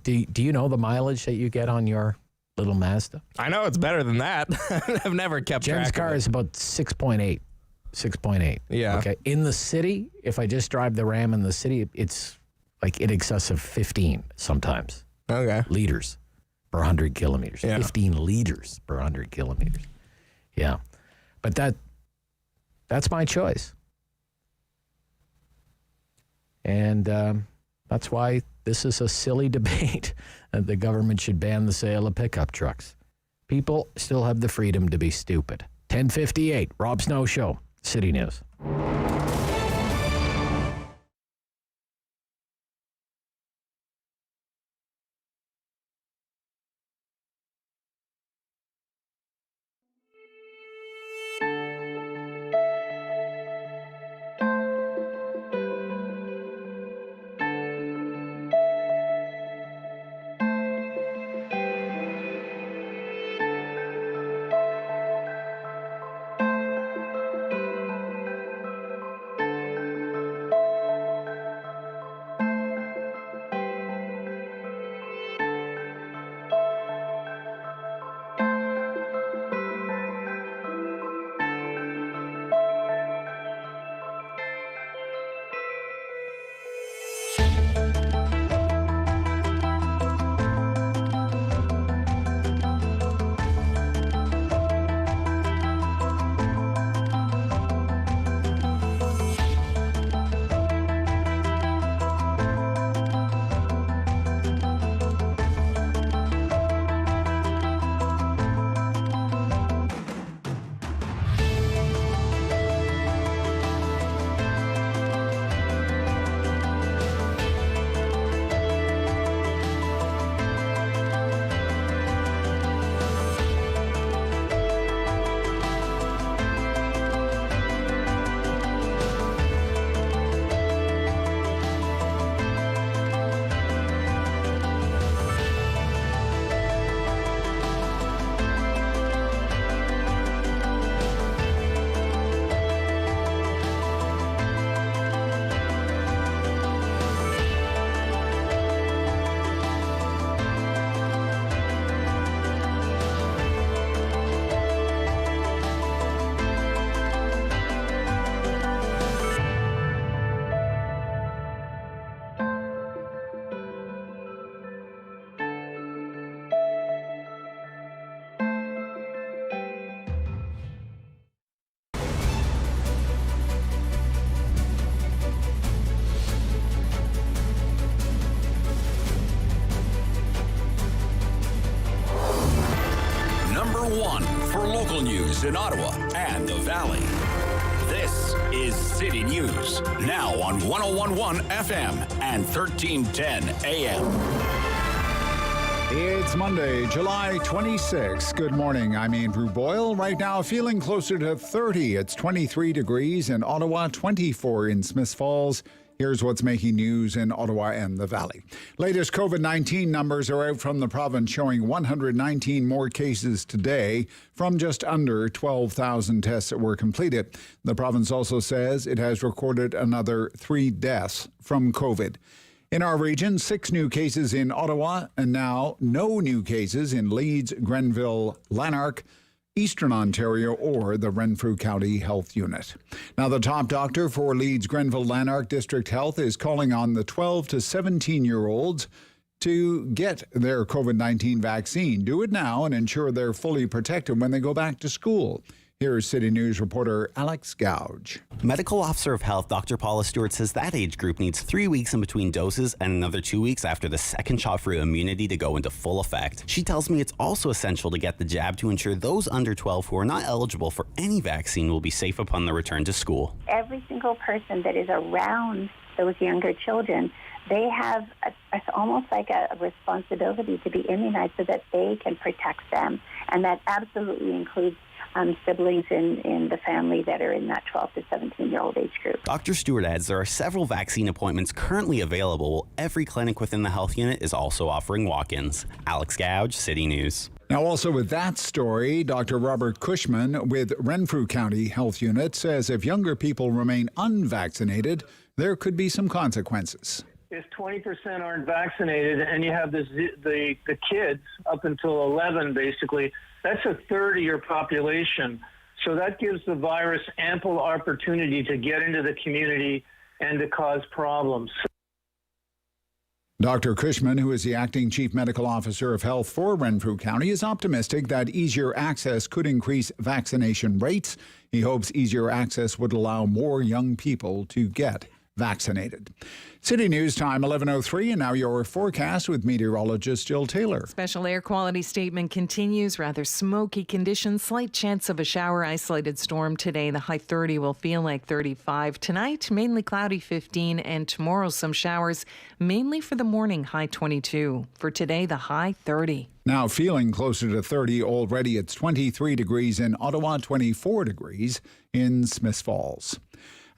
Do you know the mileage that you get on your little Mazda? I know it's better than that. I've never kept track Jen's of car it. is about 6.8. 6.8. Yeah. Okay. In the city, if I just drive the Ram in the city, it's like in excess of 15 sometimes. Okay. Liters per 100 kilometers. Yeah. 15 liters per 100 kilometers. Yeah. But that's my choice. And that's why this is a silly debate that the government should ban the sale of pickup trucks. People still have the freedom to be stupid. 10:58, Rob Snow Show, City News. local news in Ottawa and the Valley. This is City News, now on 101.1 FM and 1310 AM. It's Monday, July 26th. Good morning. I'm Andrew Boyle. Right now, feeling closer to 30. It's 23 degrees in Ottawa, 24 in Smiths Falls. Here's what's making news in Ottawa and the Valley. Latest COVID-19 numbers are out from the province, showing 119 more cases today from just under 12,000 tests that were completed. The province also says it has recorded another 3 deaths from COVID. In our region, 6 new cases in Ottawa, and now no new cases in Leeds, Grenville, Lanark, Eastern Ontario, or the Renfrew County Health Unit. Now, the top doctor for Leeds, Grenville, Lanark District Health is calling on the 12 to 17-year-olds to get their COVID-19 vaccine. Do it now and ensure they're fully protected when they go back to school. Here's City News reporter Alex Gouge. Medical Officer of Health Dr. Paula Stewart says that age group needs 3 weeks in between doses and another 2 weeks after the second shot for immunity to go into full effect. She tells me it's also essential to get the jab to ensure those under 12 who are not eligible for any vaccine will be safe upon the return to school. Every single person that is around those younger children, they have it's almost like a responsibility to be immunized so that they can protect them. And that absolutely includes siblings in the family that are in that 12 to 17-year-old age group. Dr. Stewart adds there are several vaccine appointments currently available. Every clinic within the health unit is also offering walk-ins. Alex Gouge, City News. Now, also with that story, Dr. Robert Cushman with Renfrew County Health Unit says if younger people remain unvaccinated, there could be some consequences. If 20% aren't vaccinated and you have the kids up until 11, basically, that's a third of your population. So that gives the virus ample opportunity to get into the community and to cause problems. Dr. Cushman, who is the acting chief medical officer of health for Renfrew County, is optimistic that easier access could increase vaccination rates. He hopes easier access would allow more young people to get vaccinated. City News time 11:03, and now your forecast with meteorologist Jill Taylor. Special air quality statement continues. Rather smoky conditions. Slight chance of a shower, isolated storm today. The high 30 will feel like 35. Tonight, mainly cloudy 15, and tomorrow some showers, mainly for the morning, high 22. For today, the high 30. Now feeling closer to 30 already. It's 23 degrees in Ottawa, 24 degrees in Smiths Falls.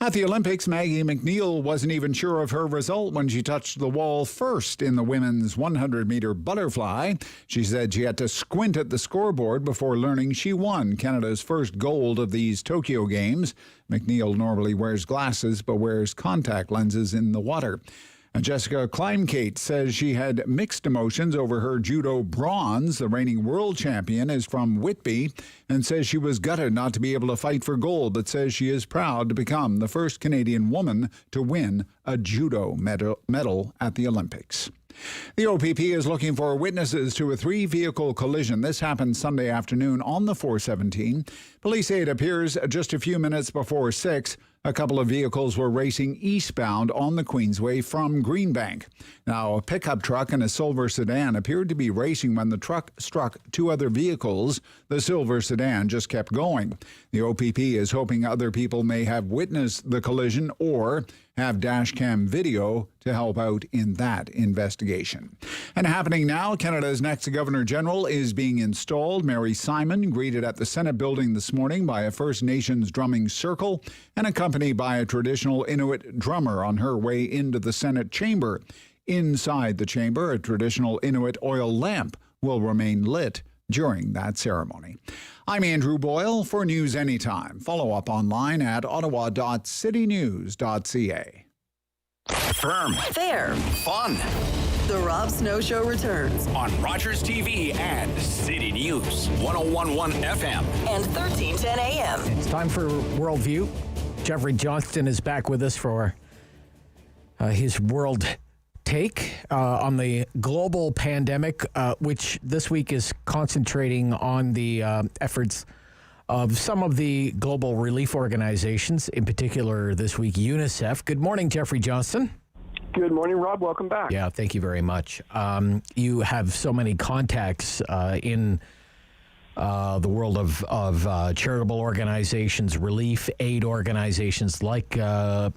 At the Olympics, Maggie McNeil wasn't even sure of her result when she touched the wall first in the women's 100-meter butterfly. She said she had to squint at the scoreboard before learning she won Canada's first gold of these Tokyo Games. McNeil normally wears glasses but wears contact lenses in the water. Jessica Kleinkate says she had mixed emotions over her judo bronze. The reigning world champion is from Whitby and says she was gutted not to be able to fight for gold, but says she is proud to become the first Canadian woman to win a judo medal at the Olympics. The OPP is looking for witnesses to a 3-vehicle collision. This happened Sunday afternoon on the 417. Police say it appears just a few minutes before 6. A couple of vehicles were racing eastbound on the Queensway from Greenbank. Now, a pickup truck and a silver sedan appeared to be racing when the truck struck 2 other vehicles. The silver sedan just kept going. The OPP is hoping other people may have witnessed the collision or have dashcam video to help out in that investigation. And happening now, Canada's next Governor General is being installed. Mary Simon greeted at the Senate building this morning by a First Nations drumming circle and accompanied by a traditional Inuit drummer on her way into the Senate chamber. Inside the chamber, a traditional Inuit oil lamp will remain lit during that ceremony. I'm Andrew Boyle for News Anytime. Follow up online at ottawa.citynews.ca. Firm. Fair. Fun. The Rob Snow Show returns on Rogers TV and City News 101.1 FM and 1310 AM. It's time for Worldview. Geoffrey Johnston is back with us for his world take on the global pandemic, which this week is concentrating on the efforts of some of the global relief organizations, in particular this week UNICEF. Good morning, Geoffrey Johnston. Good morning, Rob. Welcome back. Yeah, thank you very much. You have so many contacts in the world of charitable organizations, relief aid organizations like the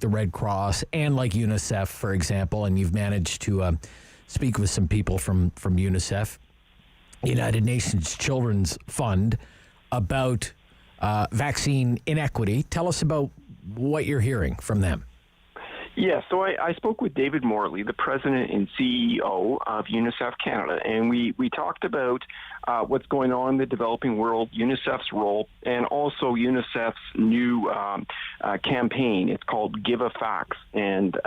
Red Cross and like UNICEF, for example, and you've managed to speak with some people from UNICEF, United Nations Children's Fund, about vaccine inequity. Tell us about what you're hearing from them. Yeah, so I spoke with David Morley, the president and CEO of UNICEF Canada, and we talked about what's going on in the developing world, UNICEF's role, and also UNICEF's new campaign. It's called Give a Vax, and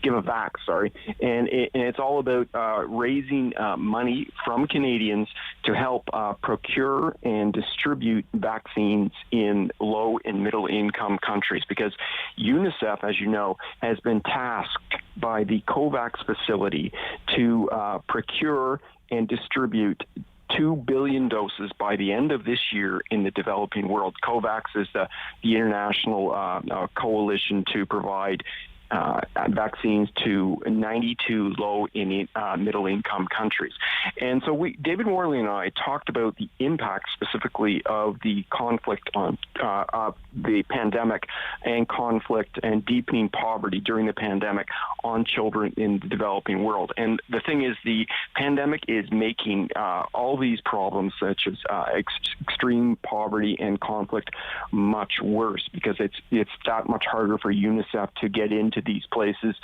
it's all about raising money from Canadians to help procure and distribute vaccines in low and middle income countries, because UNICEF, as you know, has been tasked by the COVAX facility to procure and distribute 2 billion doses by the end of this year in the developing world. COVAX is the international coalition to provide vaccines to 92 low and middle income countries. And so David Morley and I talked about the impact specifically of the conflict on the pandemic and conflict and deepening poverty during the pandemic on children in the developing world. And the thing is, the pandemic is making all these problems, such as extreme poverty and conflict, much worse, because it's that much harder for UNICEF to get into these places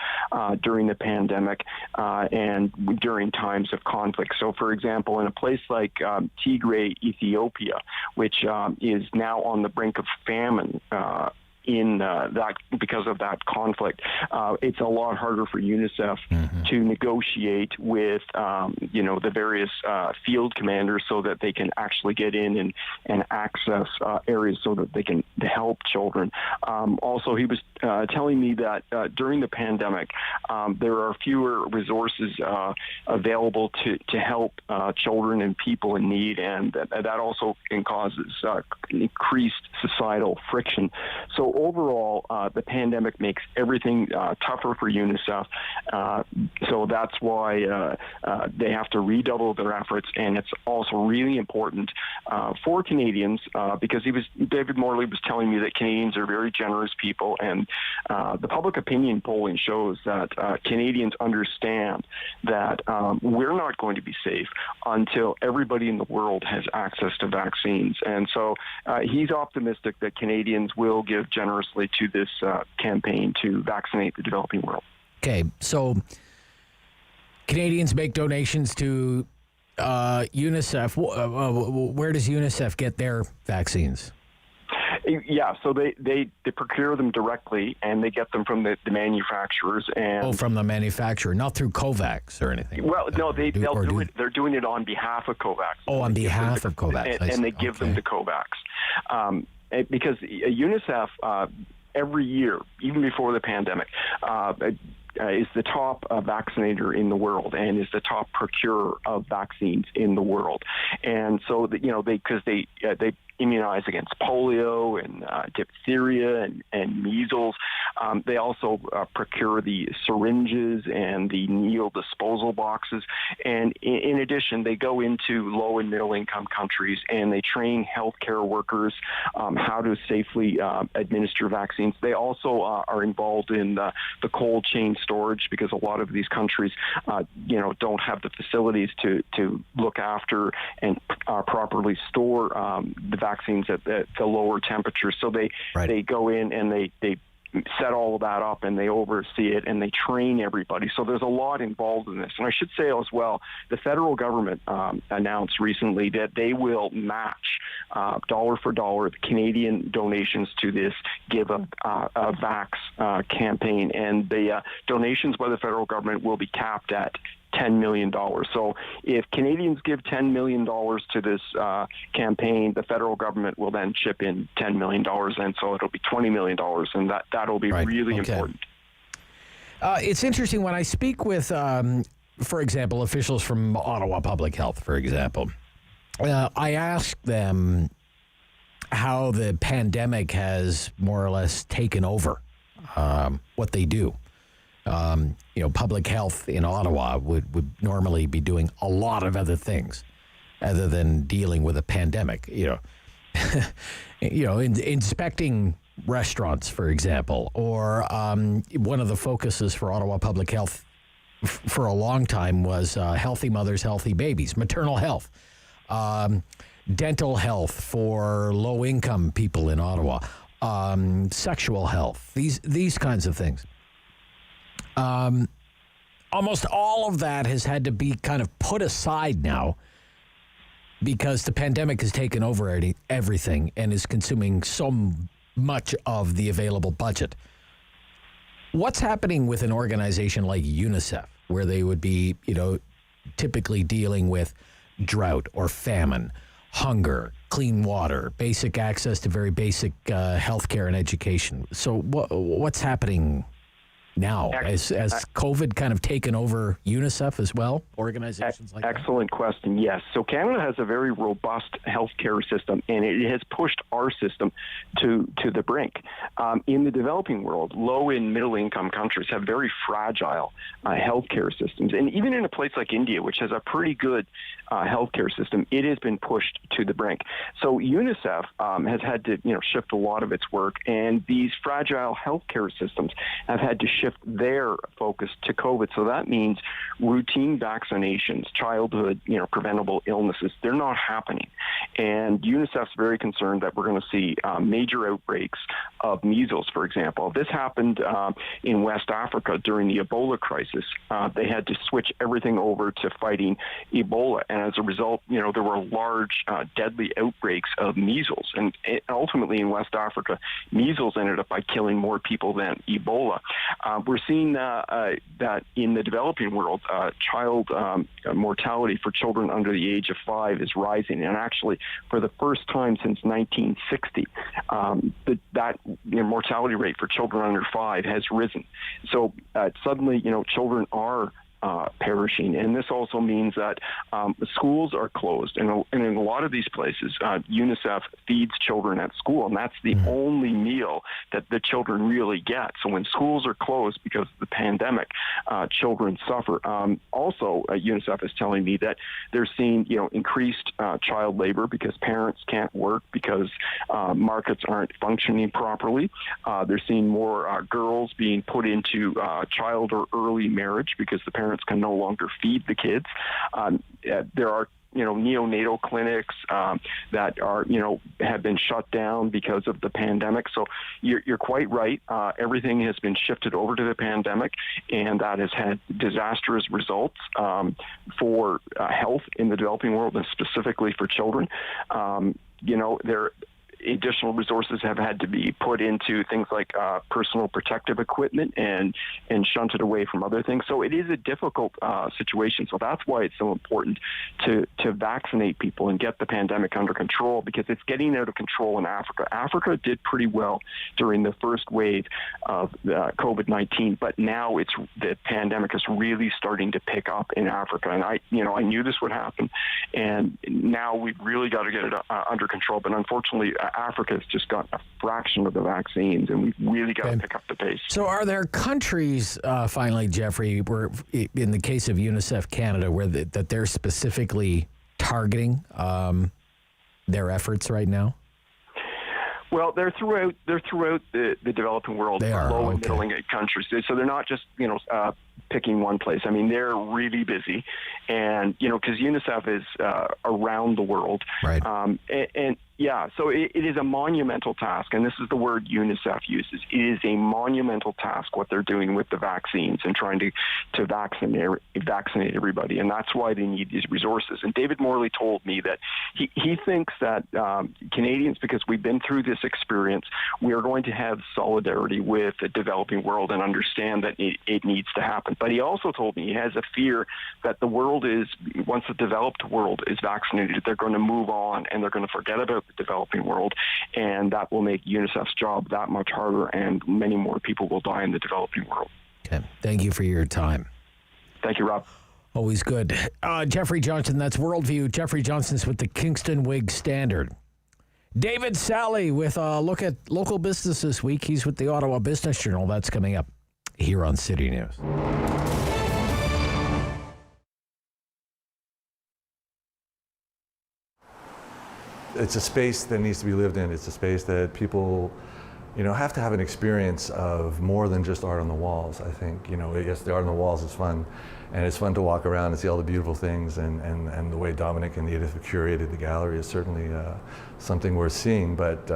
during the pandemic and during times of conflict. So, for example, in a place like Tigray, Ethiopia, which is now on the brink of famine, in that because of that conflict, it's a lot harder for UNICEF to negotiate with the various field commanders so that they can actually get in and access areas so that they can help children. Also, he was telling me that during the pandemic, there are fewer resources available to help children and people in need, and that also causes increased societal friction. So overall, the pandemic makes everything tougher for UNICEF. So that's why they have to redouble their efforts, and it's also really important for Canadians because David Morley was telling me that Canadians are very generous people, and the public opinion polling shows that Canadians understand that we're not going to be safe until everybody in the world has access to vaccines. And so he's optimistic that Canadians will give generously to this campaign to vaccinate the developing world. Okay, so Canadians make donations to UNICEF. Where does UNICEF get their vaccines? Yeah, so they procure them directly, and they get them from the manufacturers. And from the manufacturer, not through COVAX or anything. Well, no, they're doing it on behalf of COVAX. Oh, on behalf of COVAX. And they give them to COVAX. Because UNICEF, every year, even before the pandemic, is the top vaccinator in the world and is the top procurer of vaccines in the world. And so, they immunize against polio and diphtheria and measles. They also procure the syringes and the needle disposal boxes. And in addition, they go into low and middle income countries and they train healthcare workers how to safely administer vaccines. They also are involved in the cold chain storage, because a lot of these countries, don't have the facilities to look after and properly store the vaccines at the lower temperatures. So they go in and they set all of that up and they oversee it and they train everybody. So there's a lot involved in this. And I should say as well, the federal government announced recently that they will match dollar for dollar the Canadian donations to this Give a Vax campaign. And the donations by the federal government will be capped at $10 million. So if Canadians give $10 million to this campaign, the federal government will then chip in $10 million, and so it'll be $20 million, and that'll be really important. It's interesting when I speak with, for example, officials from Ottawa Public Health, for example, I ask them how the pandemic has more or less taken over what they do. Public health in Ottawa would normally be doing a lot of other things. other than dealing with a pandemic. Inspecting restaurants, for example, or one of the focuses for Ottawa Public Health for a long time was healthy mothers, healthy babies, maternal health, dental health for low-income people in Ottawa, sexual health, these kinds of things. Almost all of that has had to be kind of put aside now because the pandemic has taken over everything and is consuming so much of the available budget. What's happening with an organization like UNICEF, where they would be, typically dealing with drought or famine, hunger, clean water, basic access to very basic health care and education? So what's happening now? Has COVID kind of taken over UNICEF as well, organizations like that? Excellent question, yes. So Canada has a very robust healthcare system, and it has pushed our system to the brink. In the developing world, low and middle income countries have very fragile healthcare systems. And even in a place like India, which has a pretty good healthcare system, it has been pushed to the brink. So UNICEF has had to shift a lot of its work, and these fragile healthcare systems have had to shift their focus to COVID. So that means routine vaccinations, childhood, preventable illnesses, they're not happening. And UNICEF's very concerned that we're going to see major outbreaks of measles, for example. This happened in West Africa during the Ebola crisis. They had to switch everything over to fighting Ebola. And as a result, there were large, deadly outbreaks of measles. And ultimately in West Africa, measles ended up by killing more people than Ebola. We're seeing that in the developing world, child mortality for children under the age of 5 is rising. And actually, for the first time since 1960, that mortality rate for children under 5 has risen. So suddenly, children are perishing. And this also means that schools are closed. And in a lot of these places, UNICEF feeds children at school, and that's the only meal that the children really get. So when schools are closed because of the pandemic, children suffer. Also, UNICEF is telling me that they're seeing, increased child labor because parents can't work because markets aren't functioning properly. They're seeing more girls being put into child or early marriage because the parents can no longer feed the kids. There are neonatal clinics that are have been shut down because of the pandemic. So you're quite right. Everything has been shifted over to the pandemic, and that has had disastrous results for health in the developing world, and specifically for children. Additional resources have had to be put into things like personal protective equipment and shunted away from other things. So it is a difficult situation. So that's why it's so important to vaccinate people and get the pandemic under control, because it's getting out of control in Africa. Africa did pretty well during the first wave of COVID-19, but now the pandemic is really starting to pick up in Africa. And I knew this would happen, and now we've really got to get it under control. But unfortunately, Africa has just got a fraction of the vaccines, and we've really got to pick up the pace. So are there countries, finally, Geoffrey, where in the case of UNICEF Canada, where that they're specifically targeting their efforts right now? Well, they're throughout the developing world, low and middle income countries. So they're not just picking one place. I mean, they're really busy, and because UNICEF is around the world, right? And yeah, so it is a monumental task, and this is the word UNICEF uses. It is a monumental task what they're doing with the vaccines and trying to vaccinate everybody, and that's why they need these resources. And David Morley told me that he thinks that Canadians, because we've been through this experience, we are going to have solidarity with the developing world and understand that it needs to happen. But he also told me he has a fear that the world once the developed world is vaccinated, they're going to move on and they're going to forget about the developing world, and that will make UNICEF's job that much harder, and many more people will die in the developing world. Okay. Thank you for your time. Thank you, Rob. Always good. Geoffrey Johnston, that's Worldview. Geoffrey Johnston's with the Kingston Whig-Standard. David Sali with a look at local business this week. He's with the Ottawa Business Journal. That's coming up here on City News. It's a space that needs to be lived in. It's a space that people, have to have an experience of more than just art on the walls. I think, yes, the art on the walls is fun, and it's fun to walk around and see all the beautiful things, and the way Dominic and Edith have curated the gallery is certainly something worth seeing. But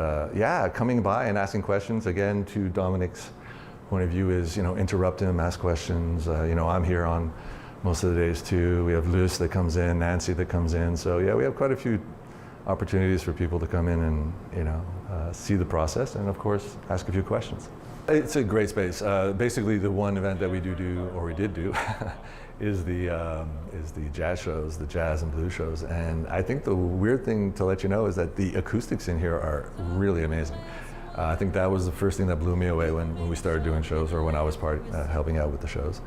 coming by and asking questions, again, to Dominic's point of view is, interrupt him, ask questions. I'm here on most of the days too. We have Luce that comes in, Nancy that comes in. So yeah, we have quite a few opportunities for people to come in and see the process, and of course ask a few questions. It's a great space. Basically, the one event that we did do, is the jazz shows, the jazz and blues shows. And I think the weird thing to let you know is that the acoustics in here are really amazing. I think that was the first thing that blew me away when we started doing shows, or when I was helping out with the shows.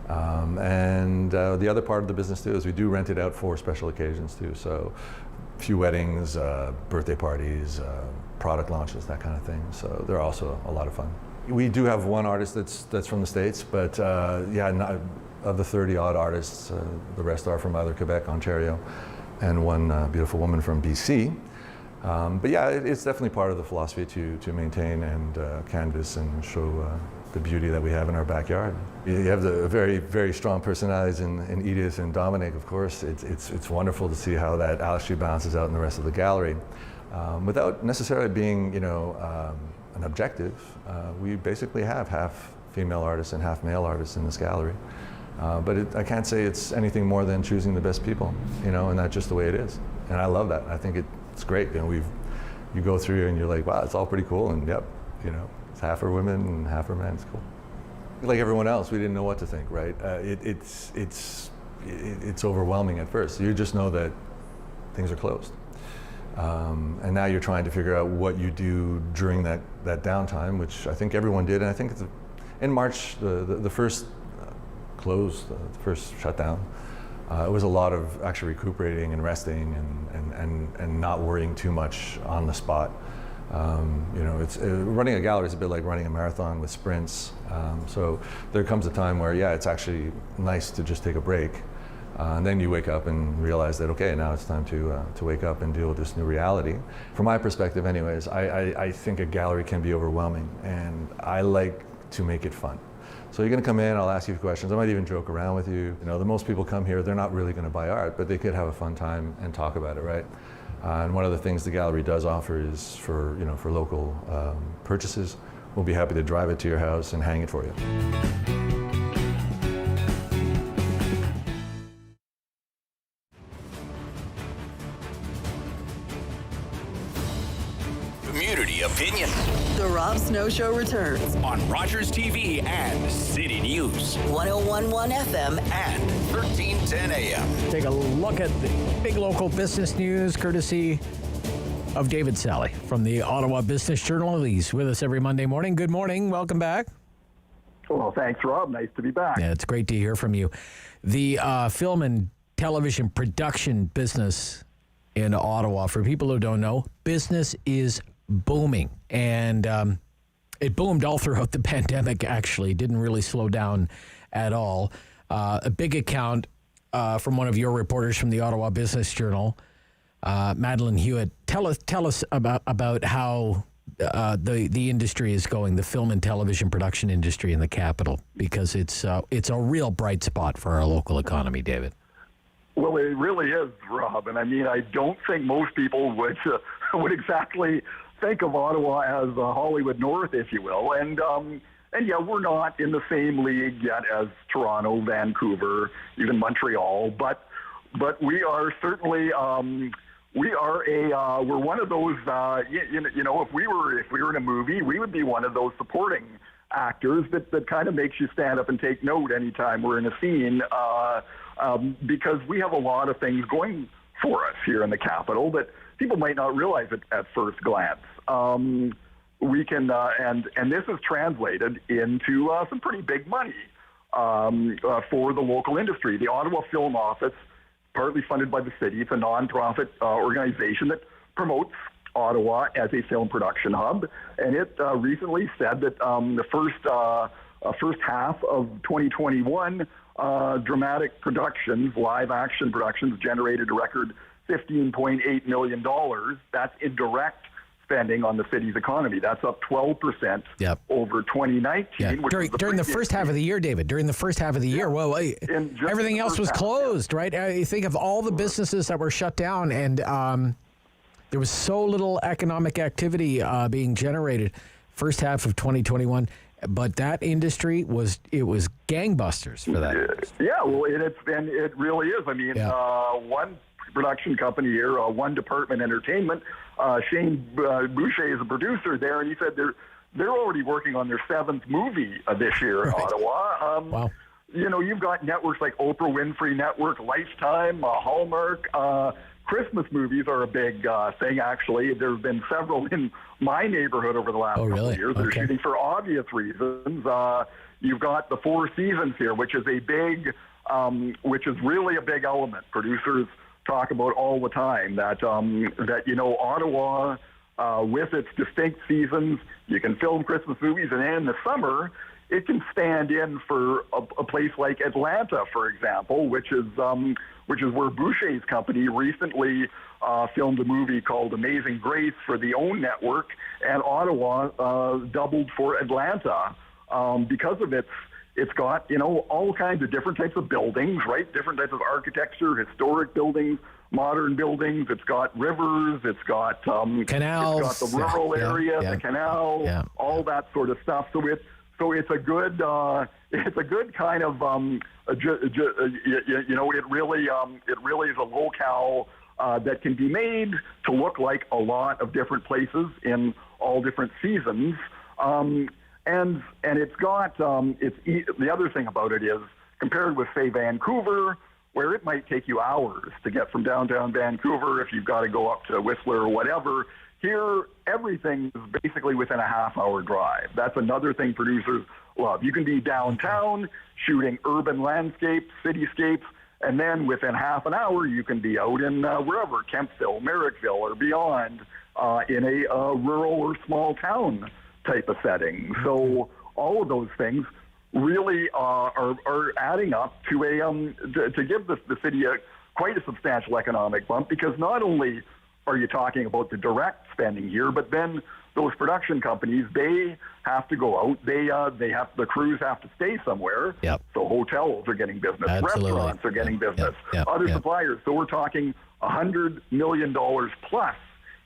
The other part of the business too is we do rent it out for special occasions too. So a few weddings, birthday parties, product launches, that kind of thing. So they're also a lot of fun. We do have one artist that's from the States, but of the 30 odd artists, the rest are from either Quebec, Ontario, and one beautiful woman from BC. It's definitely part of the philosophy to maintain and canvas and show the beauty that we have in our backyard. You have the very, very strong personalities in Edith and Dominic, of course. It's wonderful to see how that actually balances out in the rest of the gallery. Without necessarily being, an objective, we basically have half female artists and half male artists in this gallery. I can't say it's anything more than choosing the best people, and that's just the way it is. And I love that. I think it's great. You go through and you're like, wow, it's all pretty cool. And yep, it's half are women and half are men. It's cool. Like everyone else, we didn't know what to think, right? It's overwhelming at first. You just know that things are closed. And now you're trying to figure out what you do during that downtime, which I think everyone did. And I think in March, the first close, the first shutdown, it was a lot of actually recuperating and resting and not worrying too much on the spot. It's running a gallery is a bit like running a marathon with sprints. So there comes a time where, it's actually nice to just take a break. And then you wake up and realize that, okay, now it's time to wake up and deal with this new reality. From my perspective anyways, I think a gallery can be overwhelming, and I like to make it fun. So you're going to come in, I'll ask you questions, I might even joke around with you. The most people come here, they're not really going to buy art, but they could have a fun time and talk about it, right? And one of the things the gallery does offer is for local purchases, we'll be happy to drive it to your house and hang it for you. Community opinion. The Rob Snow Show returns On Rogers TV and City News. 101.1 FM and 1310 AM. Take a look at the big local business news courtesy of David Sali from the Ottawa Business Journal. He's with us every Monday morning. Good morning. Welcome back. Well, thanks, Rob. Nice to be back. Yeah, it's great to hear from you. The film and television production business in Ottawa, for people who don't know, business is booming. And it boomed all throughout the pandemic, actually. Didn't really slow down at all. A big account from one of your reporters from the Ottawa Business Journal, Madeline Hewitt. Tell us about how the industry is going, the film and television production industry in the capital, because it's a real bright spot for our local economy, David. Well, it really is, Rob. And I mean, I don't think most people would exactly think of Ottawa as Hollywood North, if you will. And yeah, we're not in the same league yet as Toronto, Vancouver, even Montreal, but we are certainly we're one of those if we were in a movie, we would be one of those supporting actors that kind of makes you stand up and take note anytime we're in a scene, because we have a lot of things going for us here in the capital that people might not realize at first glance. We can, and this is translated into some pretty big money for the local industry. The Ottawa Film Office, partly funded by the city, it's a nonprofit organization that promotes Ottawa as a film production hub, and it recently said that the first half of 2021, dramatic productions, live action productions, generated a record $15.8 million. That's indirect spending on the city's economy. That's up 12% over 2019. Yeah. During the first half of the year, David, during the first half of the year, well, everything else was closed, right? You think of all the businesses that were shut down, and there was so little economic activity being generated first half of 2021. But that industry was gangbusters for that. Yeah, well, it really is. I mean, one production company here, One Department Entertainment, Shane Boucher is a producer there, and he said they're already working on their 7th movie this year in Ottawa. Wow. You know, you've got networks like Oprah Winfrey Network, Lifetime, Hallmark. Christmas movies are a big thing, actually. There have been several in my neighborhood over the last couple of years. They're shooting for obvious reasons. You've got the Four Seasons here, which is really a big element. Producers talk about all the time that you know, Ottawa, with its distinct seasons, you can film Christmas movies, and then in the summer, it can stand in for a place like Atlanta, for example, which is where Boucher's company recently filmed a movie called Amazing Grace for the OWN network, and Ottawa doubled for Atlanta because of it's got, you know, all kinds of different types of buildings, right? Different types of architecture, historic buildings, modern buildings. It's got rivers. It's got canals. It's got the rural area, the canal, all that sort of stuff. So it's a good kind of you know, it really is a locale that can be made to look like a lot of different places in all different seasons. And it's got the other thing about it is, compared with, say, Vancouver, where it might take you hours to get from downtown Vancouver if you've got to go up to Whistler or whatever. Here, everything is basically within a half-hour drive. That's another thing producers love. You can be downtown shooting urban landscapes, cityscapes, and then within half an hour, you can be out in wherever, Kempsville, Merrickville, or beyond in a rural or small town type of setting. So all of those things really are adding up to to give the city quite a substantial economic bump, because not only are you talking about the direct spending here, but then those production companies, they have to go out. The crews have to stay somewhere. Yep. So hotels are getting business. Absolutely. Restaurants are getting business. Other suppliers. So we're talking $100 million plus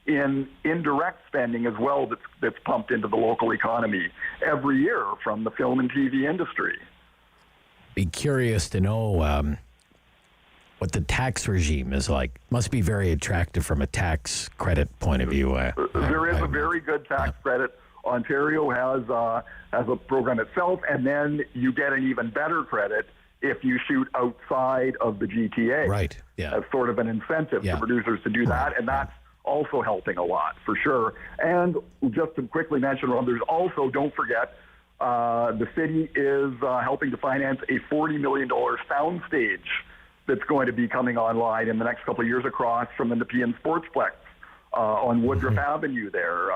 in indirect spending as well that's pumped into the local economy every year from the film and TV industry. Be curious to know what the tax regime is like. Must be very attractive from a tax credit point of view. There is a very good tax credit. Ontario has a program itself, and then you get an even better credit if you shoot outside of the GTA. Right. Yeah. As sort of an incentive to producers to do that, and that's also helping a lot, for sure. And just to quickly mention, Rob, there's also, don't forget, the city is helping to finance a $40 million soundstage that's going to be coming online in the next couple of years across from the Nepean Sportsplex on Woodruff Avenue there.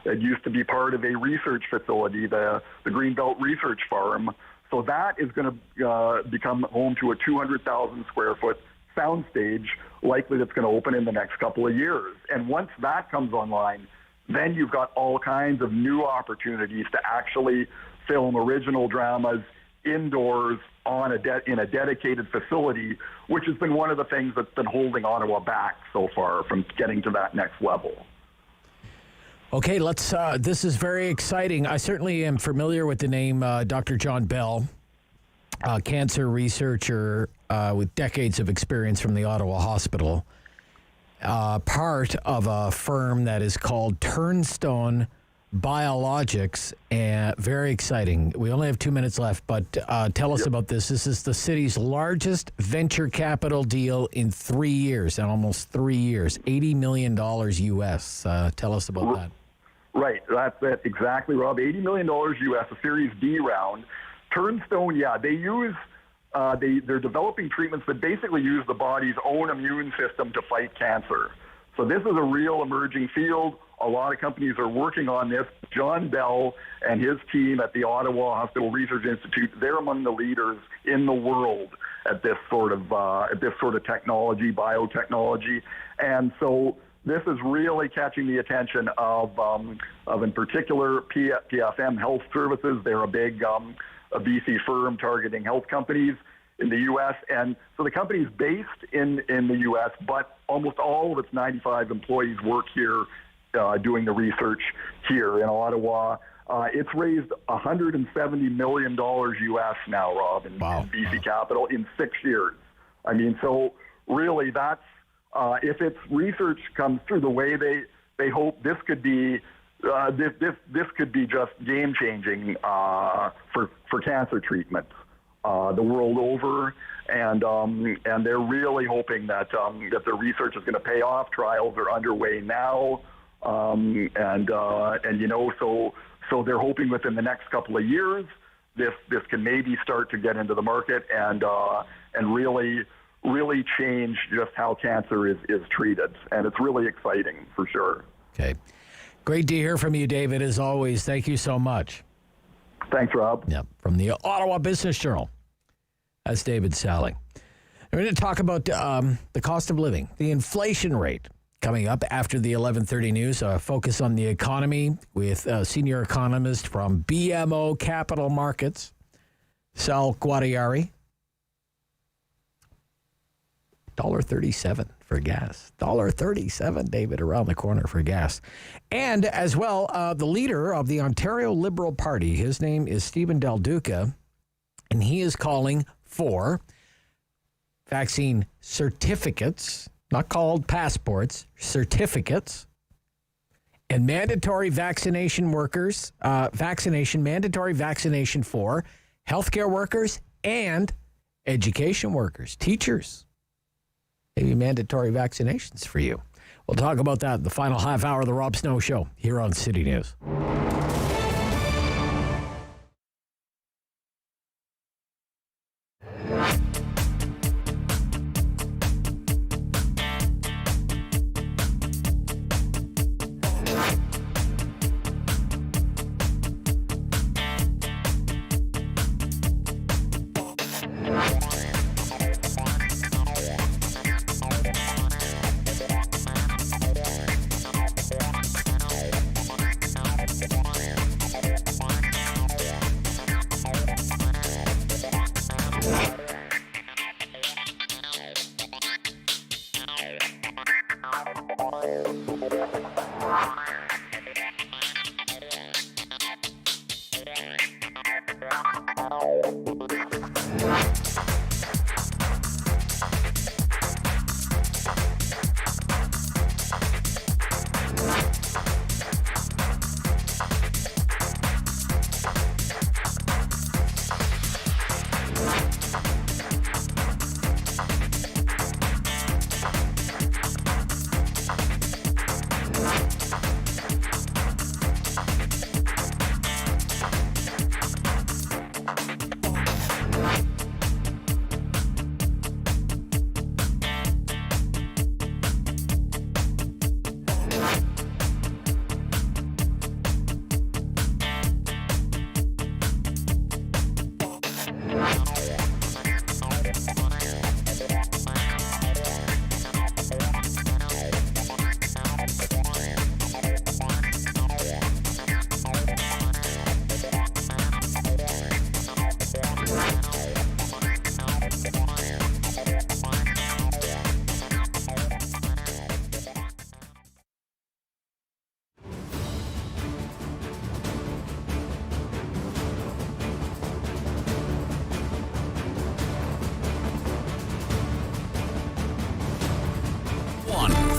It used to be part of a research facility, the Greenbelt Research Farm. So that is going to become home to a 200,000 square foot soundstage, likely that's going to open in the next couple of years. And once that comes online, then you've got all kinds of new opportunities to actually film original dramas indoors in a dedicated facility, which has been one of the things that's been holding Ottawa back so far from getting to that next level. Okay, this is very exciting. I certainly am familiar with the name Dr. John Bell, cancer researcher with decades of experience from the Ottawa Hospital, part of a firm that is called Turnstone Biologics, and very exciting. We only have 2 minutes left, but tell us about this. This is the city's largest venture capital deal in 3 years, in almost 3 years, $80 million US. Tell us about that. Right, that's it, exactly, Rob. $80 million US, a Series D round. Turnstone, they use, they're developing treatments that basically use the body's own immune system to fight cancer. So this is a real emerging field. A lot of companies are working on this. John Bell and his team at the Ottawa Hospital Research Institute, they're among the leaders in the world. at this sort of technology, biotechnology, and so this is really catching the attention of in particular PFM Health Services. They're a big a BC firm targeting health companies in the U.S. And so the company's based in the U.S., but almost all of its 95 employees work here doing the research here in Ottawa. It's raised $170 million U.S. now, Rob, in BC Capital in 6 years. I mean, so really that's, if its research comes through the way they hope, this could be this could be just game-changing for cancer treatment the world over, and they're really hoping that that their research is going to pay off. Trials are underway now, and you know, so they're hoping within the next couple of years this can maybe start to get into the market and really change just how cancer is treated, and it's really exciting for sure. Okay. Great to hear from you, David, as always. Thank you so much. Thanks, Rob. Yep, from the Ottawa Business Journal. That's David Sali. We're going to talk about the cost of living, the inflation rate, coming up after the 11:30 news. Focus on the economy with senior economist from BMO Capital Markets, Sal Guatieri. $1.37 for gas. $1.37, David, around the corner for gas. And as well, the leader of the Ontario Liberal Party, his name is Stephen Del Duca, and he is calling for vaccine certificates, not called passports, certificates, and mandatory vaccination workers, mandatory vaccination for healthcare workers and education workers, teachers. Maybe mandatory vaccinations for you. We'll talk about that in the final half hour of the Rob Snow Show here on City News.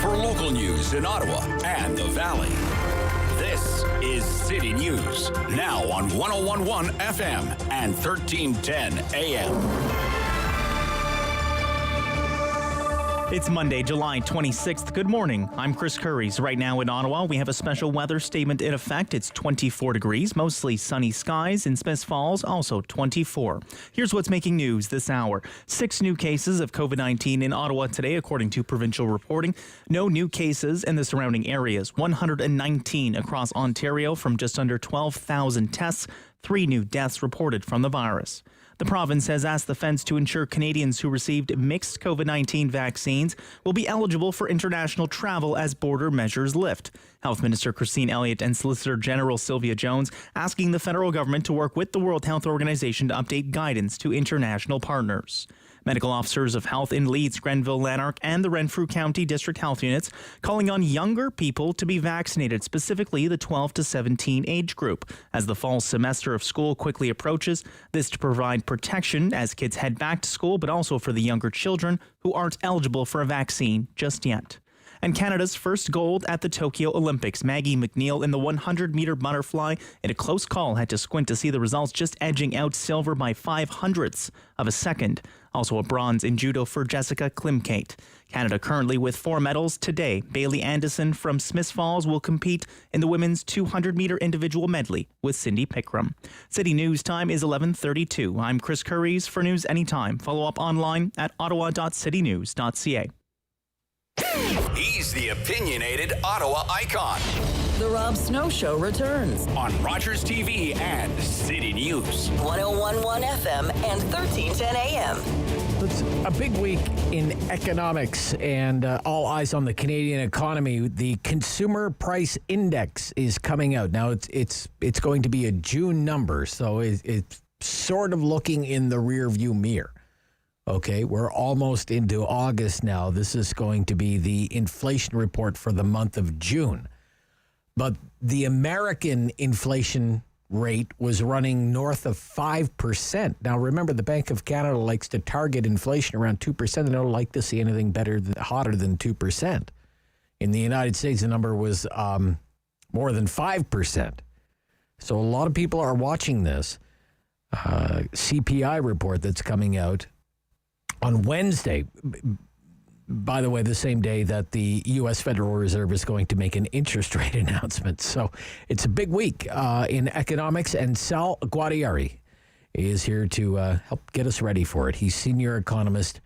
Local news in Ottawa and the Valley. This is City News, now on 101.1 FM and 1310 AM. It's Monday, July 26th. Good morning. I'm Chris Curries. Right now in Ottawa, we have a special weather statement in effect. It's 24 degrees, mostly sunny skies. In Smiths Falls, also 24. Here's what's making news this hour. 6 new cases of COVID-19 in Ottawa today, according to provincial reporting. No new cases in the surrounding areas. 119 across Ontario from just under 12,000 tests. 3 new deaths reported from the virus. The province has asked the feds to ensure Canadians who received mixed COVID-19 vaccines will be eligible for international travel as border measures lift. Health Minister Christine Elliott and Solicitor General Sylvia Jones asking the federal government to work with the World Health Organization to update guidance to international partners. Medical officers of health in Leeds, Grenville, Lanark, and the Renfrew County District Health Units calling on younger people to be vaccinated, specifically the 12 to 17 age group, as the fall semester of school quickly approaches. This to provide protection as kids head back to school, but also for the younger children who aren't eligible for a vaccine just yet. And Canada's first gold at the Tokyo Olympics. Maggie McNeil in the 100-meter butterfly in a close call had to squint to see the results, just edging out silver by 0.05 of a second. Also a bronze in judo for Jessica Klimkate. Canada currently with 4 medals today. Bailey Anderson from Smiths Falls will compete in the women's 200-meter individual medley with Cindy Pickram. City News time is 11:32. I'm Chris Curries for News Anytime. Follow up online at ottawa.citynews.ca. He's the opinionated Ottawa icon. The Rob Snow Show returns on Rogers TV and City News. 101.1 FM and 1310 AM. It's a big week in economics and all eyes on the Canadian economy. The Consumer Price Index is coming out. Now, it's going to be a June number, so it's sort of looking in the rearview mirror. Okay, we're almost into August now. This is going to be the inflation report for the month of June. But the American inflation rate was running north of 5%. Now, remember, the Bank of Canada likes to target inflation around 2%. They don't like to see anything hotter than 2%. In the United States, the number was more than 5%. So a lot of people are watching this CPI report that's coming out on Wednesday, by the way, the same day that the U.S. Federal Reserve is going to make an interest rate announcement. So it's a big week in economics, and Sal Guatieri is here to help get us ready for it. He's senior economist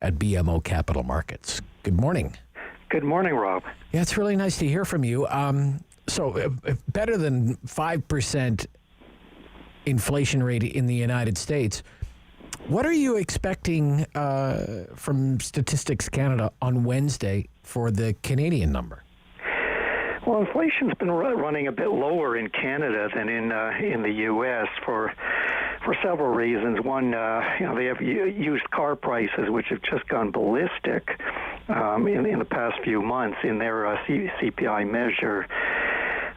at BMO Capital Markets. Good morning. Good morning, Rob. Yeah, it's really nice to hear from you. So better than 5% inflation rate in the United States. What are you expecting from Statistics Canada on Wednesday for the Canadian number? Well, inflation's been running a bit lower in Canada than in the U.S. for several reasons. One, they have used car prices, which have just gone ballistic in the past few months in their CPI measure.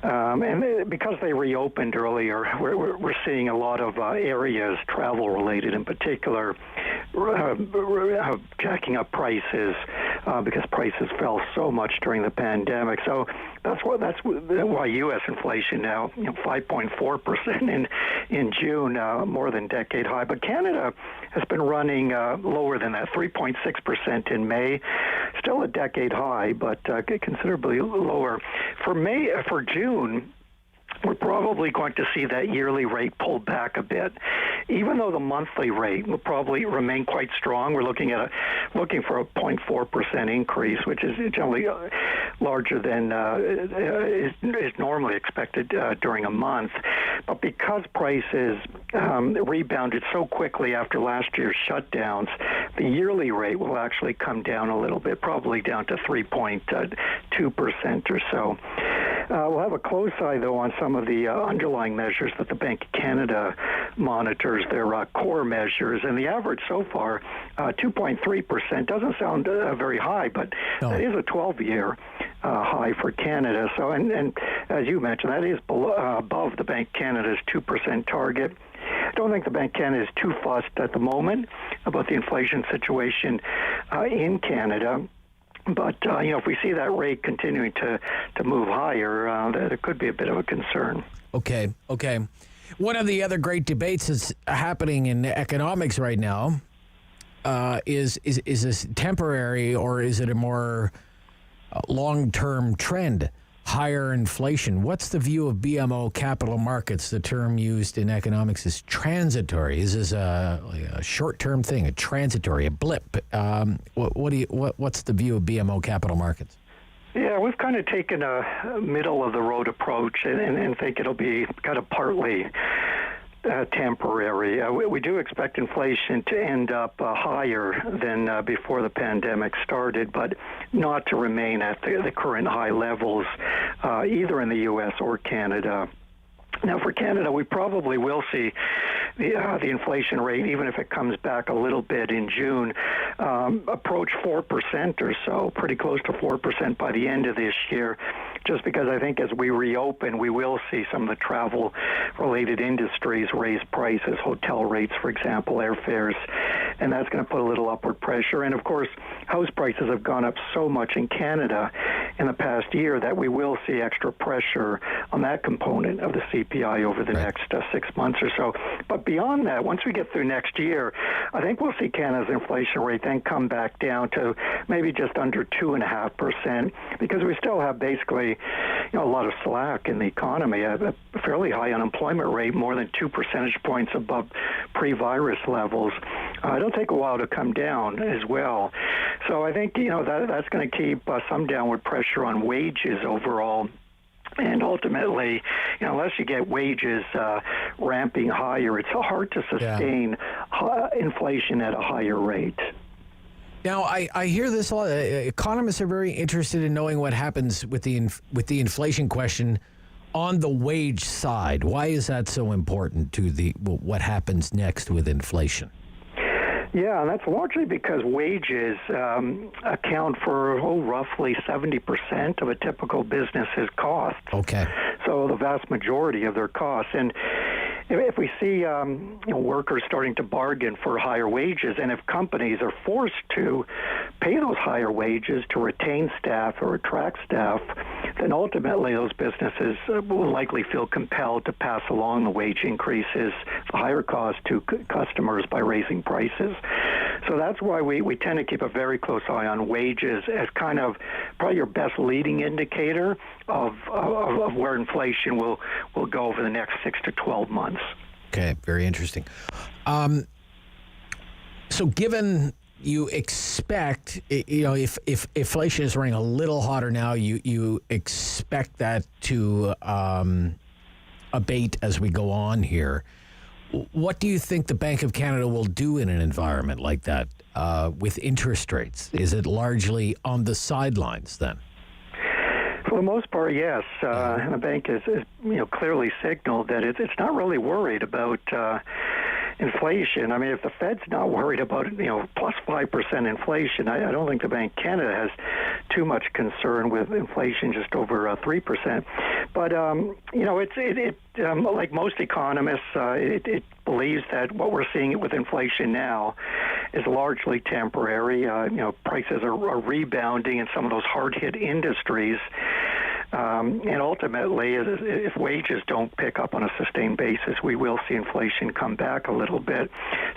And because they reopened earlier, we're seeing a lot of areas, travel-related in particular, jacking up prices because prices fell so much during the pandemic. So that's why U.S. inflation now 5.4% in June, more than decade high. But Canada has been running lower than that, 3.6% in May, still a decade high, but considerably lower. For June, we're probably going to see that yearly rate pull back a bit, even though the monthly rate will probably remain quite strong. We're looking for a 0.4% increase, which is generally larger than is normally expected during a month. But because prices rebounded so quickly after last year's shutdowns, the yearly rate will actually come down a little bit, probably down to 3.2% or so. We'll have a close eye, though, on some of the underlying measures that the Bank of Canada monitors, their core measures. And the average so far, 2.3%, doesn't sound very high, but that is a 12-year high for Canada. So, and as you mentioned, that is above the Bank of Canada's 2% target. I don't think the Bank of Canada is too fussed at the moment about the inflation situation in Canada. But, if we see that rate continuing to move higher, there could be a bit of a concern. Okay. One of the other great debates that's happening in economics right now is this temporary or is it a more long-term trend? Higher inflation. What's the view of BMO Capital Markets? The term used in economics is transitory. Is this a short-term thing, a transitory, a blip? What's the view of BMO Capital Markets? Yeah, we've kind of taken a middle-of-the-road approach and think it'll be kind of partly temporary. We do expect inflation to end up higher than before the pandemic started, but not to remain at the current high levels, either in the U.S. or Canada. Now, for Canada, we probably will see the inflation rate, even if it comes back a little bit in June, approach 4% or so, pretty close to 4% by the end of this year, just because I think as we reopen, we will see some of the travel-related industries raise prices, hotel rates, for example, airfares, and that's going to put a little upward pressure. And, of course, house prices have gone up so much in Canada in the past year that we will see extra pressure on that component of the CPI over the next 6 months or so. But beyond that, once we get through next year, I think we'll see Canada's inflation rate then come back down to maybe just under 2.5%, because we still have basically a lot of slack in the economy, a fairly high unemployment rate, more than 2 percentage points above pre-virus levels. It'll take a while to come down as well. So I think, that's going to keep some downward pressure on wages overall. And ultimately, unless you get wages ramping higher, it's hard to sustain inflation at a higher rate. Now, I hear this a lot. Economists are very interested in knowing what happens with the inflation question on the wage side. Why is that so important to what happens next with inflation? Yeah, that's largely because wages account for roughly 70% of a typical business's costs. Okay. So the vast majority of their costs. And if we see workers starting to bargain for higher wages, and if companies are forced to pay those higher wages to retain staff or attract staff, then ultimately those businesses will likely feel compelled to pass along the wage increases, the higher cost to customers by raising prices. So that's why we tend to keep a very close eye on wages as kind of probably your best leading indicator of where inflation will go over the next 6 to 12 months. Okay, very interesting. So given you expect, if inflation is running a little hotter now, you expect that to abate as we go on here. What do you think the Bank of Canada will do in an environment like that with interest rates? Is it largely on the sidelines then? For the most part, yes. And the bank has clearly signaled that it's not really worried about inflation. I mean, if the Fed's not worried about plus 5% inflation, I don't think the Bank of Canada has too much concern with inflation just over 3%. But like most economists, it believes that what we're seeing with inflation now is largely temporary. Prices are rebounding in some of those hard-hit industries. And ultimately, if wages don't pick up on a sustained basis, we will see inflation come back a little bit.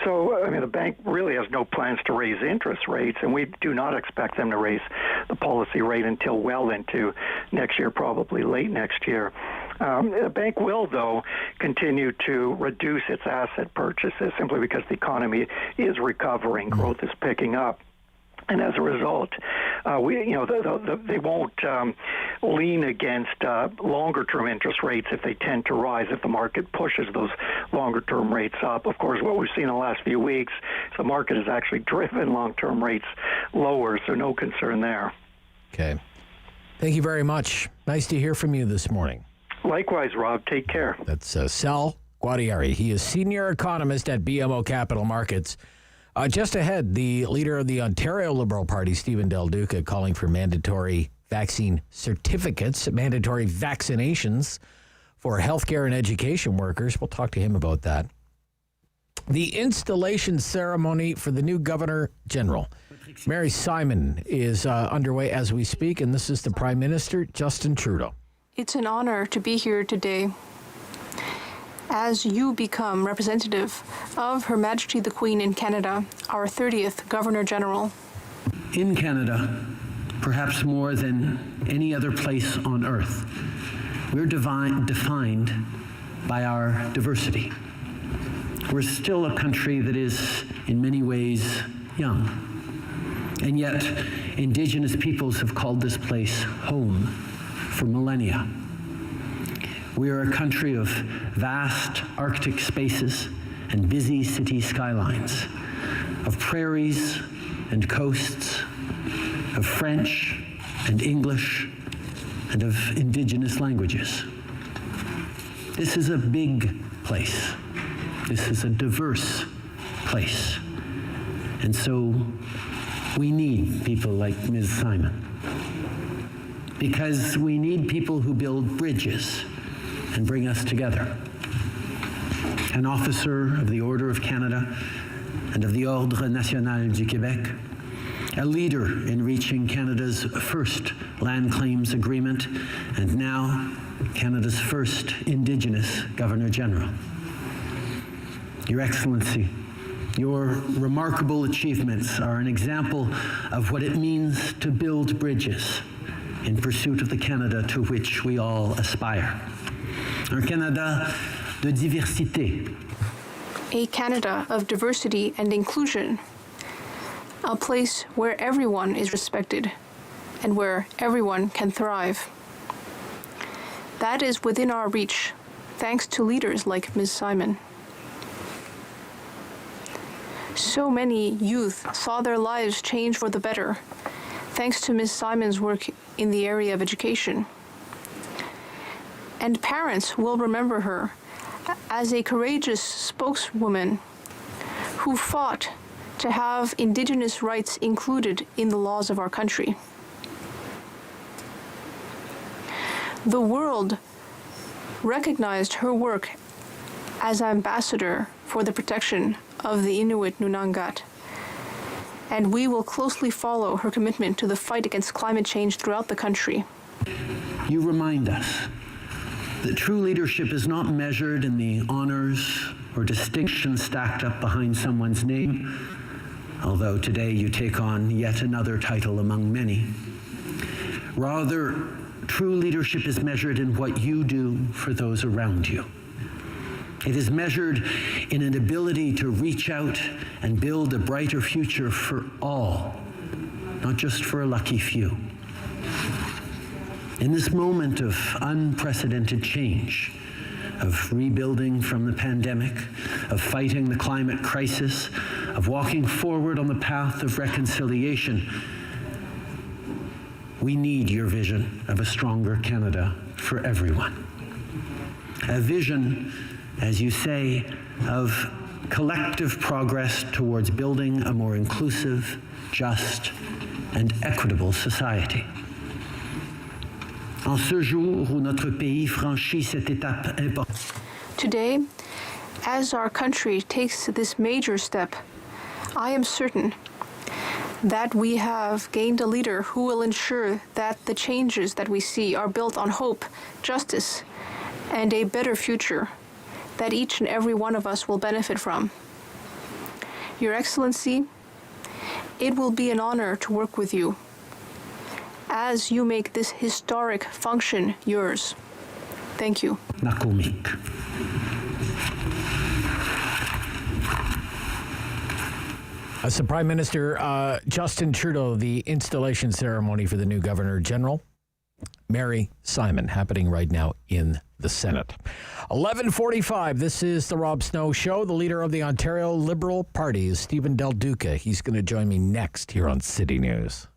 So, the bank really has no plans to raise interest rates, and we do not expect them to raise the policy rate until well into next year, probably late next year. The bank will, though, continue to reduce its asset purchases simply because the economy is recovering, growth is picking up. And as a result, they won't lean against longer-term interest rates if they tend to rise, if the market pushes those longer-term rates up. Of course, what we've seen in the last few weeks, the market has actually driven long-term rates lower, so no concern there. Okay. Thank you very much. Nice to hear from you this morning. Likewise, Rob. Take care. That's Sal Guatieri. He is senior economist at BMO Capital Markets. Just ahead, the leader of the Ontario Liberal Party, Stephen Del Duca, calling for mandatory vaccine certificates, mandatory vaccinations for healthcare and education workers. We'll talk to him about that. The installation ceremony for the new Governor General, Mary Simon, is underway as we speak, and this is the Prime Minister, Justin Trudeau. It's an honor to be here today as you become representative of Her Majesty the Queen in Canada, our 30th Governor General. In Canada, perhaps more than any other place on earth, we're defined by our diversity. We're still a country that is, in many ways, young. And yet, Indigenous peoples have called this place home for millennia. We are a country of vast Arctic spaces and busy city skylines, of prairies and coasts, of French and English, and of indigenous languages. This is a big place. This is a diverse place. And so we need people like Ms. Simon, because we need people who build bridges and bring us together. An officer of the Order of Canada and of the Ordre National du Québec, a leader in reaching Canada's first land claims agreement, and now Canada's first Indigenous Governor General. Your Excellency, your remarkable achievements are an example of what it means to build bridges in pursuit of the Canada to which we all aspire. Un Canada de diversité. A Canada of diversity and inclusion. A place where everyone is respected and where everyone can thrive. That is within our reach, thanks to leaders like Ms. Simon. So many youth saw their lives change for the better, thanks to Ms. Simon's work in the area of education. And parents will remember her as a courageous spokeswoman who fought to have Indigenous rights included in the laws of our country. The world recognized her work as ambassador for the protection of the Inuit Nunangat, and we will closely follow her commitment to the fight against climate change throughout the country. You remind us that true leadership is not measured in the honors or distinctions stacked up behind someone's name, although today you take on yet another title among many. Rather, true leadership is measured in what you do for those around you. It is measured in an ability to reach out and build a brighter future for all, not just for a lucky few. In this moment of unprecedented change, of rebuilding from the pandemic, of fighting the climate crisis, of walking forward on the path of reconciliation, we need your vision of a stronger Canada for everyone. A vision, as you say, of collective progress towards building a more inclusive, just, and equitable society. En ce jour où notre pays franchit cette étape importante. Today, as our country takes this major step, I am certain that we have gained a leader who will ensure that the changes that we see are built on hope, justice, and a better future that each and every one of us will benefit from. Your Excellency, it will be an honor to work with you as you make this historic function yours. Thank you. Nakumik. As the Prime Minister Justin Trudeau, the installation ceremony for the new Governor General, Mary Simon, happening right now in the Senate. 11:45, this is the Rob Snow Show. The leader of the Ontario Liberal Party is Stephen Del Duca. He's going to join me next here on City News.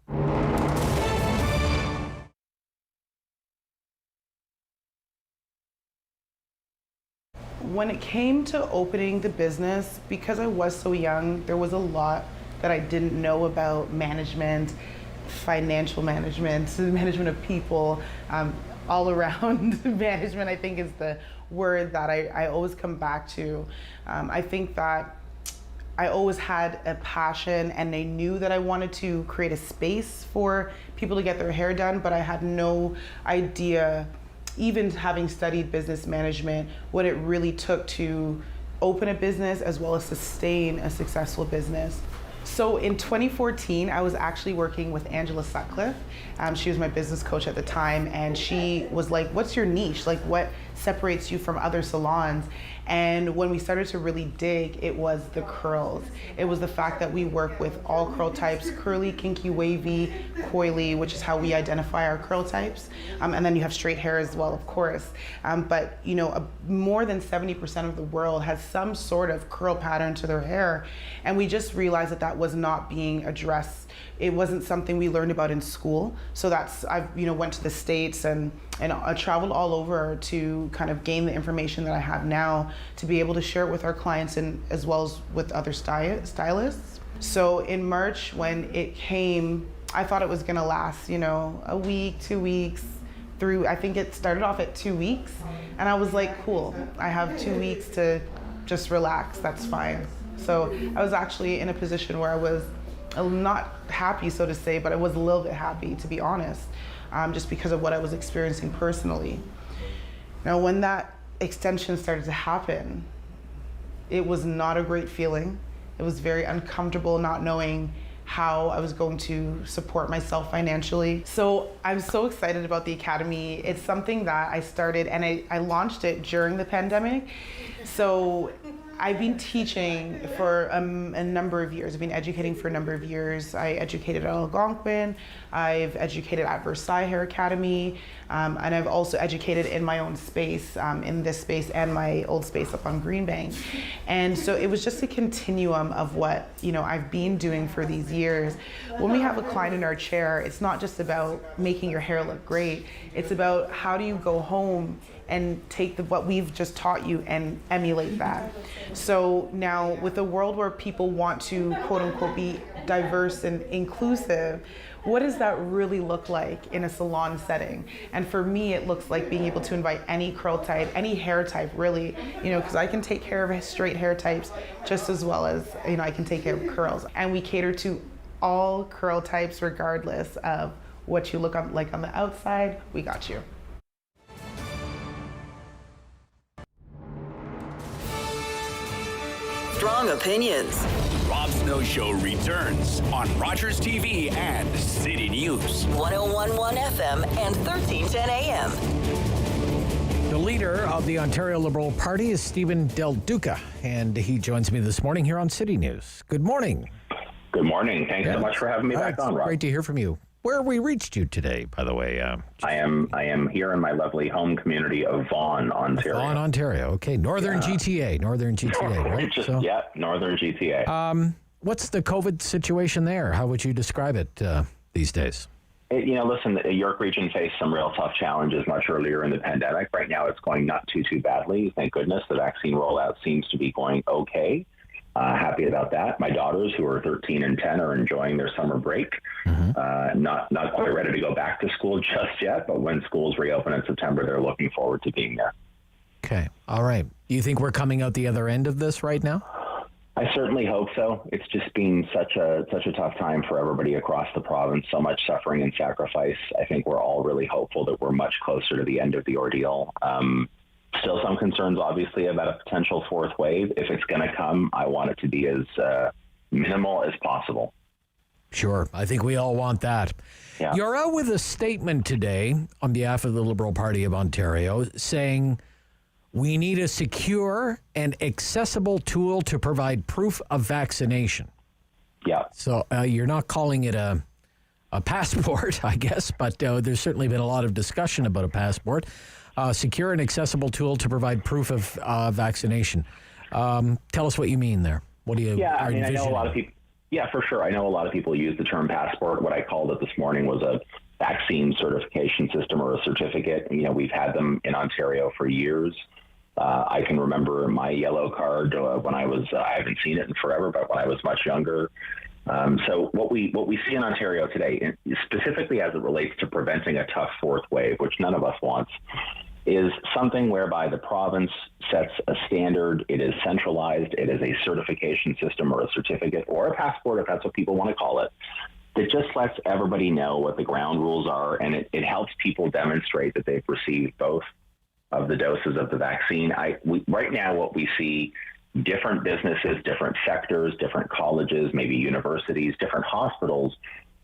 When it came to opening the business, because I was so young, there was a lot that I didn't know about management, financial management, management of people, all around management, I think is the word that I always come back to. I think that I always had a passion and I knew that I wanted to create a space for people to get their hair done, but I had no idea, even having studied business management, what it really took to open a business as well as sustain a successful business. So in 2014, I was actually working with Angela Sutcliffe. She was my business coach at the time, and she was like, what's your niche? Like, what separates you from other salons. And when we started to really dig, it was the curls. It was the fact that we work with all curl types, curly, kinky, wavy, coily, which is how we identify our curl types. And then you have straight hair as well, of course. But more than 70% of the world has some sort of curl pattern to their hair. And we just realized that that was not being addressed. It wasn't something we learned about in school. So I went to the States and I traveled all over to kind of gain the information that I have now to be able to share it with our clients and as well as with other stylists. So in March when it came, I thought it was gonna last, a week, 2 weeks, I think it started off at 2 weeks. And I was like, cool, I have 2 weeks to just relax, that's fine. So I was actually in a position where I was not happy, so to say, but I was a little bit happy, to be honest, just because of what I was experiencing personally. Now, when that extension started to happen, it was not a great feeling. It was very uncomfortable not knowing how I was going to support myself financially. So I'm so excited about the Academy. It's something that I started and I launched it during the pandemic. So I've been teaching for a number of years. I've been educating for a number of years. I educated at Algonquin. I've educated at Versailles Hair Academy. And I've also educated in my own space, in this space and my old space up on Green Bank. And so it was just a continuum of what, I've been doing for these years. When we have a client in our chair, it's not just about making your hair look great. It's about how do you go home and take what we've just taught you and emulate that. So now with a world where people want to quote unquote be diverse and inclusive, what does that really look like in a salon setting? And for me, it looks like being able to invite any curl type, any hair type really, because I can take care of straight hair types just as well as, I can take care of curls. And we cater to all curl types regardless of what you look like on the outside, we got you. Strong opinions. Rob Snow Show returns on Rogers TV and City News. 101.1 FM and 1310 AM. The leader of the Ontario Liberal Party is Stephen Del Duca, and he joins me this morning here on City News. Good morning. Good morning. Thanks so much for having me back on, Rob. Great to hear from you. Where have we reached you today, by the way? I am here in my lovely home community of Vaughan, Ontario. Vaughan, Ontario. Okay, Northern GTA, right? Northern GTA. What's the COVID situation there? How would you describe it these days? Listen, the York region faced some real tough challenges much earlier in the pandemic. Right now, it's going not too badly. Thank goodness. The vaccine rollout seems to be going okay. Happy about that. My daughters, who are 13 and 10, are enjoying their summer break. Not quite ready to go back to school just yet, but when schools reopen in September, they're looking forward to being there. Okay. All right. Do you think we're coming out the other end of this right now? I certainly hope so. It's just been such a tough time for everybody across the province, so much suffering and sacrifice. I think we're all really hopeful that we're much closer to the end of the ordeal. Still some concerns, obviously, about a potential fourth wave. If it's going to come, I want it to be as minimal as possible. Sure. I think we all want that. Yeah. You're out with a statement today on behalf of the Liberal Party of Ontario saying we need a secure and accessible tool to provide proof of vaccination. Yeah. So you're not calling it a passport, I guess, but there's certainly been a lot of discussion about a passport. Secure and accessible tool to provide proof of vaccination. Tell us what you mean there. What do you? Yeah, I know a lot of people. Yeah, for sure. I know a lot of people use the term passport. What I called it this morning was a vaccine certification system or a certificate. We've had them in Ontario for years. I can remember my yellow card when I haven't seen it in forever, but when I was much younger. So what we see in Ontario today, specifically as it relates to preventing a tough fourth wave, which none of us wants, is something whereby the province sets a standard. It is centralized. It is a certification system or a certificate or a passport, if that's what people want to call it, that just lets everybody know what the ground rules are, and it helps people demonstrate that they've received both of the doses of the vaccine. Right now, what we see, different businesses, different sectors, different colleges, maybe universities, different hospitals,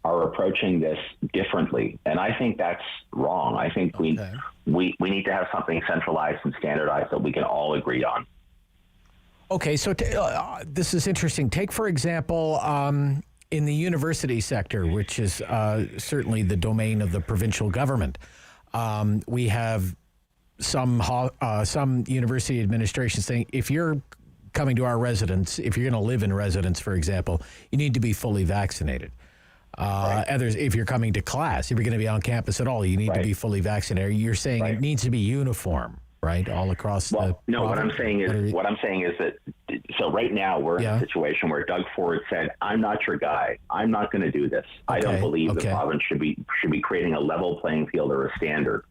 are approaching this differently. And I think that's wrong. I think we need to have something centralized and standardized that we can all agree on. Okay, so this is interesting. Take, for example, in the university sector, which is certainly the domain of the provincial government, we have some university administration saying, if you're coming to our residence, if you're going to live in residence, for example, you need to be fully vaccinated. Others, if you're coming to class, if you're going to be on campus at all, you need to be fully vaccinated. You're saying it needs to be uniform, right, all across the no, province? what I'm saying is that, so right now we're in a situation where Doug Ford said, I'm not your guy. I'm not going to do this. I don't believe the province should be creating a level playing field or a standard.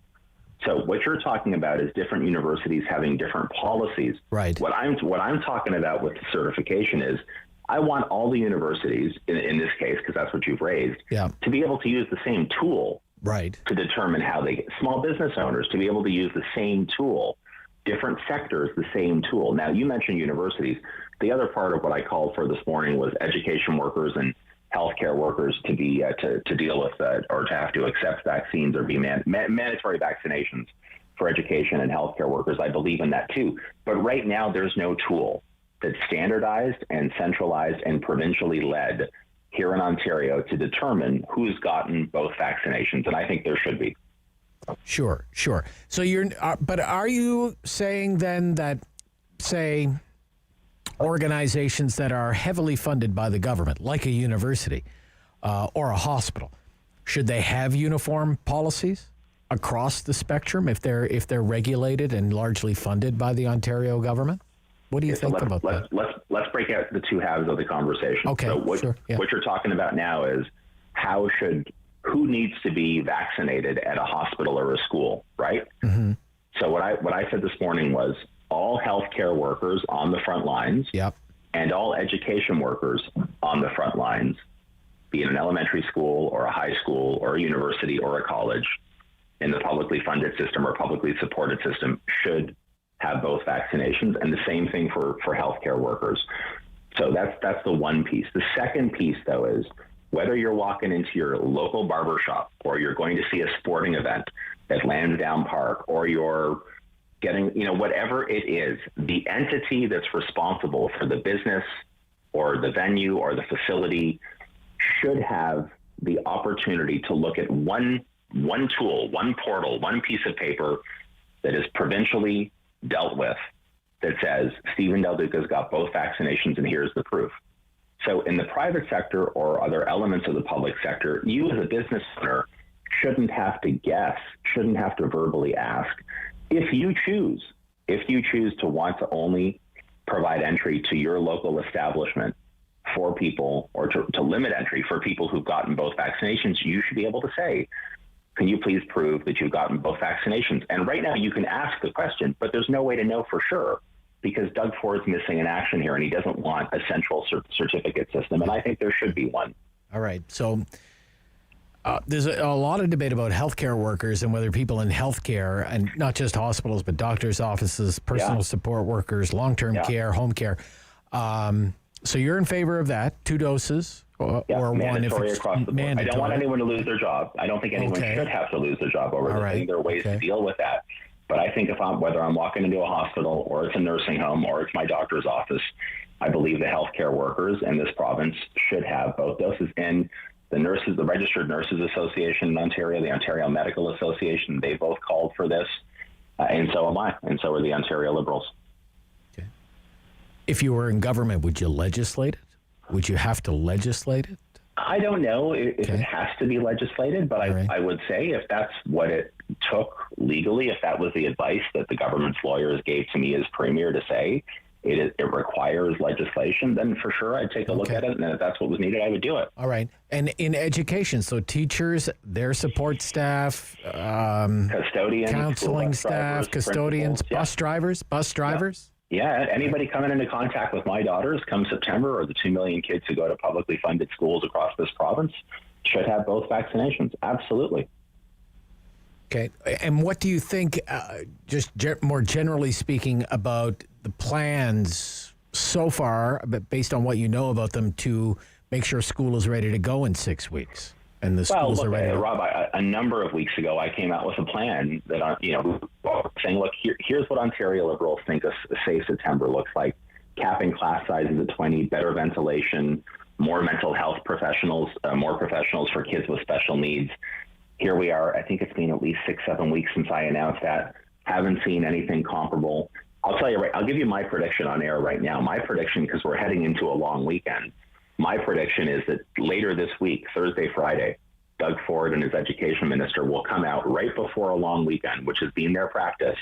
So what you're talking about is different universities having different policies. Right. What I'm talking about with the certification is, I want all the universities, in this case, because that's what you've raised, to be able to use the same tool to determine how they get small business owners to be able to use the same tool, different sectors, the same tool. Now, you mentioned universities. The other part of what I called for this morning was education workers and healthcare workers to be to deal with or to have to accept vaccines or be mandatory vaccinations for education and healthcare workers. I believe in that too. But right now, there's no tool that's standardized and centralized and provincially led here in Ontario to determine who's gotten both vaccinations, and I think there should be. Sure. So but are you saying then that, say, organizations that are heavily funded by the government, like a university or a hospital, should they have uniform policies across the spectrum if they're regulated and largely funded by the Ontario government? What do you think about that? Let's break out the two halves of the conversation. Okay, so what you're talking about now is who needs to be vaccinated at a hospital or a school, right? Mm-hmm. So what I said this morning was all healthcare workers on the front lines and all education workers on the front lines, be it an elementary school or a high school or a university or a college, in the publicly funded system or publicly supported system, should have both vaccinations, and the same thing for healthcare workers. So that's the one piece. The second piece, though, is whether you're walking into your local barbershop or you're going to see a sporting event at Lansdowne Park, or you're getting, whatever it is, the entity that's responsible for the business or the venue or the facility should have the opportunity to look at one tool, one portal, one piece of paper that is provincially dealt with that says Stephen Del Duca's got both vaccinations and here's the proof. So in the private sector or other elements of the public sector, you as a business owner shouldn't have to guess, shouldn't have to verbally ask. If you choose to want to only provide entry to your local establishment for people, or to limit entry for people who've gotten both vaccinations, you should be able to say, can you please prove that you've gotten both vaccinations? And right now you can ask the question, but there's no way to know for sure, because Doug Ford's missing in action here, and he doesn't want a central certificate system, and I think there should be one. All right. So there's a lot of debate about healthcare workers and whether people in healthcare, and not just hospitals, but doctors' offices, personal support workers, long-term care, home care. So you're in favor of that, 2 doses? Or one if it's across the board. mandatory. I don't want anyone to lose their job. I don't think anyone should have to lose their job over this. I think there are ways to deal with that. But I think whether I'm walking into a hospital or it's a nursing home or it's my doctor's office, I believe the healthcare workers in this province should have both doses. And the nurses, the Registered Nurses Association in Ontario, the Ontario Medical Association, they both called for this. And so am I. And so are the Ontario Liberals. Okay. If you were in government, would you legislate it? Would you have to legislate it? I don't know if it has to be legislated, but I would say if that's what it took legally, if that was the advice that the government's lawyers gave to me as premier to say it requires legislation, then for sure I'd take a look at it, and if that's what was needed, I would do it. All right. And in education, so teachers, their support staff, custodians, counseling staff, custodians, bus drivers? Yeah, anybody coming into contact with my daughters come September, or the 2 million kids who go to publicly funded schools across this province, should have both vaccinations. Absolutely. Okay. And what do you think, more generally speaking, about the plans so far, based on what you know about them, to make sure school is ready to go in 6 weeks? And the schools are ready. Rob, a number of weeks ago, I came out with a plan that, saying, look, here's what Ontario Liberals think a safe September looks like. Capping class sizes at 20, better ventilation, more mental health professionals, more professionals for kids with special needs. Here we are. I think it's been at least 6-7 weeks since I announced that. Haven't seen anything comparable. I'll tell you I'll give you my prediction on air right now. My prediction, because we're heading into a long weekend, my prediction is that later this week, Thursday, Friday, Doug Ford and his education minister will come out right before a long weekend, which has been their practice,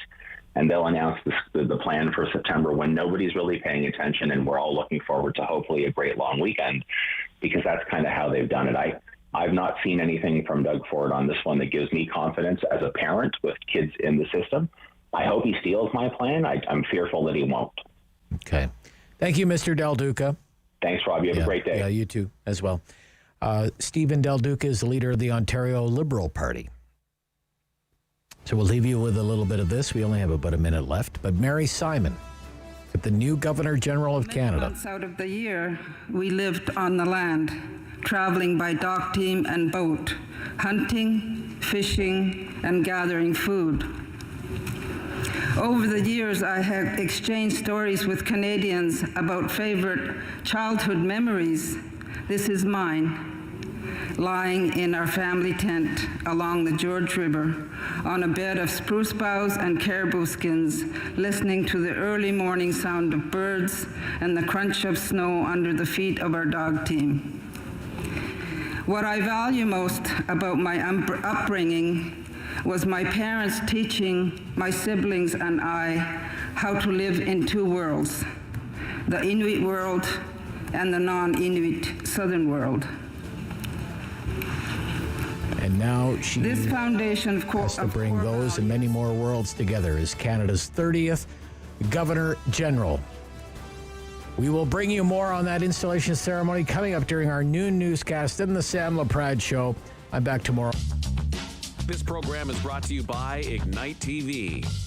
and they'll announce the plan for September when nobody's really paying attention and we're all looking forward to hopefully a great long weekend, because that's kind of how they've done it. I've not seen anything from Doug Ford on this one that gives me confidence as a parent with kids in the system. I hope he steals my plan. I'm fearful that he won't. Okay. Thank you, Mr. Del Duca. Thanks, Rob. You have a great day. Yeah, you too, as well. Stephen Del Duca is the leader of the Ontario Liberal Party. So we'll leave you with a little bit of this. We only have about a minute left. But Mary Simon, the new Governor General of Canada. Months out of the year, we lived on the land, traveling by dog team and boat, hunting, fishing, and gathering food. Over the years, I have exchanged stories with Canadians about favorite childhood memories. This is mine, lying in our family tent along the George River on a bed of spruce boughs and caribou skins, listening to the early morning sound of birds and the crunch of snow under the feet of our dog team. What I value most about my upbringing was my parents teaching my siblings and I how to live in two worlds, the Inuit world and the non-Inuit southern world. And now she this foundation has to bring those and many more worlds together as Canada's 30th Governor General. We will bring you more on that installation ceremony coming up during our noon newscast in the Sam LaPrade Show. I'm back tomorrow. This program is brought to you by Ignite TV.